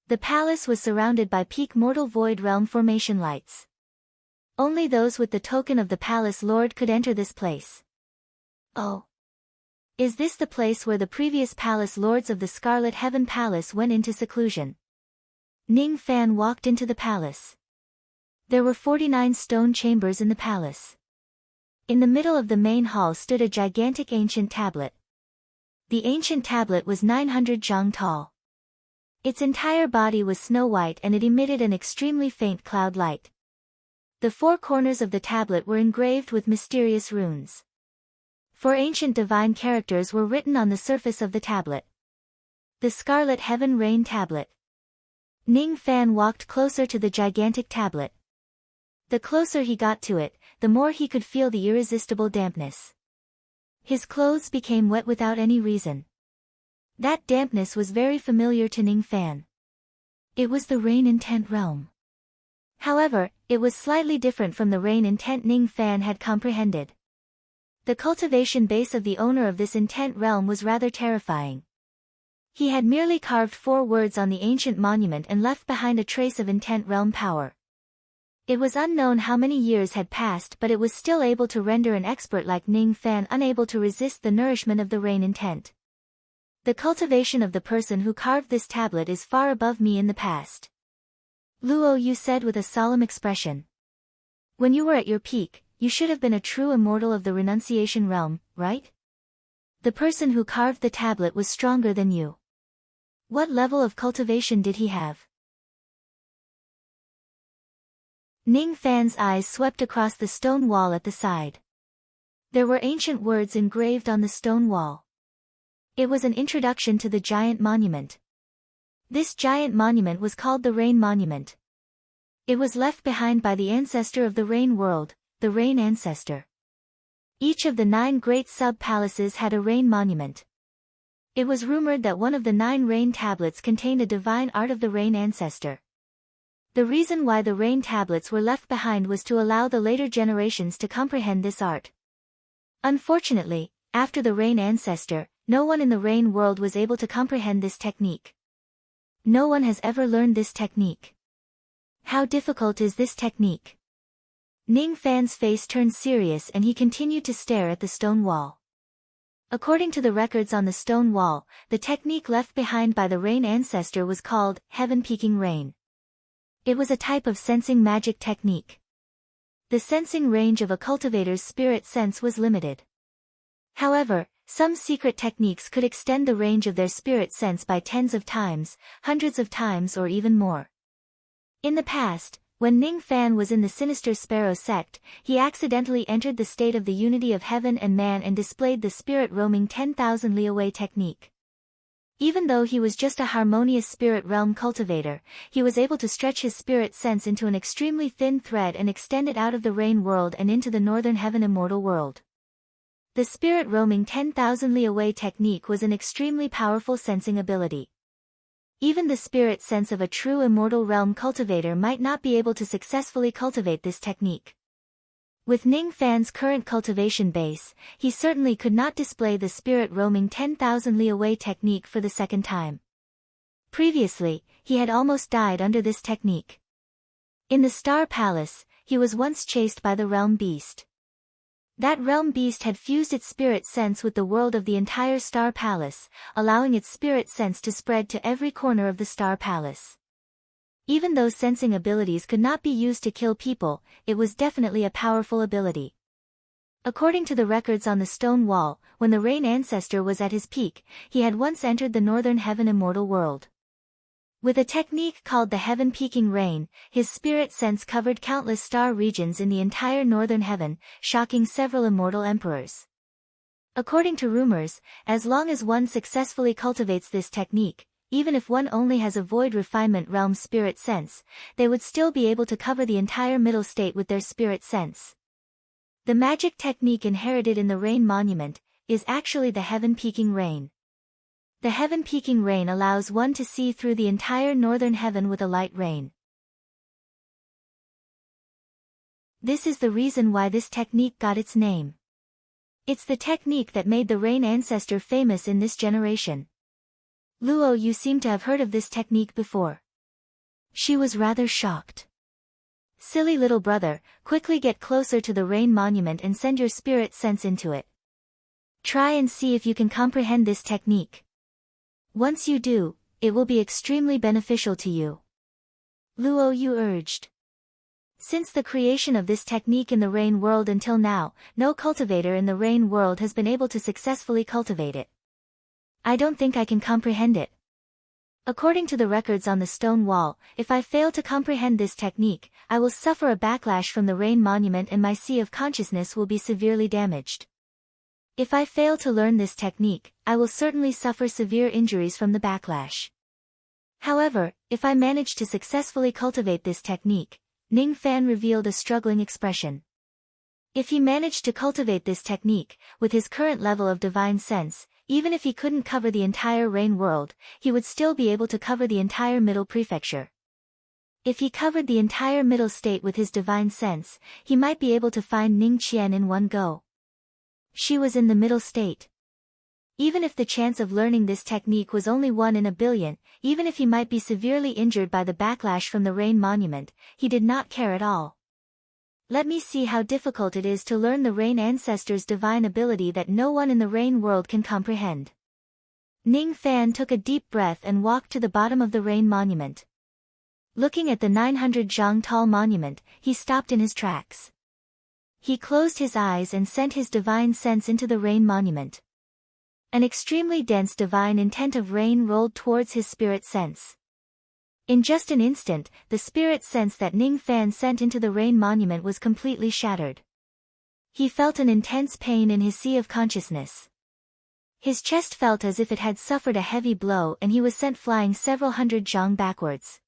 [SPEAKER 1] The palace was surrounded by peak mortal void realm formation lights. Only those with the token of the palace lord could enter this place. Oh. Is this the place where the previous palace lords of the Scarlet Heaven Palace went into seclusion? Ning Fan walked into the palace. There were 49 stone chambers in the palace. In the middle of the main hall stood a gigantic ancient tablet. The ancient tablet was 900 zhang tall. Its entire body was snow white and it emitted an extremely faint cloud light. The 4 corners of the tablet were engraved with mysterious runes. 4 ancient divine characters were written on the surface of the tablet. The Scarlet Heaven Rain Tablet. Ning Fan walked closer to the gigantic tablet. The closer he got to it, the more he could feel the irresistible dampness. His clothes became wet without any reason. That dampness was very familiar to Ning Fan. It was the rain intent realm. However, it was slightly different from the rain intent Ning Fan had comprehended. The cultivation base of the owner of this intent realm was rather terrifying. He had merely carved 4 words on the ancient monument and left behind a trace of intent realm power. It was unknown how many years had passed, but it was still able to render an expert like Ning Fan unable to resist the nourishment of the rain intent. The cultivation of the person who carved this tablet is far above me in the past. Luo Yu said with a solemn expression. When you were at your peak, you should have been a true immortal of the renunciation realm, right? The person who carved the tablet was stronger than you. What level of cultivation did he have? Ning Fan's eyes swept across the stone wall at the side. There were ancient words engraved on the stone wall. It was an introduction to the giant monument. This giant monument was called the Rain Monument. It was left behind by the ancestor of the Rain world, the Rain Ancestor. Each of the 9 great sub-palaces had a rain monument. It was rumored that one of the 9 rain tablets contained a divine art of the Rain Ancestor. The reason why the rain tablets were left behind was to allow the later generations to comprehend this art. Unfortunately, after the Rain Ancestor, no one in the Rain world was able to comprehend this technique. No one has ever learned this technique. How difficult is this technique? Ning Fan's face turned serious and he continued to stare at the stone wall. According to the records on the stone wall, the technique left behind by the Rain Ancestor was called Heaven Peaking Rain. It was a type of sensing magic technique. The sensing range of a cultivator's spirit sense was limited. However, some secret techniques could extend the range of their spirit sense by tens of times, hundreds of times or even more. In the past, when Ning Fan was in the Sinister Sparrow sect, he accidentally entered the state of the unity of heaven and man and displayed the spirit roaming 10,000 li away technique. Even though he was just a harmonious spirit realm cultivator, he was able to stretch his spirit sense into an extremely thin thread and extend it out of the rain world and into the northern heaven immortal world. The spirit roaming 10,000 li away technique was an extremely powerful sensing ability. Even the spirit sense of a true immortal realm cultivator might not be able to successfully cultivate this technique. With Ning Fan's current cultivation base, he certainly could not display the spirit roaming 10,000 li away technique for the second time. Previously, he had almost died under this technique. In the Star Palace, he was once chased by the realm beast. That realm beast had fused its spirit sense with the world of the entire Star Palace, allowing its spirit sense to spread to every corner of the Star Palace. Even though sensing abilities could not be used to kill people, it was definitely a powerful ability. According to the records on the stone wall, when the Rain Ancestor was at his peak, he had once entered the Northern Heaven immortal world. With a technique called the Heaven Peaking Rain, his spirit sense covered countless star regions in the entire Northern Heaven, shocking several immortal emperors. According to rumors, as long as one successfully cultivates this technique, even if one only has a void refinement realm spirit sense, they would still be able to cover the entire middle state with their spirit sense. The magic technique inherited in the rain monument is actually the heaven-peaking rain. The heaven-peaking rain allows one to see through the entire northern heaven with a light rain. This is the reason why this technique got its name. It's the technique that made the rain ancestor famous in this generation. Luo, you seem to have heard of this technique before. She was rather shocked. Silly little brother, quickly get closer to the rain monument and send your spirit sense into it. Try and see if you can comprehend this technique. Once you do, it will be extremely beneficial to you. Luo Yu urged. Since the creation of this technique in the rain world until now, no cultivator in the rain world has been able to successfully cultivate it. I don't think I can comprehend it. According to the records on the stone wall, if I fail to comprehend this technique, I will suffer a backlash from the rain monument and my sea of consciousness will be severely damaged. If I fail to learn this technique, I will certainly suffer severe injuries from the backlash. However, if I manage to successfully cultivate this technique, Ning Fan revealed a struggling expression. If he managed to cultivate this technique, with his current level of divine sense, even if he couldn't cover the entire rain world, he would still be able to cover the entire middle prefecture. If he covered the entire middle state with his divine sense, he might be able to find Ning Qian in one go. She was in the middle state. Even if the chance of learning this technique was only 1 in a billion, even if he might be severely injured by the backlash from the rain monument, he did not care at all. Let me see how difficult it is to learn the rain ancestor's divine ability that no one in the rain world can comprehend. Ning Fan took a deep breath and walked to the bottom of the rain monument. Looking at the 900 zhang tall monument, he stopped in his tracks. He closed his eyes and sent his divine sense into the rain monument. An extremely dense divine intent of rain rolled towards his spirit sense. In just an instant, the spirit sense that Ning Fan sent into the rain monument was completely shattered. He felt an intense pain in his sea of consciousness. His chest felt as if it had suffered a heavy blow and he was sent flying several hundred zhang backwards.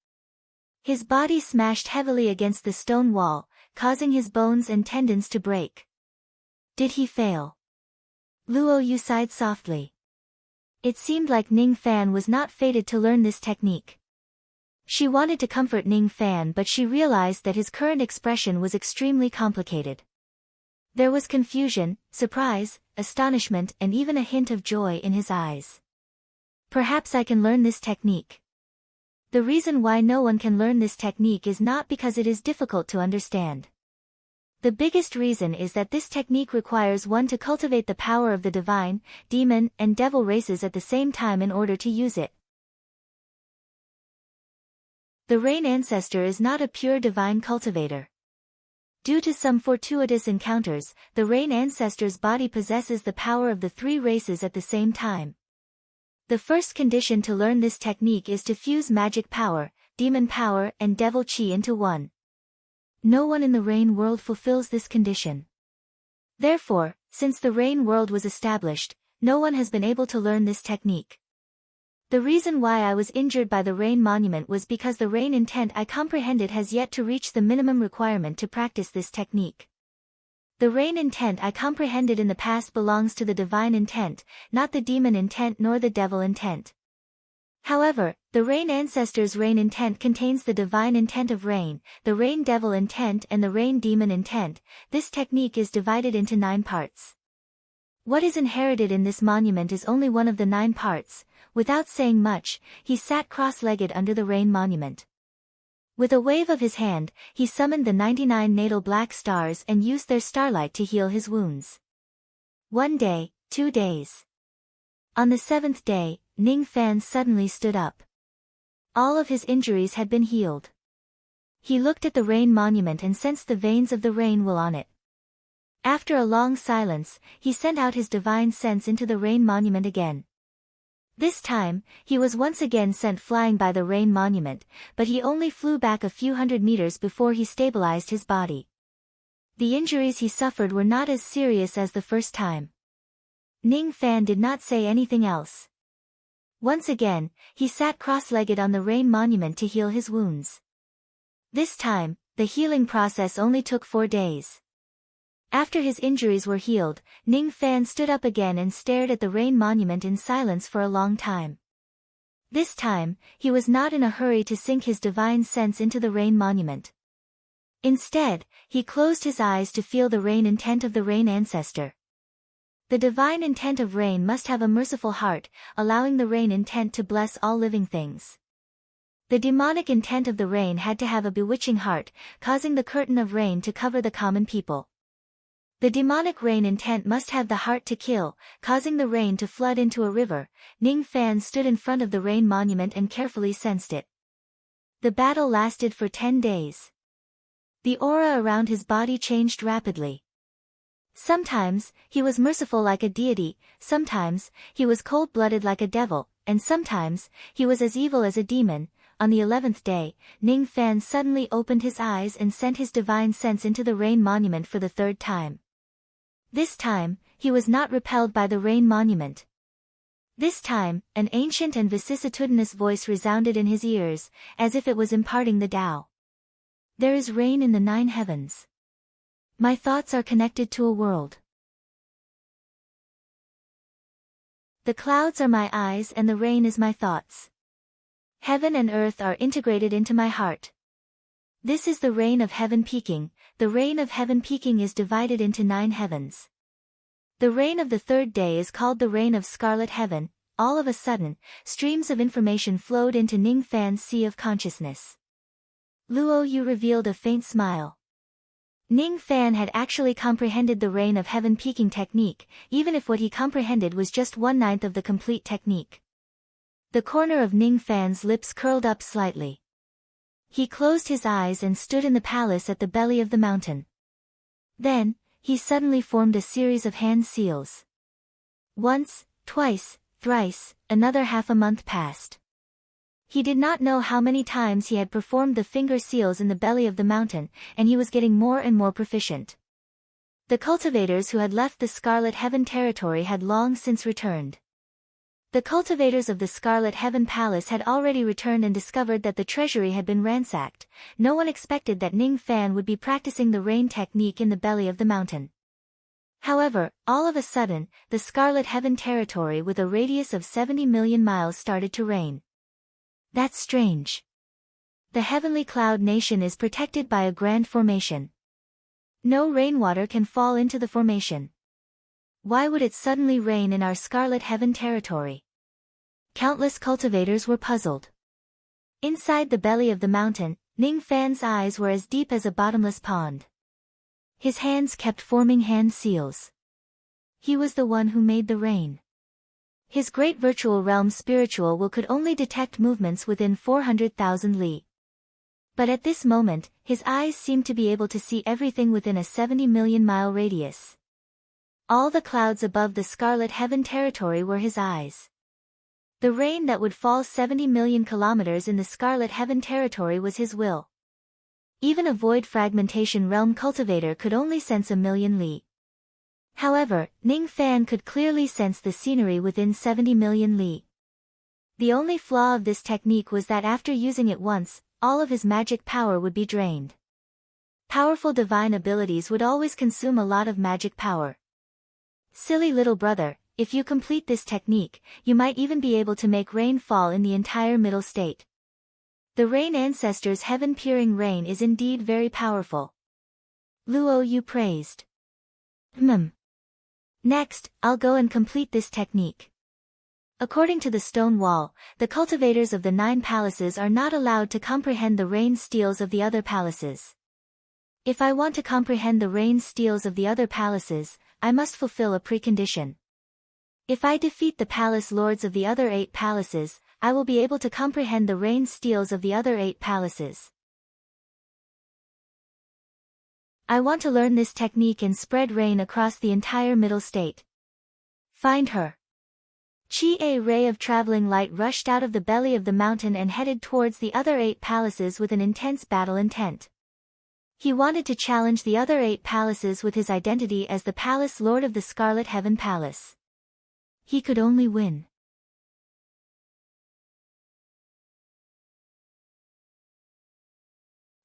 [SPEAKER 1] His body smashed heavily against the stone wall, causing his bones and tendons to break. Did he fail? Luo Yu sighed softly. It seemed like Ning Fan was not fated to learn this technique. She wanted to comfort Ning Fan, but she realized that his current expression was extremely complicated. There was confusion, surprise, astonishment, and even a hint of joy in his eyes. Perhaps I can learn this technique. The reason why no one can learn this technique is not because it is difficult to understand. The biggest reason is that this technique requires one to cultivate the power of the divine, demon, and devil races at the same time in order to use it. The rain ancestor is not a pure divine cultivator. Due to some fortuitous encounters, the rain ancestor's body possesses the power of the 3 races at the same time. The first condition to learn this technique is to fuse magic power, demon power, and devil chi into one. No one in the rain world fulfills this condition. Therefore, since the rain world was established, no one has been able to learn this technique. The reason why I was injured by the rain monument was because the rain intent I comprehended has yet to reach the minimum requirement to practice this technique. The rain intent I comprehended in the past belongs to the divine intent, not the demon intent nor the devil intent. However, the rain ancestor's rain intent contains the divine intent of rain, the rain devil intent and the rain demon intent. This technique is divided into 9 parts. What is inherited in this monument is only one of the 9 parts. Without saying much, he sat cross-legged under the rain monument. With a wave of his hand, he summoned the 99 natal black stars and used their starlight to heal his wounds. 1 day, 2 days. On the 7th day, Ning Fan suddenly stood up. All of his injuries had been healed. He looked at the rain monument and sensed the veins of the rain will on it. After a long silence, he sent out his divine sense into the rain monument again. This time, he was once again sent flying by the rain monument, but he only flew back a few hundred meters before he stabilized his body. The injuries he suffered were not as serious as the first time. Ning Fan did not say anything else. Once again, he sat cross-legged on the rain monument to heal his wounds. This time, the healing process only took 4 days. After his injuries were healed, Ning Fan stood up again and stared at the rain monument in silence for a long time. This time, he was not in a hurry to sink his divine sense into the rain monument. Instead, he closed his eyes to feel the rain intent of the rain ancestor. The divine intent of rain must have a merciful heart, allowing the rain intent to bless all living things. The demonic intent of the rain had to have a bewitching heart, causing the curtain of rain to cover the common people. The demonic rain intent must have the heart to kill, causing the rain to flood into a river. Ning Fan stood in front of the rain monument and carefully sensed it. The battle lasted for 10 days. The aura around his body changed rapidly. Sometimes, he was merciful like a deity, sometimes, he was cold-blooded like a devil, and sometimes, he was as evil as a demon. On the 11th day, Ning Fan suddenly opened his eyes and sent his divine sense into the rain monument for the 3rd time. This time, he was not repelled by the rain monument. This time, an ancient and vicissitudinous voice resounded in his ears, as if it was imparting the Tao. There is rain in the 9 heavens. My thoughts are connected to a world. The clouds are my eyes and the rain is my thoughts. Heaven and earth are integrated into my heart. This is the rain of heaven peaking. The rain of heaven peaking is divided into 9 heavens. The rain of the 3rd day is called the rain of scarlet heaven. All of a sudden, streams of information flowed into Ning Fan's sea of consciousness. Luo Yu revealed a faint smile. Ning Fan had actually comprehended the rain of heaven peaking technique, even if what he comprehended was just 1/9 of the complete technique. The corner of Ning Fan's lips curled up slightly. He closed his eyes and stood in the palace at the belly of the mountain. Then, he suddenly formed a series of hand seals. Once, twice, thrice, another half a month passed. He did not know how many times he had performed the finger seals in the belly of the mountain, and he was getting more and more proficient. The cultivators who had left the Scarlet Heaven territory had long since returned. The cultivators of the Scarlet Heaven Palace had already returned and discovered that the treasury had been ransacked. No one expected that Ning Fan would be practicing the rain technique in the belly of the mountain. However, all of a sudden, the Scarlet Heaven territory with a radius of 70 million miles started to rain. That's strange. The Heavenly Cloud Nation is protected by a grand formation. No rainwater can fall into the formation. Why would it suddenly rain in our Scarlet Heaven territory? Countless cultivators were puzzled. Inside the belly of the mountain, Ning Fan's eyes were as deep as a bottomless pond. His hands kept forming hand seals. He was the one who made the rain. His great virtual realm spiritual will could only detect movements within 400,000 li. But at this moment, his eyes seemed to be able to see everything within a 70 million mile radius. All the clouds above the Scarlet Heaven territory were his eyes. The rain that would fall 70 million kilometers in the Scarlet Heaven territory was his will. Even a void fragmentation realm cultivator could only sense a million li. However, Ning Fan could clearly sense the scenery within 70 million li. The only flaw of this technique was that after using it once, all of his magic power would be drained. Powerful divine abilities would always consume a lot of magic power. Silly little brother, if you complete this technique, you might even be able to make rain fall in the entire middle state. The rain ancestor's heaven-peering rain is indeed very powerful. Luo Yu praised. Next, I'll go and complete this technique. According to the stone wall, the cultivators of the 9 palaces are not allowed to comprehend the rain steels of the other palaces. If I want to comprehend the rain steels of the other palaces, I must fulfill a precondition. If I defeat the palace lords of the other 8 palaces, I will be able to comprehend the rain steels of the other 8 palaces. I want to learn this technique and spread rain across the entire middle state. Find her. A ray of traveling light rushed out of the belly of the mountain and headed towards the other 8 palaces with an intense battle intent. He wanted to challenge the other 8 palaces with his identity as the Palace Lord of the Scarlet Heaven Palace. he could only win.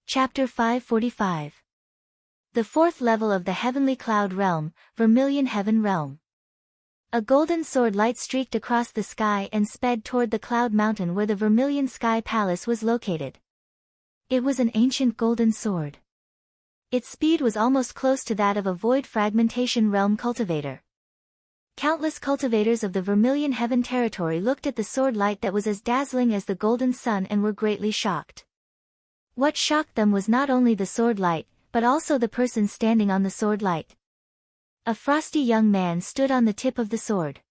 [SPEAKER 1] Chapter 545. The fourth level of the Heavenly Cloud Realm, Vermilion Heaven Realm. A golden sword light streaked across the sky and sped toward the Cloud Mountain where the Vermilion Sky Palace was located. It was an ancient golden sword. Its speed was almost close to that of a void fragmentation realm cultivator. Countless cultivators of the Vermilion Heaven territory looked at the sword light that was as dazzling as the golden sun and were greatly shocked. What shocked them was not only the sword light, but also the person standing on the sword light. A frosty young man stood on the tip of the sword.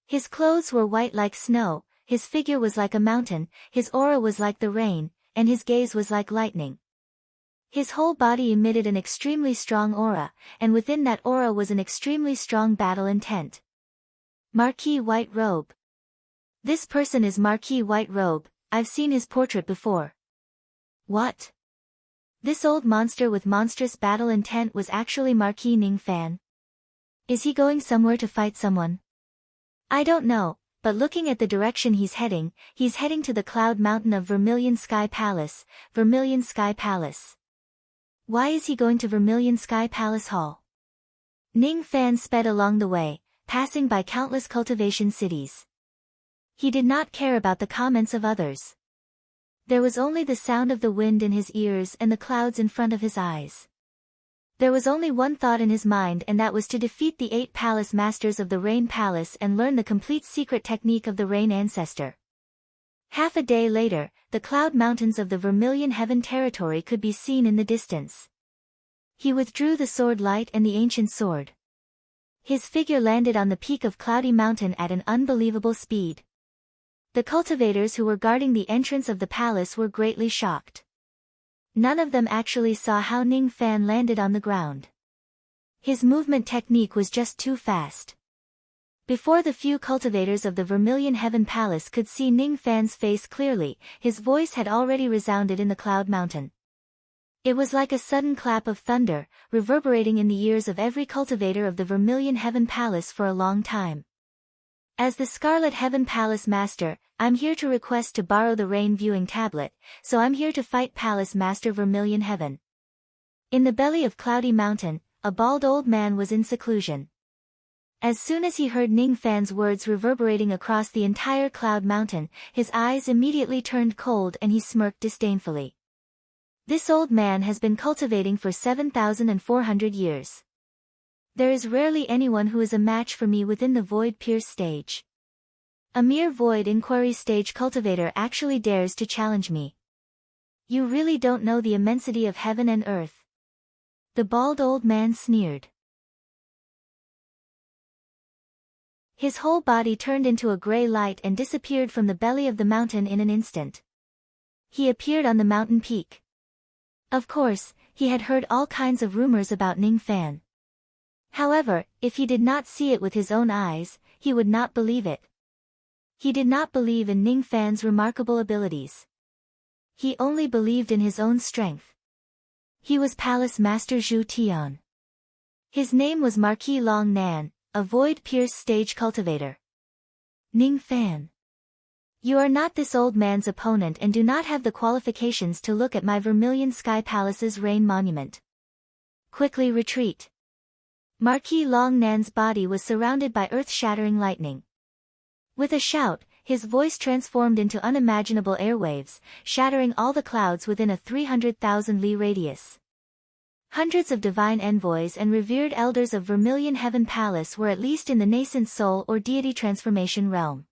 [SPEAKER 1] His clothes were white like snow, his figure was like a mountain, his aura was like the rain, and his gaze was like lightning. His whole body emitted an extremely strong aura, and within that aura was an extremely strong battle intent. Marquis White Robe. This person is Marquis White Robe, I've seen his portrait before. What? This old monster with monstrous battle intent was actually Marquis Ning Fan. Is he going somewhere to fight someone? I don't know, but looking at the direction he's heading to the Cloud Mountain of Vermilion Sky Palace, Vermilion Sky Palace. Why is he going to Vermilion Sky Palace Hall? Ning Fan sped along the way, passing by countless cultivation cities. He did not care about the comments of others. There was only the sound of the wind in his ears and the clouds in front of his eyes. There was only one thought in his mind, and that was to defeat the 8 palace masters of the Rain Palace and learn the complete secret technique of the Rain Ancestor. Half a day later, the Cloud Mountains of the Vermilion Heaven territory could be seen in the distance. He withdrew the sword light and the ancient sword. His figure landed on the peak of Cloudy Mountain at an unbelievable speed. The cultivators who were guarding the entrance of the palace were greatly shocked. None of them actually saw how Ning Fan landed on the ground. His movement technique was just too fast. Before the few cultivators of the Vermilion Heaven Palace could see Ning Fan's face clearly, his voice had already resounded in the Cloud Mountain. It was like a sudden clap of thunder, reverberating in the ears of every cultivator of the Vermilion Heaven Palace for a long time. As the Scarlet Heaven Palace Master, I'm here to request to borrow the Rain Viewing Tablet, so I'm here to fight Palace Master Vermilion Heaven. In the belly of Cloudy Mountain, a bald old man was in seclusion. As soon as he heard Ning Fan's words reverberating across the entire Cloud Mountain, his eyes immediately turned cold and he smirked disdainfully. This old man has been cultivating for 7,400 years. There is rarely anyone who is a match for me within the Void Pierce stage. A mere Void Inquiry stage cultivator actually dares to challenge me. You really don't know the immensity of heaven and earth. The bald old man sneered. His whole body turned into a gray light and disappeared from the belly of the mountain in an instant. He appeared on the mountain peak. Of course, he had heard all kinds of rumors about Ning Fan. However, if he did not see it with his own eyes, he would not believe it. He did not believe in Ning Fan's remarkable abilities. He only believed in his own strength. He was Palace Master Zhu Tian. His name was Marquis Long Nan, a Void Pierce stage cultivator. Ning Fan. You are not this old man's opponent and do not have the qualifications to look at my Vermilion Sky Palace's Rain Monument. Quickly retreat. Marquis Long Nan's body was surrounded by earth-shattering lightning. With a shout, his voice transformed into unimaginable airwaves, shattering all the clouds within a 300,000 li radius. Hundreds of divine envoys and revered elders of Vermilion Heaven Palace were at least in the nascent soul or deity transformation realm.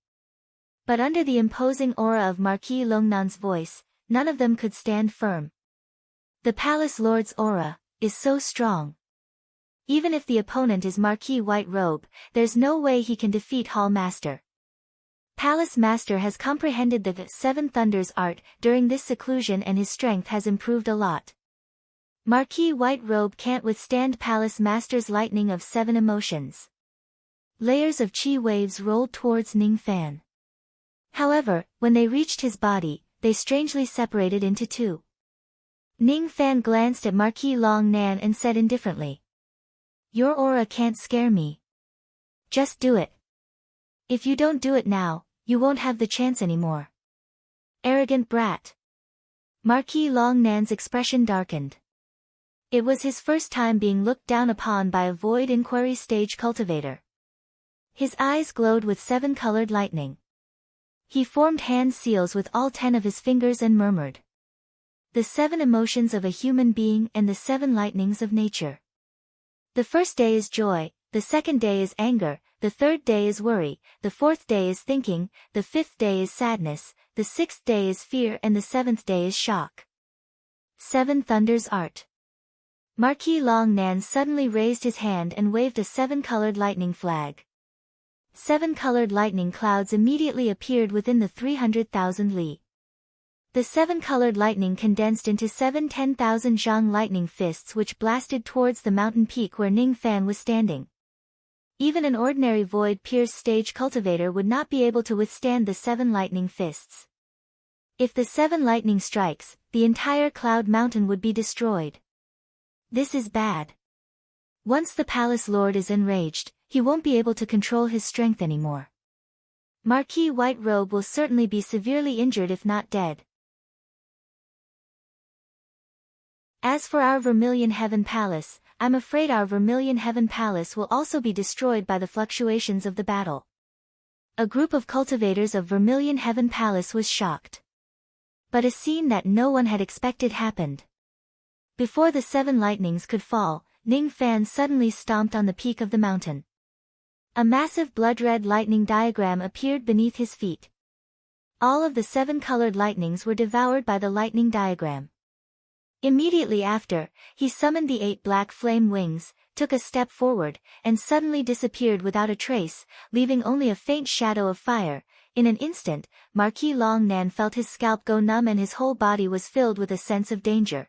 [SPEAKER 1] But under the imposing aura of Marquis Longnan's voice, none of them could stand firm. The Palace Lord's aura is so strong. Even if the opponent is Marquis White Robe, there's no way he can defeat Hall Master. Palace Master has comprehended the Seven Thunders art during this seclusion and his strength has improved a lot. Marquis White Robe can't withstand Palace Master's lightning of 7 emotions. Layers of chi waves rolled towards Ning Fan. However, when they reached his body, they strangely separated into 2. Ning Fan glanced at Marquis Long Nan and said indifferently, "Your aura can't scare me. Just do it." If you don't do it now, you won't have the chance anymore. Arrogant brat. Marquis Long Nan's expression darkened. It was his first time being looked down upon by a void inquiry stage cultivator. His eyes glowed with 7-colored lightning. He formed hand seals with all 10 of his fingers and murmured. The 7 emotions of a human being and the 7 lightnings of nature. The first day is joy, the second day is anger, the third day is worry, the fourth day is thinking, the fifth day is sadness, the sixth day is fear and the 7th day is shock. 7 thunders art. Marquis Long Nan suddenly raised his hand and waved a 7-colored lightning flag. 7-colored lightning clouds immediately appeared within the 300,000 li. The 7-colored lightning condensed into 7 10,000 zhang lightning fists which blasted towards the mountain peak where Ning Fan was standing. Even an ordinary void-pierced stage cultivator would not be able to withstand the 7 lightning fists. If the 7 lightning strikes, the entire cloud mountain would be destroyed. This is bad. Once the palace lord is enraged, he won't be able to control his strength anymore. Marquis White Robe will certainly be severely injured if not dead. As for our Vermilion Heaven Palace, I'm afraid our Vermilion Heaven Palace will also be destroyed by the fluctuations of the battle. A group of cultivators of Vermilion Heaven Palace was shocked. But a scene that no one had expected happened. Before the 7 lightnings could fall, Ning Fan suddenly stomped on the peak of the mountain. A massive blood-red lightning diagram appeared beneath his feet. All of the 7-colored lightnings were devoured by the lightning diagram. Immediately after, he summoned the 8 black flame wings, took a step forward, and suddenly disappeared without a trace, leaving only a faint shadow of fire. In an instant, Marquis Long Nan felt his scalp go numb and his whole body was filled with a sense of danger.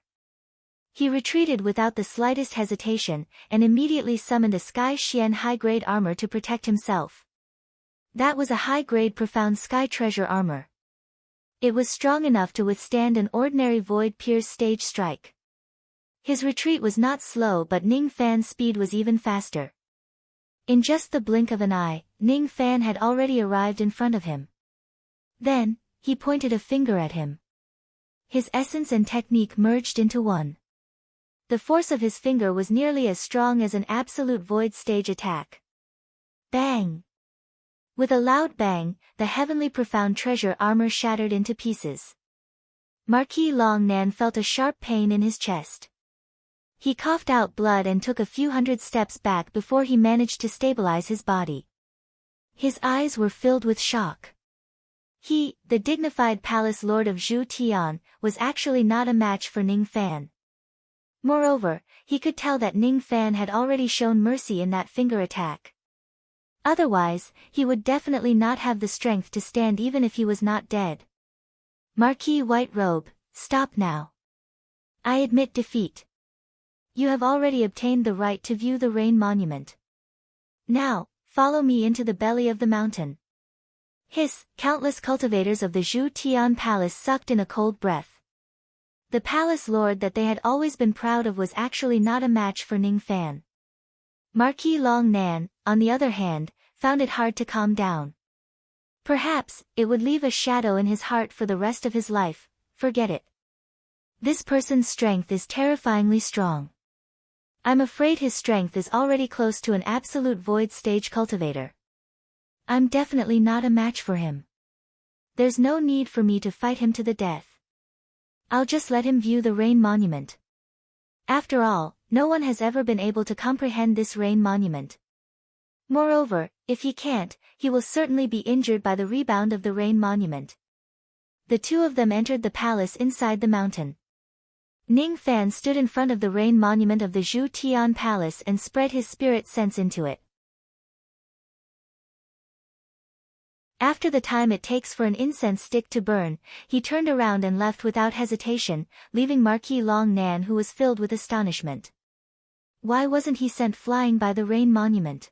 [SPEAKER 1] He retreated without the slightest hesitation, and immediately summoned a Sky Xian high-grade armor to protect himself. That was a high-grade profound sky treasure armor. It was strong enough to withstand an ordinary void-pierced stage strike. His retreat was not slow but Ning Fan's speed was even faster. In just the blink of an eye, Ning Fan had already arrived in front of him. Then, he pointed a finger at him. His essence and technique merged into one. The force of his finger was nearly as strong as an absolute void stage attack. Bang! With a loud bang, the heavenly profound treasure armor shattered into pieces. Marquis Long Nan felt a sharp pain in his chest. He coughed out blood and took a few hundred steps back before he managed to stabilize his body. His eyes were filled with shock. He, the dignified palace lord of Zhu Tian, was actually not a match for Ning Fan. Moreover, he could tell that Ning Fan had already shown mercy in that finger attack. Otherwise, he would definitely not have the strength to stand even if he was not dead. Marquis White Robe, stop now. I admit defeat. You have already obtained the right to view the Rain Monument. Now, follow me into the belly of the mountain. Hiss, countless cultivators of the Zhu Tian Palace sucked in a cold breath. The palace lord that they had always been proud of was actually not a match for Ning Fan. Marquis Long Nan, on the other hand, found it hard to calm down. Perhaps, it would leave a shadow in his heart for the rest of his life. Forget it. This person's strength is terrifyingly strong. I'm afraid his strength is already close to an absolute void stage cultivator. I'm definitely not a match for him. There's no need for me to fight him to the death. I'll just let him view the Rain Monument. After all, no one has ever been able to comprehend this Rain Monument. Moreover, if he can't, he will certainly be injured by the rebound of the Rain Monument. The two of them entered the palace inside the mountain. Ning Fan stood in front of the Rain Monument of the Zhu Tian Palace and spread his spirit sense into it. After the time it takes for an incense stick to burn, he turned around and left without hesitation, leaving Marquis Long Nan who was filled with astonishment. Why wasn't he sent flying by the Rain Monument?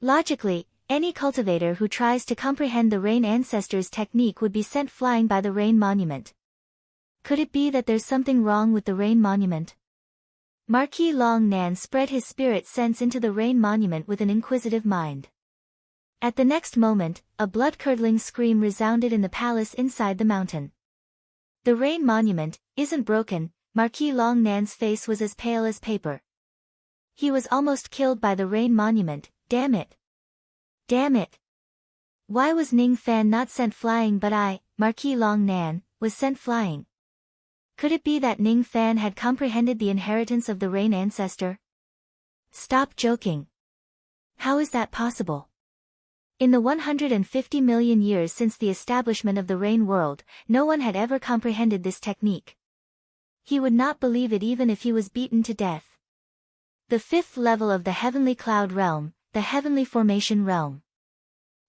[SPEAKER 1] Logically, any cultivator who tries to comprehend the Rain Ancestors' technique would be sent flying by the Rain Monument. Could it be that there's something wrong with the Rain Monument? Marquis Long Nan spread his spirit sense into the Rain Monument with an inquisitive mind. At the next moment, a blood-curdling scream resounded in the palace inside the mountain. The rain monument isn't broken. Marquis Long Nan's face was as pale as paper. He was almost killed by the rain monument. Damn it. Damn it. Why was Ning Fan not sent flying but I, Marquis Long Nan, was sent flying? Could it be that Ning Fan had comprehended the inheritance of the rain ancestor? Stop joking. How is that possible? In the 150 million years since the establishment of the rain world, no one had ever comprehended this technique. He would not believe it even if he was beaten to death. The fifth level of the heavenly cloud realm, the heavenly formation realm.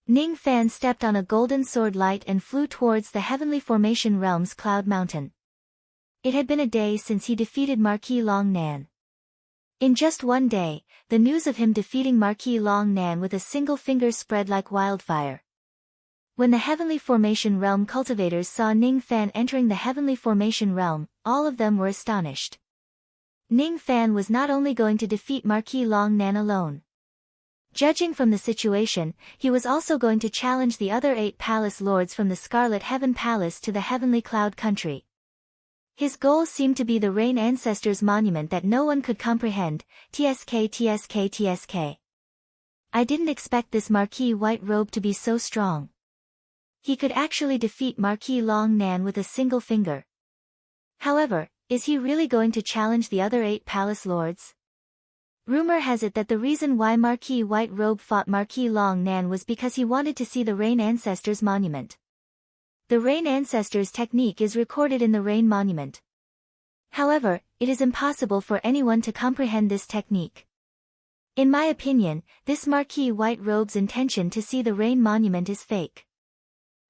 [SPEAKER 1] Ning Fan stepped on a golden sword light and flew towards the heavenly formation realm's cloud mountain. It had been a day since he defeated Marquis Long Nan. In just one day, the news of him defeating Marquis Long Nan with a single finger spread like wildfire. When the heavenly formation realm cultivators saw Ning Fan entering the heavenly formation realm, all of them were astonished. Ning Fan was not only going to defeat Marquis Long Nan alone. Judging from the situation, he was also going to challenge the other 8 palace lords from the Scarlet Heaven Palace to the Heavenly Cloud Country. His goal seemed to be the rain ancestors' monument that no one could comprehend. TSK. I didn't expect this Marquis White Robe to be so strong. He could actually defeat Marquis Long Nan with a single finger. However, is he really going to challenge the other 8 palace lords? Rumor has it that the reason why Marquis White Robe fought Marquis Long Nan was because he wanted to see the rain ancestors' monument. The rain ancestors' technique is recorded in the rain monument. However, it is impossible for anyone to comprehend this technique. In my opinion, this Marquis White Robe's intention to see the rain monument is fake.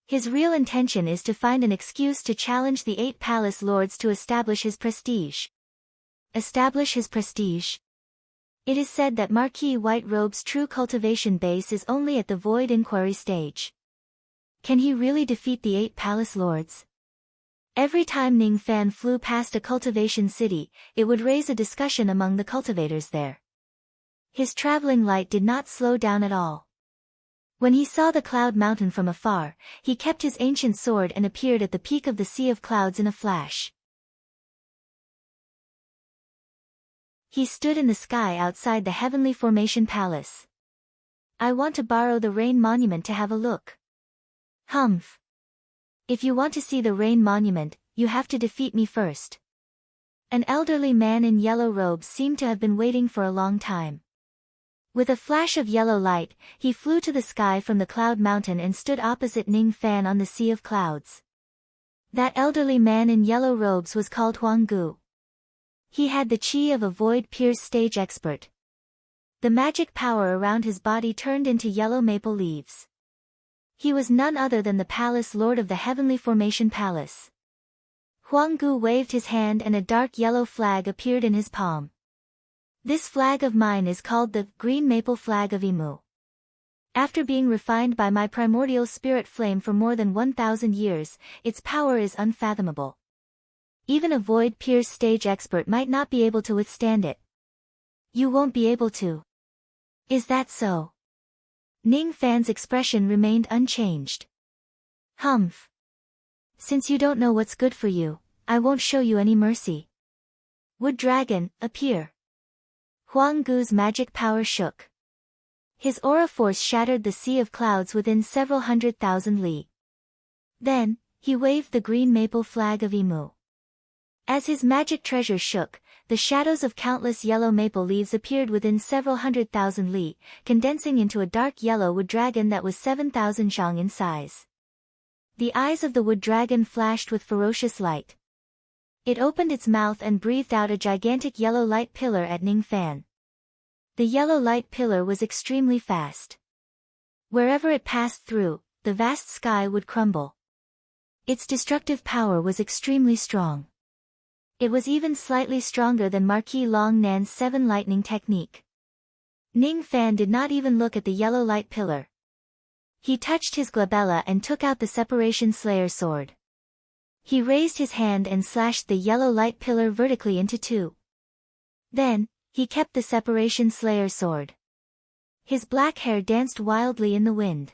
[SPEAKER 1] His real intention is to find an excuse to challenge the 8 palace lords to establish his prestige. Establish his prestige? It is said that Marquis White Robe's true cultivation base is only at the void inquiry stage. Can he really defeat the 8 palace lords? Every time Ning Fan flew past a cultivation city, it would raise a discussion among the cultivators there. His traveling light did not slow down at all. When he saw the cloud mountain from afar, he kept his ancient sword and appeared at the peak of the sea of clouds in a flash. He stood in the sky outside the heavenly formation palace. I want to borrow the rain monument to have a look. Humph. If you want to see the rain monument, you have to defeat me first. An elderly man in yellow robes seemed to have been waiting for a long time. With a flash of yellow light, he flew to the sky from the cloud mountain and stood opposite Ning Fan on the sea of clouds. That elderly man in yellow robes was called Huang Gu. He had the chi of a void pierce stage expert. The magic power around his body turned into yellow maple leaves. He was none other than the palace lord of the heavenly formation palace. Huang Gu waved his hand and a dark yellow flag appeared in his palm. This flag of mine is called the green maple flag of Imu. After being refined by my primordial spirit flame for more than 1,000 years, its power is unfathomable. Even a void pierce stage expert might not be able to withstand it. You won't be able to. Is that so? Ning Fan's expression remained unchanged. Humph. Since you don't know what's good for you, I won't show you any mercy. Wood Dragon, appear. Huang Gu's magic power shook. His aura force shattered the sea of clouds within several 100,000 li. Then, he waved the green maple flag of Imu. As his magic treasure shook, the shadows of countless yellow maple leaves appeared within several 100,000 li, condensing into a dark yellow wood dragon that was 7,000 zhang in size. The eyes of the wood dragon flashed with ferocious light. It opened its mouth and breathed out a gigantic yellow light pillar at Ning Fan. The yellow light pillar was extremely fast. Wherever it passed through, the vast sky would crumble. Its destructive power was extremely strong. It was even slightly stronger than Marquis Long Nan's 7 lightning technique. Ning Fan did not even look at the yellow light pillar. He touched his glabella and took out the Separation Slayer sword. He raised his hand and slashed the yellow light pillar vertically into 2. Then, he kept the Separation Slayer sword. His black hair danced wildly in the wind.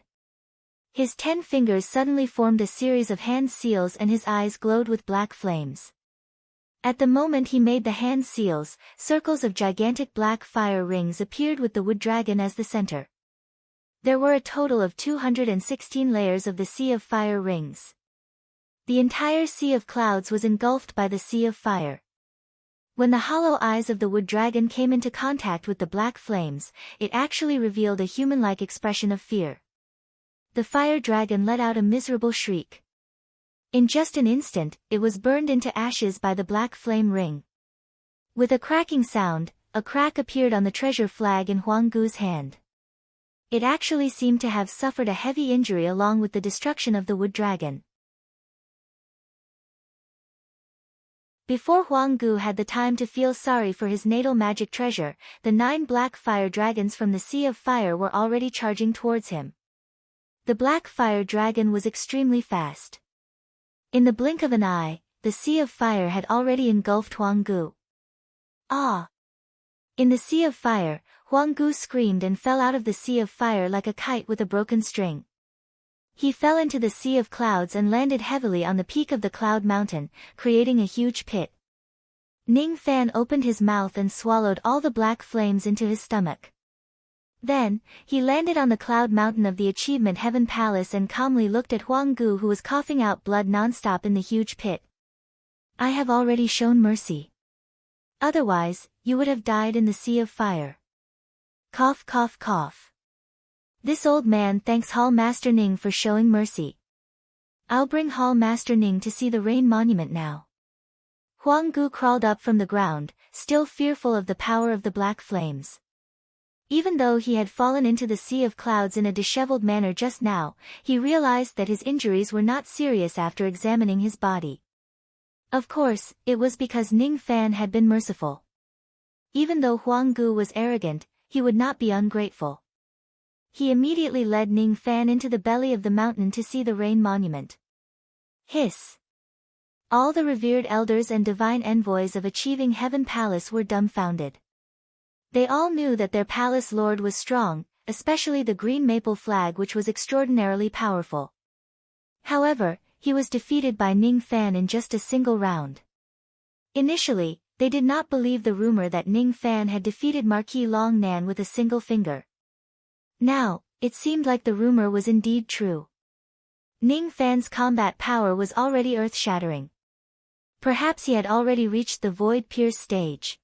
[SPEAKER 1] His 10 fingers suddenly formed a series of hand seals and his eyes glowed with black flames. At the moment he made the hand seals, circles of gigantic black fire rings appeared with the wood dragon as the center. There were a total of 216 layers of the sea of fire rings. The entire sea of clouds was engulfed by the sea of fire. When the hollow eyes of the wood dragon came into contact with the black flames, it actually revealed a human-like expression of fear. The fire dragon let out a miserable shriek. In just an instant, it was burned into ashes by the black flame ring. With a cracking sound, a crack appeared on the treasure flag in Huang Gu's hand. It actually seemed to have suffered a heavy injury along with the destruction of the wood dragon. Before Huang Gu had the time to feel sorry for his natal magic treasure, the 9 black fire dragons from the Sea of Fire were already charging towards him. The black fire dragon was extremely fast. In the blink of an eye, the Sea of Fire had already engulfed Huang Gu. Ah! In the Sea of Fire, Huang Gu screamed and fell out of the Sea of Fire like a kite with a broken string. He fell into the Sea of Clouds and landed heavily on the peak of the cloud mountain, creating a huge pit. Ning Fan opened his mouth and swallowed all the black flames into his stomach. Then, he landed on the cloud mountain of the Achievement Heaven Palace and calmly looked at Huang Gu, who was coughing out blood non-stop in the huge pit. I have already shown mercy. Otherwise, you would have died in the Sea of Fire. Cough cough cough. This old man thanks Hall Master Ning for showing mercy. I'll bring Hall Master Ning to see the rain monument now. Huang Gu crawled up from the ground, still fearful of the power of the black flames. Even though he had fallen into the Sea of Clouds in a disheveled manner just now, he realized that his injuries were not serious after examining his body. Of course, it was because Ning Fan had been merciful. Even though Huang Gu was arrogant, he would not be ungrateful. He immediately led Ning Fan into the belly of the mountain to see the rain monument. Hiss! All the revered elders and divine envoys of Achieving Heaven Palace were dumbfounded. They all knew that their palace lord was strong, especially the green maple flag, which was extraordinarily powerful. However, he was defeated by Ning Fan in just a single round. Initially, they did not believe the rumor that Ning Fan had defeated Marquis Long Nan with a single finger. Now, it seemed like the rumor was indeed true. Ning Fan's combat power was already earth-shattering. Perhaps he had already reached the Void Pierce stage.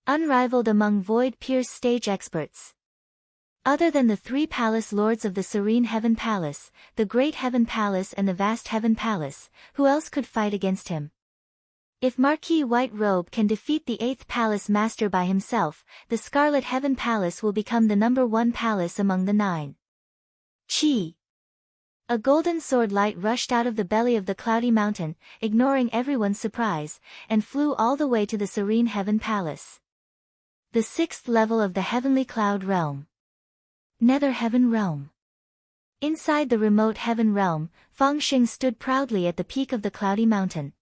[SPEAKER 1] Unrivaled among Void Pierce stage experts. Other than the 3 palace lords of the Serene Heaven Palace, the Great Heaven Palace and the Vast Heaven Palace, who else could fight against him? If Marquis White Robe can defeat the 8th Palace Master by himself, the Scarlet Heaven Palace will become the number 1 palace among the 9. Chi! A golden sword light rushed out of the belly of the cloudy mountain, ignoring everyone's surprise, and flew all the way to the Serene Heaven Palace. The 6th level of the Heavenly Cloud Realm. Nether Heaven Realm. Inside the remote Heaven Realm, Feng Xing stood proudly at the peak of the cloudy mountain.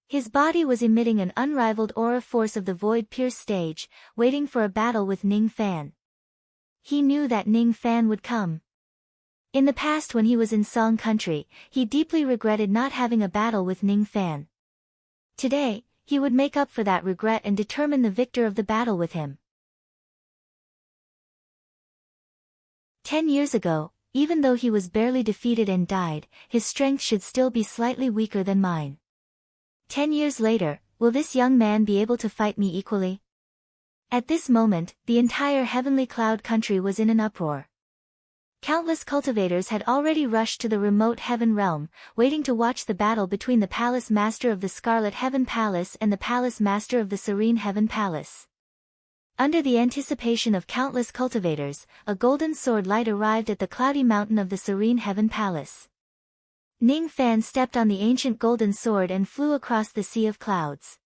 [SPEAKER 1] His body was emitting an unrivaled aura force of the Void Pierce stage, waiting for a battle with Ning Fan. He knew that Ning Fan would come. In the past, when he was in Song Country, he deeply regretted not having a battle with Ning Fan. Today, he would make up for that regret and determine the victor of the battle with him. 10 years ago, even though he was barely defeated and died, his strength should still be slightly weaker than mine. 10 years later, will this young man be able to fight me equally? At this moment, the entire Heavenly Cloud country was in an uproar. Countless cultivators had already rushed to the remote Heaven Realm, waiting to watch the battle between the Palace Master of the Scarlet Heaven Palace and the Palace Master of the Serene Heaven Palace. Under the anticipation of countless cultivators, a golden sword light arrived at the cloudy mountain of the Serene Heaven Palace. Ning Fan stepped on the ancient golden sword and flew across the sea of clouds.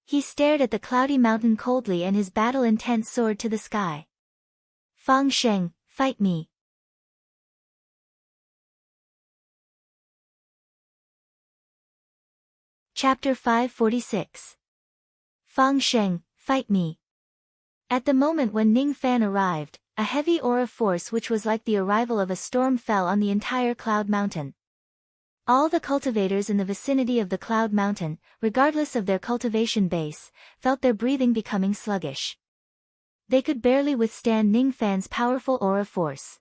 [SPEAKER 1] He stared at the cloudy mountain coldly and his battle-intent soared to the sky. Feng Sheng, fight me. Chapter 546. Feng Sheng, fight me. At the moment when Ning Fan arrived, a heavy aura force which was like the arrival of a storm fell on the entire Cloud Mountain. All the cultivators in the vicinity of the Cloud Mountain, regardless of their cultivation base, felt their breathing becoming sluggish. They could barely withstand Ningfan's powerful aura force.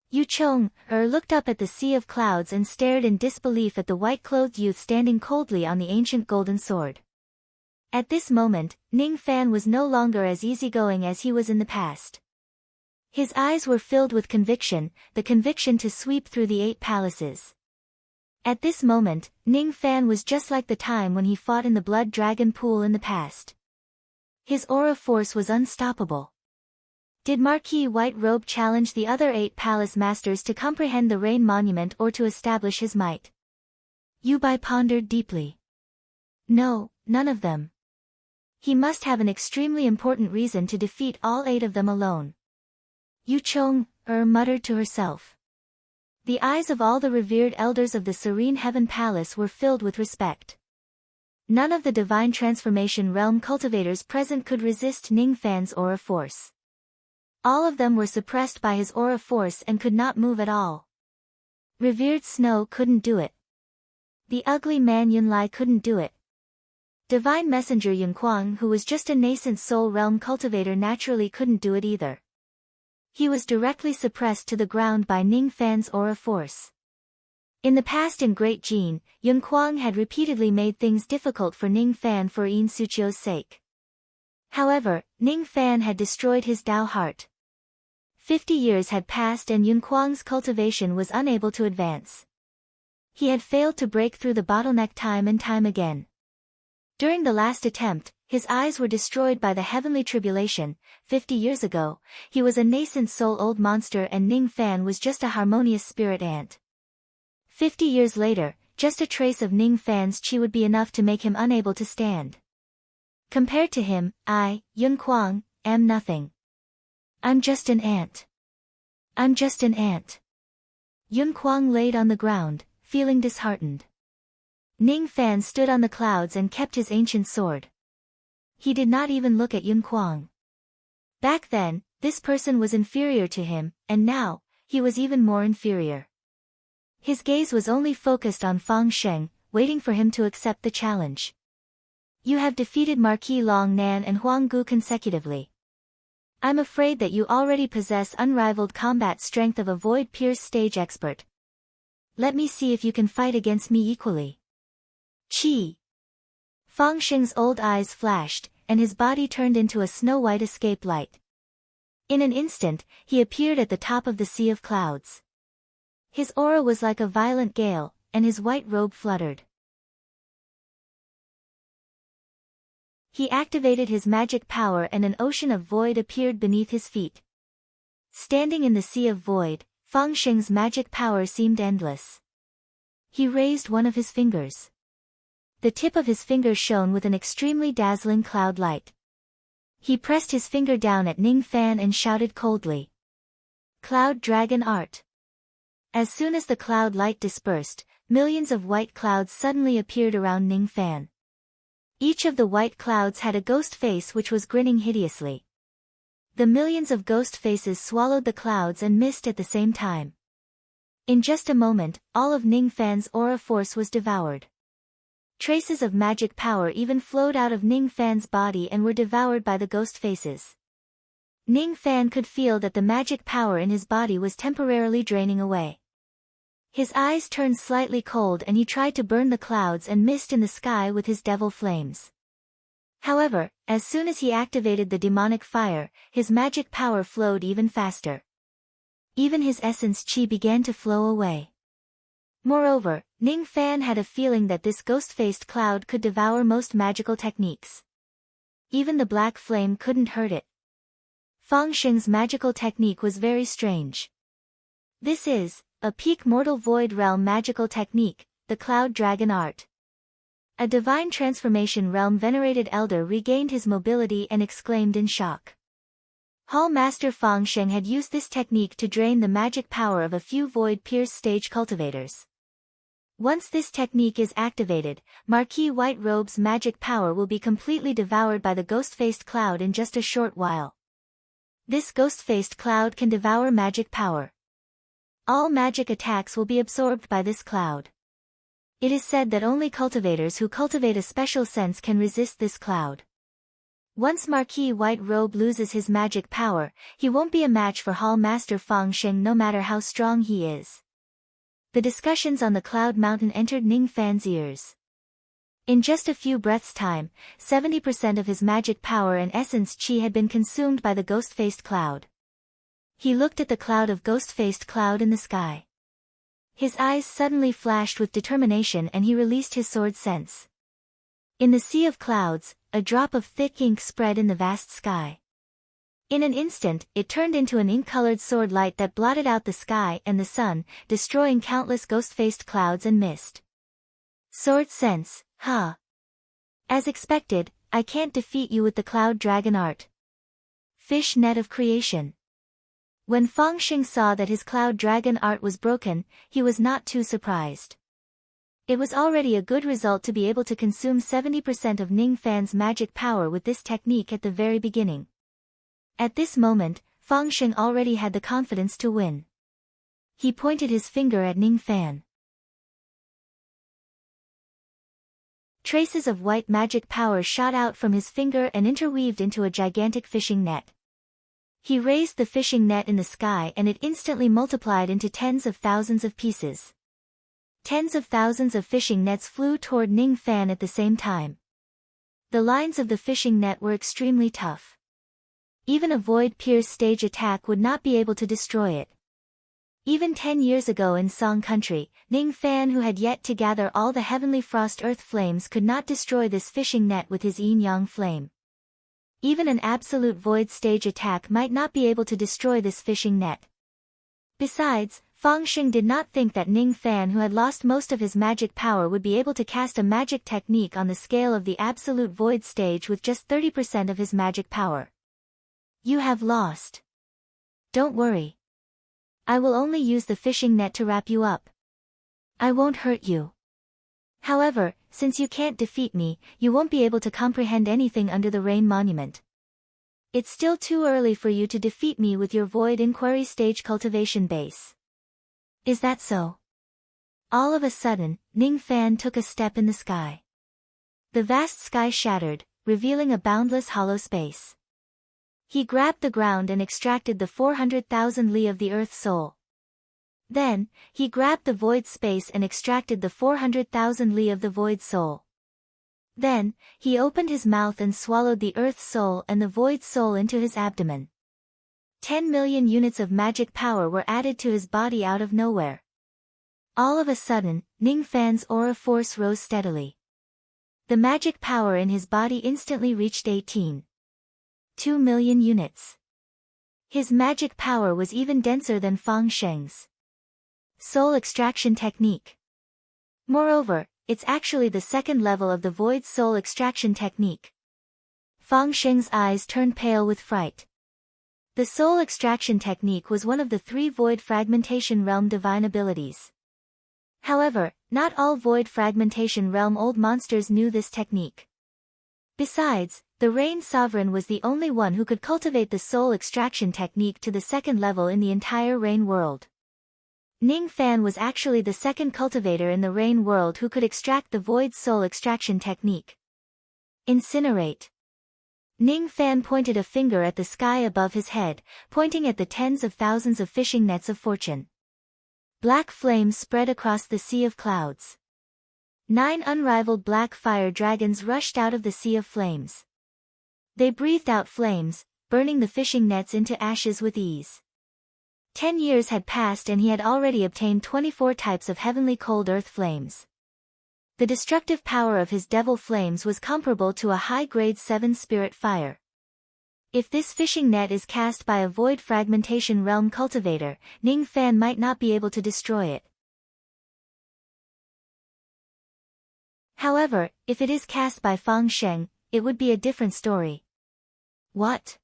[SPEAKER 1] Yu Chong-er looked up at the sea of clouds and stared in disbelief at the white-clothed youth standing coldly on the ancient golden sword. At this moment, Ningfan was no longer as easygoing as he was in the past. His eyes were filled with conviction, the conviction to sweep through the 8 palaces. At this moment, Ningfan was just like the time when he fought in the Blood Dragon Pool in the past. His aura force was unstoppable. Did Marquis White Robe challenge the other 8 palace masters to comprehend the Rain Monument or to establish his might? Yu Bai pondered deeply. No, none of them. He must have an extremely important reason to defeat all 8 of them alone. Yu Chong-er muttered to herself. The eyes of all the revered elders of the Serene Heaven Palace were filled with respect. None of the Divine Transformation Realm cultivators present could resist Ningfan's aura force. All of them were suppressed by his aura force and could not move at all. Revered Snow couldn't do it. The ugly man Yunlai couldn't do it. Divine Messenger Yunquang, who was just a nascent soul realm cultivator, naturally couldn't do it either. He was directly suppressed to the ground by Ningfan's aura force. In the past in Great Jin, Yunquang had repeatedly made things difficult for Ningfan for Yin Suchio's sake. However, Ningfan had destroyed his Dao heart. 50 years had passed and Yunquang's cultivation was unable to advance. He had failed to break through the bottleneck time and time again. During the last attempt, his eyes were destroyed by the heavenly tribulation. 50 years ago, he was a nascent soul old monster and Ningfan was just a harmonious spirit ant. 50 years later, just a trace of Ningfan's chi would be enough to make him unable to stand. Compared to him, I, Yunquang, am nothing. I'm just an ant. I'm just an ant. Yunquang laid on the ground, feeling disheartened. Ningfan stood on the clouds and kept his ancient sword. He did not even look at Yunquang. Back then, this person was inferior to him, and now, he was even more inferior. His gaze was only focused on Fang Sheng, waiting for him to accept the challenge. You have defeated Marquis Long Nan and Huang Gu consecutively. I'm afraid that you already possess unrivaled combat strength of a void-pierced stage expert. Let me see if you can fight against me equally. Chi. Fang Sheng's old eyes flashed, and his body turned into a snow-white escape light. In an instant, he appeared at the top of the sea of clouds. His aura was like a violent gale, and his white robe fluttered. He activated his magic power and an ocean of void appeared beneath his feet. Standing in the sea of void, Fang Sheng's magic power seemed endless. He raised one of his fingers. The tip of his finger shone with an extremely dazzling cloud light. He pressed his finger down at Ningfan and shouted coldly. Cloud Dragon Art. As soon as the cloud light dispersed, millions of white clouds suddenly appeared around Ningfan. Each of the white clouds had a ghost face which was grinning hideously. The millions of ghost faces swallowed the clouds and mist at the same time. In just a moment, all of Ningfan's aura force was devoured. Traces of magic power even flowed out of Ningfan's body and were devoured by the ghost faces. Ningfan could feel that the magic power in his body was temporarily draining away. His eyes turned slightly cold and he tried to burn the clouds and mist in the sky with his devil flames. However, as soon as he activated the demonic fire, his magic power flowed even faster. Even his essence chi began to flow away. Moreover, Ningfan had a feeling that this ghost-faced cloud could devour most magical techniques. Even the black flame couldn't hurt it. Fang Sheng's magical technique was very strange. This is a peak mortal void realm magical technique, the Cloud Dragon Art. A divine transformation realm venerated elder regained his mobility and exclaimed in shock. Hall Master Fang Sheng had used this technique to drain the magic power of a few void-pierced stage cultivators. Once this technique is activated, Marquis White Robe's magic power will be completely devoured by the ghost-faced cloud in just a short while. This ghost-faced cloud can devour magic power. All magic attacks will be absorbed by this cloud. It is said that only cultivators who cultivate a special sense can resist this cloud. Once Marquis White Robe loses his magic power, he won't be a match for Hall Master Fang Sheng no matter how strong he is. The discussions on the Cloud Mountain entered Ning Fan's ears. In just a few breaths' time, 70% of his magic power and essence chi had been consumed by the ghost-faced cloud. He looked at the cloud of ghost-faced cloud in the sky. His eyes suddenly flashed with determination and he released his sword sense. In the sea of clouds, a drop of thick ink spread in the vast sky. In an instant, it turned into an ink-colored sword light that blotted out the sky and the sun, destroying countless ghost-faced clouds and mist. Sword sense, huh? As expected, I can't defeat you with the cloud dragon art. Fish net of creation. When Fang Sheng saw that his cloud dragon art was broken, he was not too surprised. It was already a good result to be able to consume 70% of Ning Fan's magic power with this technique at the very beginning. At this moment, Fang Sheng already had the confidence to win. He pointed his finger at Ning Fan. Traces of white magic power shot out from his finger and interweaved into a gigantic fishing net. He raised the fishing net in the sky and it instantly multiplied into tens of thousands of pieces. Tens of thousands of fishing nets flew toward Ning Fan at the same time. The lines of the fishing net were extremely tough. Even a Void Pierce stage attack would not be able to destroy it. Even 10 years ago in Song Country, Ning Fan, who had yet to gather all the heavenly frost earth flames, could not destroy this fishing net with his yin-yang flame. Even an absolute void stage attack might not be able to destroy this fishing net. Besides, Fang Sheng did not think that Ning Fan, who had lost most of his magic power, would be able to cast a magic technique on the scale of the absolute void stage with just 30% of his magic power. You have lost. Don't worry. I will only use the fishing net to wrap you up. I won't hurt you. However, since you can't defeat me, you won't be able to comprehend anything under the Rain Monument. It's still too early for you to defeat me with your Void Inquiry stage cultivation base. Is that so? All of a sudden, Ning Fan took a step in the sky. The vast sky shattered, revealing a boundless hollow space. He grabbed the ground and extracted the 400,000 li of the Earth Soul. Then, he grabbed the void space and extracted the 400,000 li of the Void Soul. Then, he opened his mouth and swallowed the Earth Soul and the Void Soul into his abdomen. 10 million units of magic power were added to his body out of nowhere. All of a sudden, Ning Fan's aura force rose steadily. The magic power in his body instantly reached 18.2 million units. His magic power was even denser than Fang Sheng's soul extraction technique. Moreover, it's actually the second level of the void soul extraction technique. Fang Sheng's eyes turned pale with fright. The soul extraction technique was one of the 3 void fragmentation realm divine abilities. However, not all void fragmentation realm old monsters knew this technique. Besides, the Rain Sovereign was the only one who could cultivate the soul extraction technique to the second level in the entire Rain world. Ning Fan was actually the second cultivator in the Rain world who could extract the void soul extraction technique. Incinerate. Ning Fan pointed a finger at the sky above his head, pointing at the tens of thousands of fishing nets of fortune. Black flames spread across the sea of clouds. 9 unrivaled black fire dragons rushed out of the sea of flames. They breathed out flames, burning the fishing nets into ashes with ease. 10 years had passed and he had already obtained 24 types of heavenly cold earth flames. The destructive power of his devil flames was comparable to a high-grade 7 spirit fire. If this fishing net is cast by a void fragmentation realm cultivator, Ning Fan might not be able to destroy it. However, if it is cast by Fang Sheng, it would be a different story. What?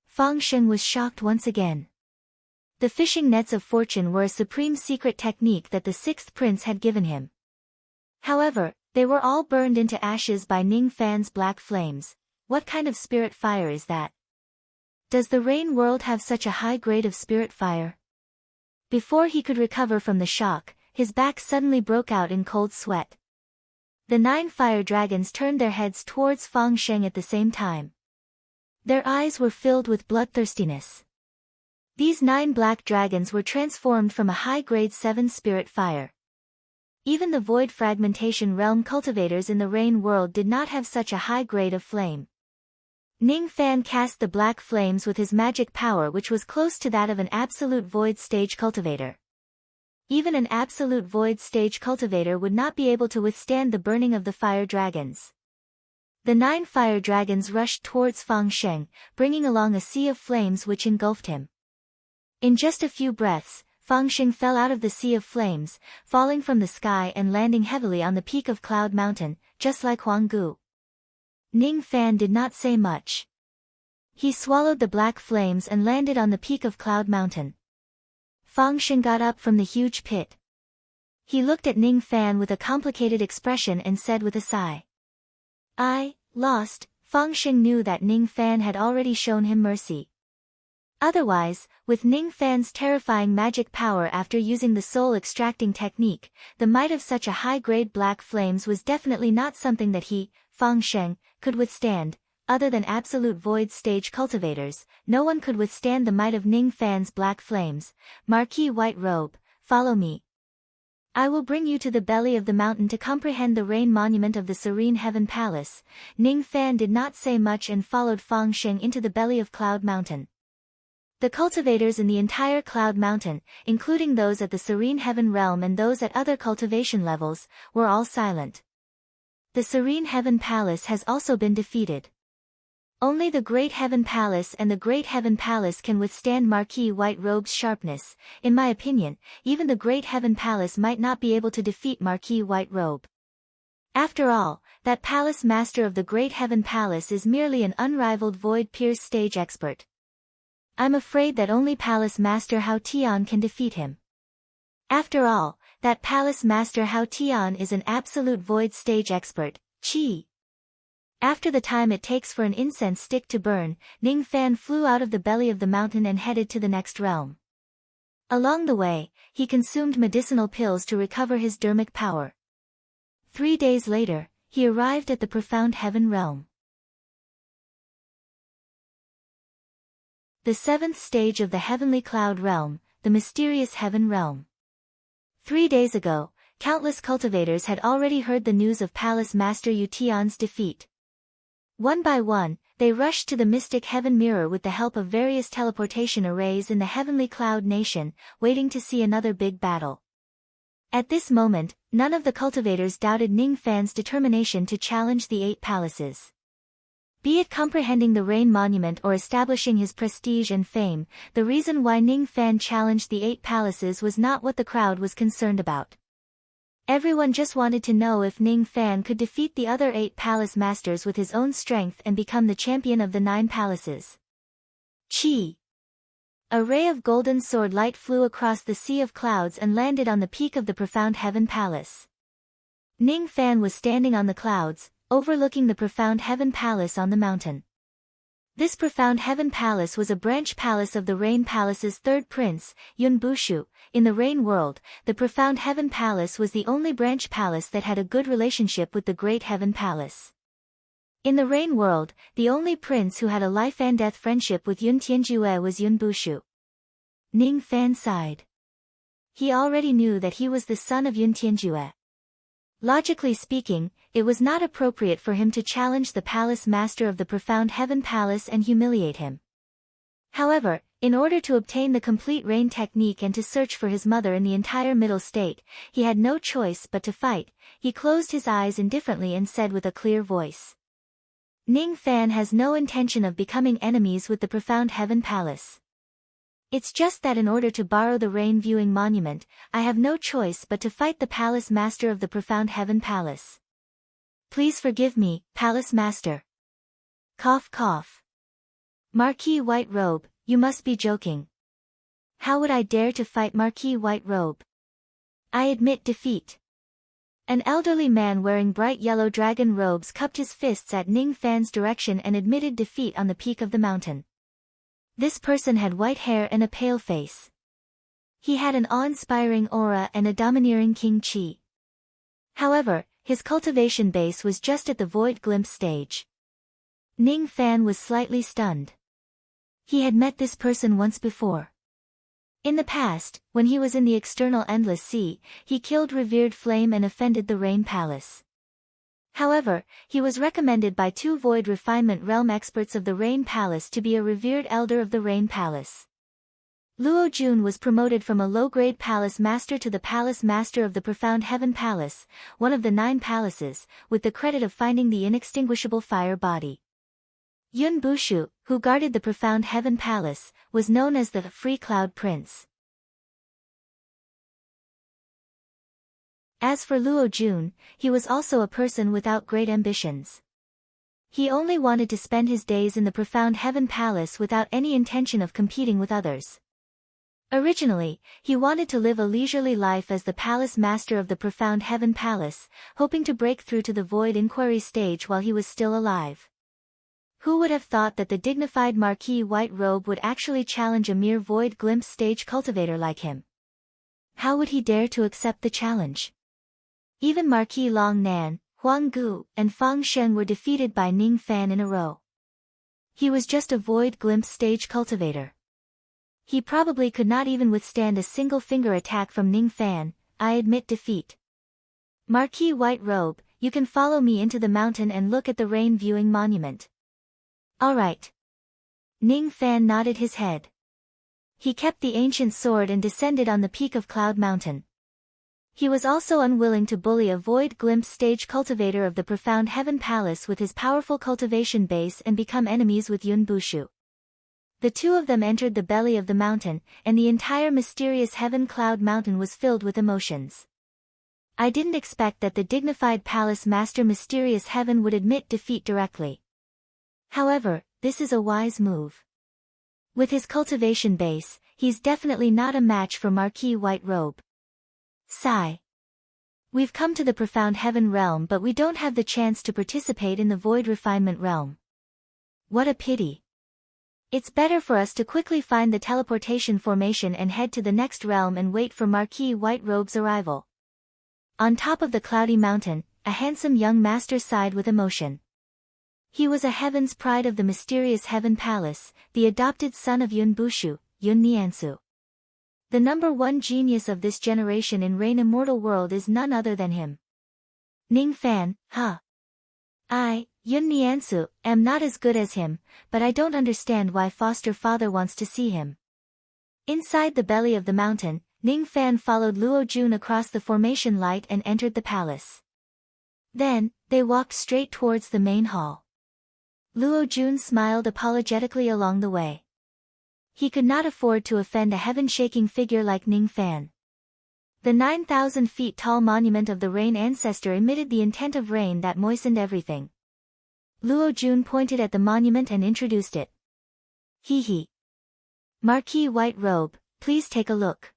[SPEAKER 1] Fang Sheng was shocked once again. The fishing nets of fortune were a supreme secret technique that the 6th prince had given him. However, they were all burned into ashes by Ning Fan's black flames. What kind of spirit fire is that? Does the rain world have such a high grade of spirit fire? Before he could recover from the shock, his back suddenly broke out in cold sweat. The 9 fire dragons turned their heads towards Fang Sheng at the same time. Their eyes were filled with bloodthirstiness. These 9 black dragons were transformed from a high-grade 7 spirit fire. Even the void fragmentation realm cultivators in the rain world did not have such a high grade of flame. Ning Fan cast the black flames with his magic power, which was close to that of an absolute void stage cultivator. Even an absolute void stage cultivator would not be able to withstand the burning of the fire dragons. The 9 fire dragons rushed towards Fang Sheng, bringing along a sea of flames which engulfed him. In just a few breaths, Fang Sheng fell out of the sea of flames, falling from the sky and landing heavily on the peak of Cloud Mountain, just like Huang Gu. Ning Fan did not say much. He swallowed the black flames and landed on the peak of Cloud Mountain. Fang Sheng got up from the huge pit. He looked at Ning Fan with a complicated expression and said with a sigh. "I lost." Fang Sheng knew that Ning Fan had already shown him mercy. Otherwise, with Ning Fan's terrifying magic power after using the soul-extracting technique, the might of such a high-grade black flames was definitely not something that he, Fang Sheng, could withstand. Other than absolute void stage cultivators, no one could withstand the might of Ning Fan's black flames. Marquis White Robe, follow me. I will bring you to the belly of the mountain to comprehend the rain monument of the serene heaven palace. Ning Fan did not say much and followed Fang Sheng into the belly of Cloud Mountain. The cultivators in the entire Cloud Mountain, including those at the Serene Heaven realm and those at other cultivation levels, were all silent. The Serene Heaven Palace has also been defeated. Only the Great Heaven Palace and the Great Heaven Palace can withstand Marquis White Robe's sharpness. In my opinion, even the Great Heaven Palace might not be able to defeat Marquis White Robe. After all, that Palace Master of the Great Heaven Palace is merely an unrivaled Void Pierce stage expert. I'm afraid that only Palace Master Hao Tian can defeat him. After all, that Palace Master Hao Tian is an absolute void stage expert. Chi. After the time it takes for an incense stick to burn, Ning Fan flew out of the belly of the mountain and headed to the next realm. Along the way, he consumed medicinal pills to recover his dermic power. 3 days later, he arrived at the profound heaven realm. The 7th stage of the heavenly cloud realm, the mysterious heaven realm. 3 days ago, countless cultivators had already heard the news of Palace Master Yu Tian's defeat. One by one, they rushed to the mystic heaven mirror with the help of various teleportation arrays in the heavenly cloud nation, waiting to see another big battle. At this moment, none of the cultivators doubted Ning Fan's determination to challenge the 8 palaces. Be it comprehending the rain monument or establishing his prestige and fame, the reason why Ning Fan challenged the 8 palaces was not what the crowd was concerned about. Everyone just wanted to know if Ning Fan could defeat the other 8 palace masters with his own strength and become the champion of the 9 palaces. Chi. A ray of golden sword light flew across the sea of clouds and landed on the peak of the profound heaven palace. Ning Fan was standing on the clouds, overlooking the profound heaven palace on the mountain. This profound heaven palace was a branch palace of the Rain Palace's 3rd prince, Yun Bushu. In the Rain world, the profound heaven palace was the only branch palace that had a good relationship with the Great Heaven Palace. In the Rain world, the only prince who had a life and death friendship with Yun Tianjue was Yun Bushu. Ning Fan sighed. He already knew that he was the son of Yun Tianjue. Logically speaking, it was not appropriate for him to challenge the palace master of the profound heaven palace and humiliate him. However, in order to obtain the complete rain technique and to search for his mother in the entire middle state, he had no choice but to fight. He closed his eyes indifferently and said with a clear voice. Ning Fan has no intention of becoming enemies with the profound heaven palace. It's just that in order to borrow the rain viewing monument, I have no choice but to fight the palace master of the profound heaven palace. Please forgive me, Palace Master. Cough cough. Marquis White Robe, you must be joking. How would I dare to fight Marquis White Robe? I admit defeat. An elderly man wearing bright yellow dragon robes cupped his fists at Ning Fan's direction and admitted defeat on the peak of the mountain. This person had white hair and a pale face. He had an awe-inspiring aura and a domineering king chi. However, his cultivation base was just at the void glimpse stage. Ning Fan was slightly stunned. He had met this person once before. In the past, when he was in the external endless sea, he killed revered flame and offended the Rain Palace. However, he was recommended by 2 void refinement realm experts of the Rain Palace to be a revered elder of the Rain Palace. Luo Jun was promoted from a low-grade palace master to the palace master of the Profound Heaven Palace, one of the 9 palaces, with the credit of finding the inextinguishable fire body. Yun Bushu, who guarded the Profound Heaven Palace, was known as the Free Cloud Prince. As for Luo Jun, he was also a person without great ambitions. He only wanted to spend his days in the Profound Heaven Palace without any intention of competing with others. Originally, he wanted to live a leisurely life as the palace master of the Profound Heaven Palace, hoping to break through to the void inquiry stage while he was still alive. Who would have thought that the dignified Marquis White Robe would actually challenge a mere void glimpse stage cultivator like him? How would he dare to accept the challenge? Even Marquis Long Nan, Huang Gu, and Fang Shen were defeated by Ning Fan in a row. He was just a void glimpse stage cultivator. He probably could not even withstand a single finger attack from Ning Fan. I admit defeat. Marquis White Robe, you can follow me into the mountain and look at the rain viewing monument. All right. Ning Fan nodded his head. He kept the ancient sword and descended on the peak of Cloud Mountain. He was also unwilling to bully a void glimpse stage cultivator of the Profound Heaven Palace with his powerful cultivation base and become enemies with Yun Bushu. The 2 of them entered the belly of the mountain, and the entire mysterious Heaven Cloud Mountain was filled with emotions. I didn't expect that the dignified palace master Mysterious Heaven would admit defeat directly. However, this is a wise move. With his cultivation base, he's definitely not a match for Marquis White Robe. Sigh. We've come to the Profound Heaven realm, but we don't have the chance to participate in the Void Refinement realm. What a pity. It's better for us to quickly find the teleportation formation and head to the next realm and wait for Marquis White Robe's arrival. On top of the cloudy mountain, a handsome young master sighed with emotion. He was a heaven's pride of the mysterious Heaven Palace, the adopted son of Yun Bushu, Yun Niansu. The #1 genius of this generation in Rain Immortal World is none other than him. Ning Fan, huh? I, Yun Niansu, am not as good as him, but I don't understand why foster father wants to see him. Inside the belly of the mountain, Ning Fan followed Luo Jun across the formation light and entered the palace. Then, they walked straight towards the main hall. Luo Jun smiled apologetically along the way. He could not afford to offend a heaven-shaking figure like Ning Fan. The 9,000 feet tall monument of the rain ancestor emitted the intent of rain that moistened everything. Luo Jun pointed at the monument and introduced it. Hee hee. Marquis White Robe, please take a look.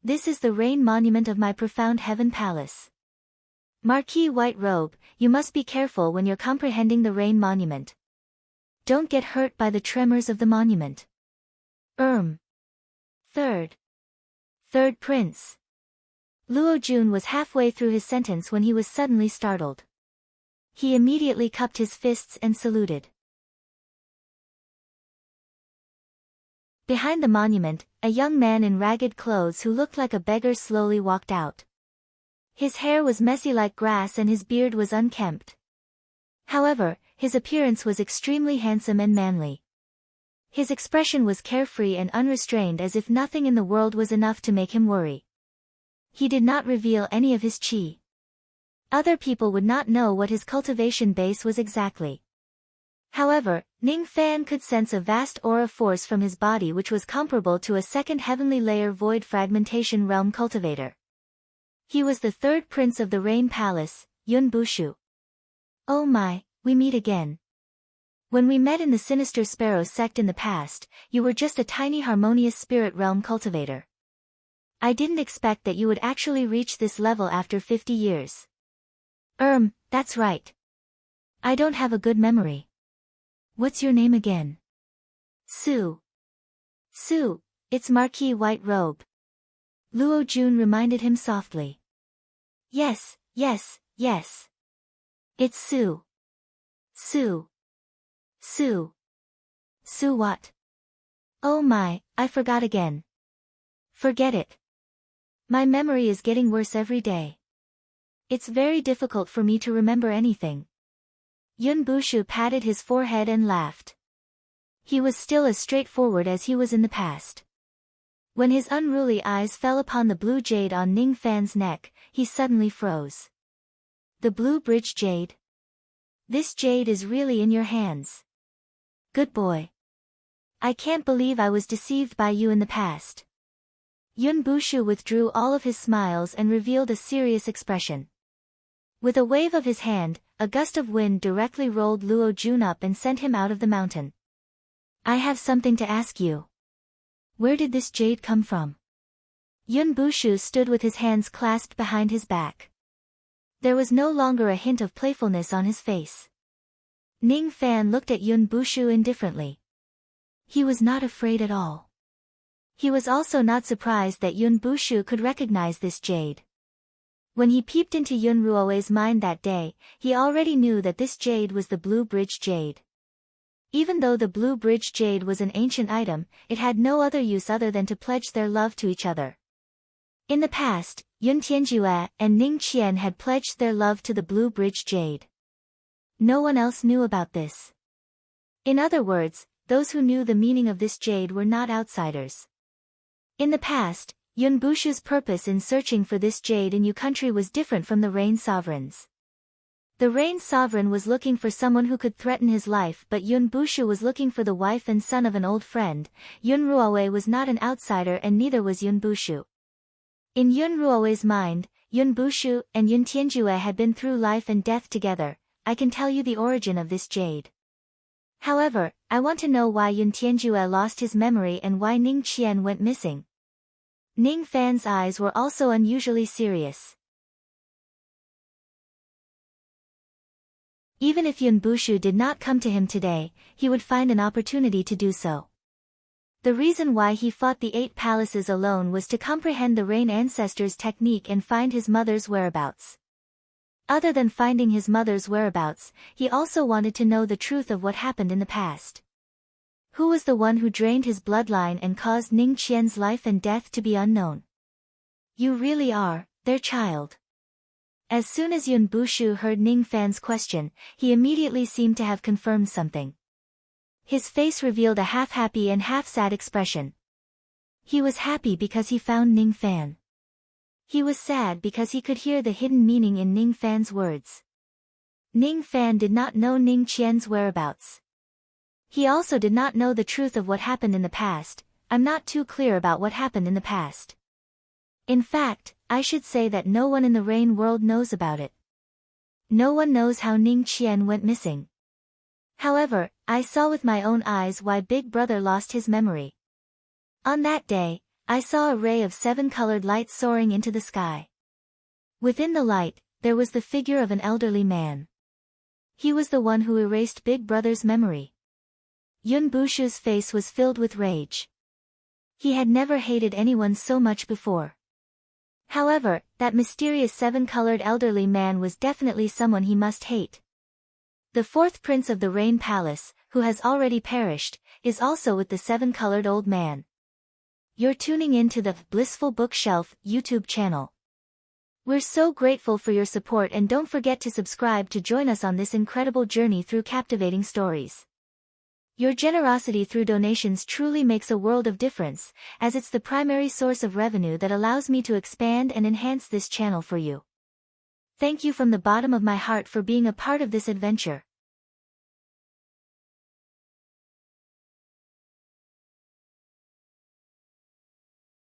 [SPEAKER 1] This is the rain monument of my Profound Heaven Palace. Marquis White Robe, you must be careful when you're comprehending the rain monument. Don't get hurt by the tremors of the monument. Third Prince. Luo Jun was halfway through his sentence when he was suddenly startled. He immediately cupped his fists and saluted. Behind the monument, a young man in ragged clothes who looked like a beggar slowly walked out. His hair was messy like grass and his beard was unkempt. However, his appearance was extremely handsome and manly. His expression was carefree and unrestrained, as if nothing in the world was enough to make him worry. He did not reveal any of his chi. Other people would not know what his cultivation base was exactly. However, Ning Fan could sense a vast aura force from his body which was comparable to a second heavenly layer void fragmentation realm cultivator. He was the 3rd prince of the Rain Palace, Yun Bushu. Oh my, we meet again. When we met in the Sinister Sparrow sect in the past, you were just a tiny harmonious spirit realm cultivator. I didn't expect that you would actually reach this level after 50 years. That's right. I don't have a good memory. What's your name again? Su, Su, it's Marquis White Robe. Luo Jun reminded him softly. Yes, yes, yes. It's Su. Su. Su. Su what? Oh my, I forgot again. Forget it. My memory is getting worse every day. It's very difficult for me to remember anything. Yun Bushu patted his forehead and laughed. He was still as straightforward as he was in the past. When his unruly eyes fell upon the blue jade on Ning Fan's neck, he suddenly froze. The blue bridge jade? This jade is really in your hands. Good boy. I can't believe I was deceived by you in the past. Yun Bushu withdrew all of his smiles and revealed a serious expression. With a wave of his hand, a gust of wind directly rolled Luo Jun up and sent him out of the mountain. I have something to ask you. Where did this jade come from? Yun Bushu stood with his hands clasped behind his back. There was no longer a hint of playfulness on his face. Ning Fan looked at Yun Bushu indifferently. He was not afraid at all. He was also not surprised that Yun Bushu could recognize this jade. When he peeped into Yun Ruo's mind that day, he already knew that this jade was the Blue Bridge Jade. Even though the Blue Bridge Jade was an ancient item, it had no other use other than to pledge their love to each other. In the past, Yun Tianjue and Ning Qian had pledged their love to the Blue Bridge Jade. No one else knew about this. In other words, those who knew the meaning of this jade were not outsiders. In the past, Yun Bushu's purpose in searching for this jade in Yu country was different from the Rain Sovereign's. The Rain Sovereign was looking for someone who could threaten his life, but Yun Bushu was looking for the wife and son of an old friend. Yun Ruoe was not an outsider and neither was Yun Bushu. In Yun Ruoe's mind, Yun Bushu and Yun Tianjue had been through life and death together. I can tell you the origin of this jade. However, I want to know why Yun Tianjue lost his memory and why Ning Qian went missing. Ning Fan's eyes were also unusually serious. Even if Yun Bushu did not come to him today, he would find an opportunity to do so. The reason why he fought the 8 palaces alone was to comprehend the Rain Ancestors' technique and find his mother's whereabouts. Other than finding his mother's whereabouts, he also wanted to know the truth of what happened in the past. Who was the one who drained his bloodline and caused Ning Qian's life and death to be unknown? You really are their child. As soon as Yun Bushu heard Ning Fan's question, he immediately seemed to have confirmed something. His face revealed a half-happy and half-sad expression. He was happy because he found Ning Fan. He was sad because he could hear the hidden meaning in Ning Fan's words. Ning Fan did not know Ning Qian's whereabouts. He also did not know the truth of what happened in the past. I'm not too clear about what happened in the past. In fact, I should say that no one in the Rain world knows about it. No one knows how Ning Qian went missing. However, I saw with my own eyes why Big Brother lost his memory. On that day, I saw a ray of 7-colored light soaring into the sky. Within the light, there was the figure of an elderly man. He was the one who erased Big Brother's memory. Yun Bushu's face was filled with rage. He had never hated anyone so much before. However, that mysterious 7-colored elderly man was definitely someone he must hate. The 4th prince of the Rain Palace, who has already perished, is also with the 7-colored old man. You're tuning in to the Blissful Bookshelf YouTube channel. We're so grateful for your support and don't forget to subscribe to join us on this incredible journey through captivating stories. Your generosity through donations truly makes a world of difference, as it's the primary source of revenue that allows me to expand and enhance this channel for you. Thank you from the bottom of my heart for being a part of this adventure.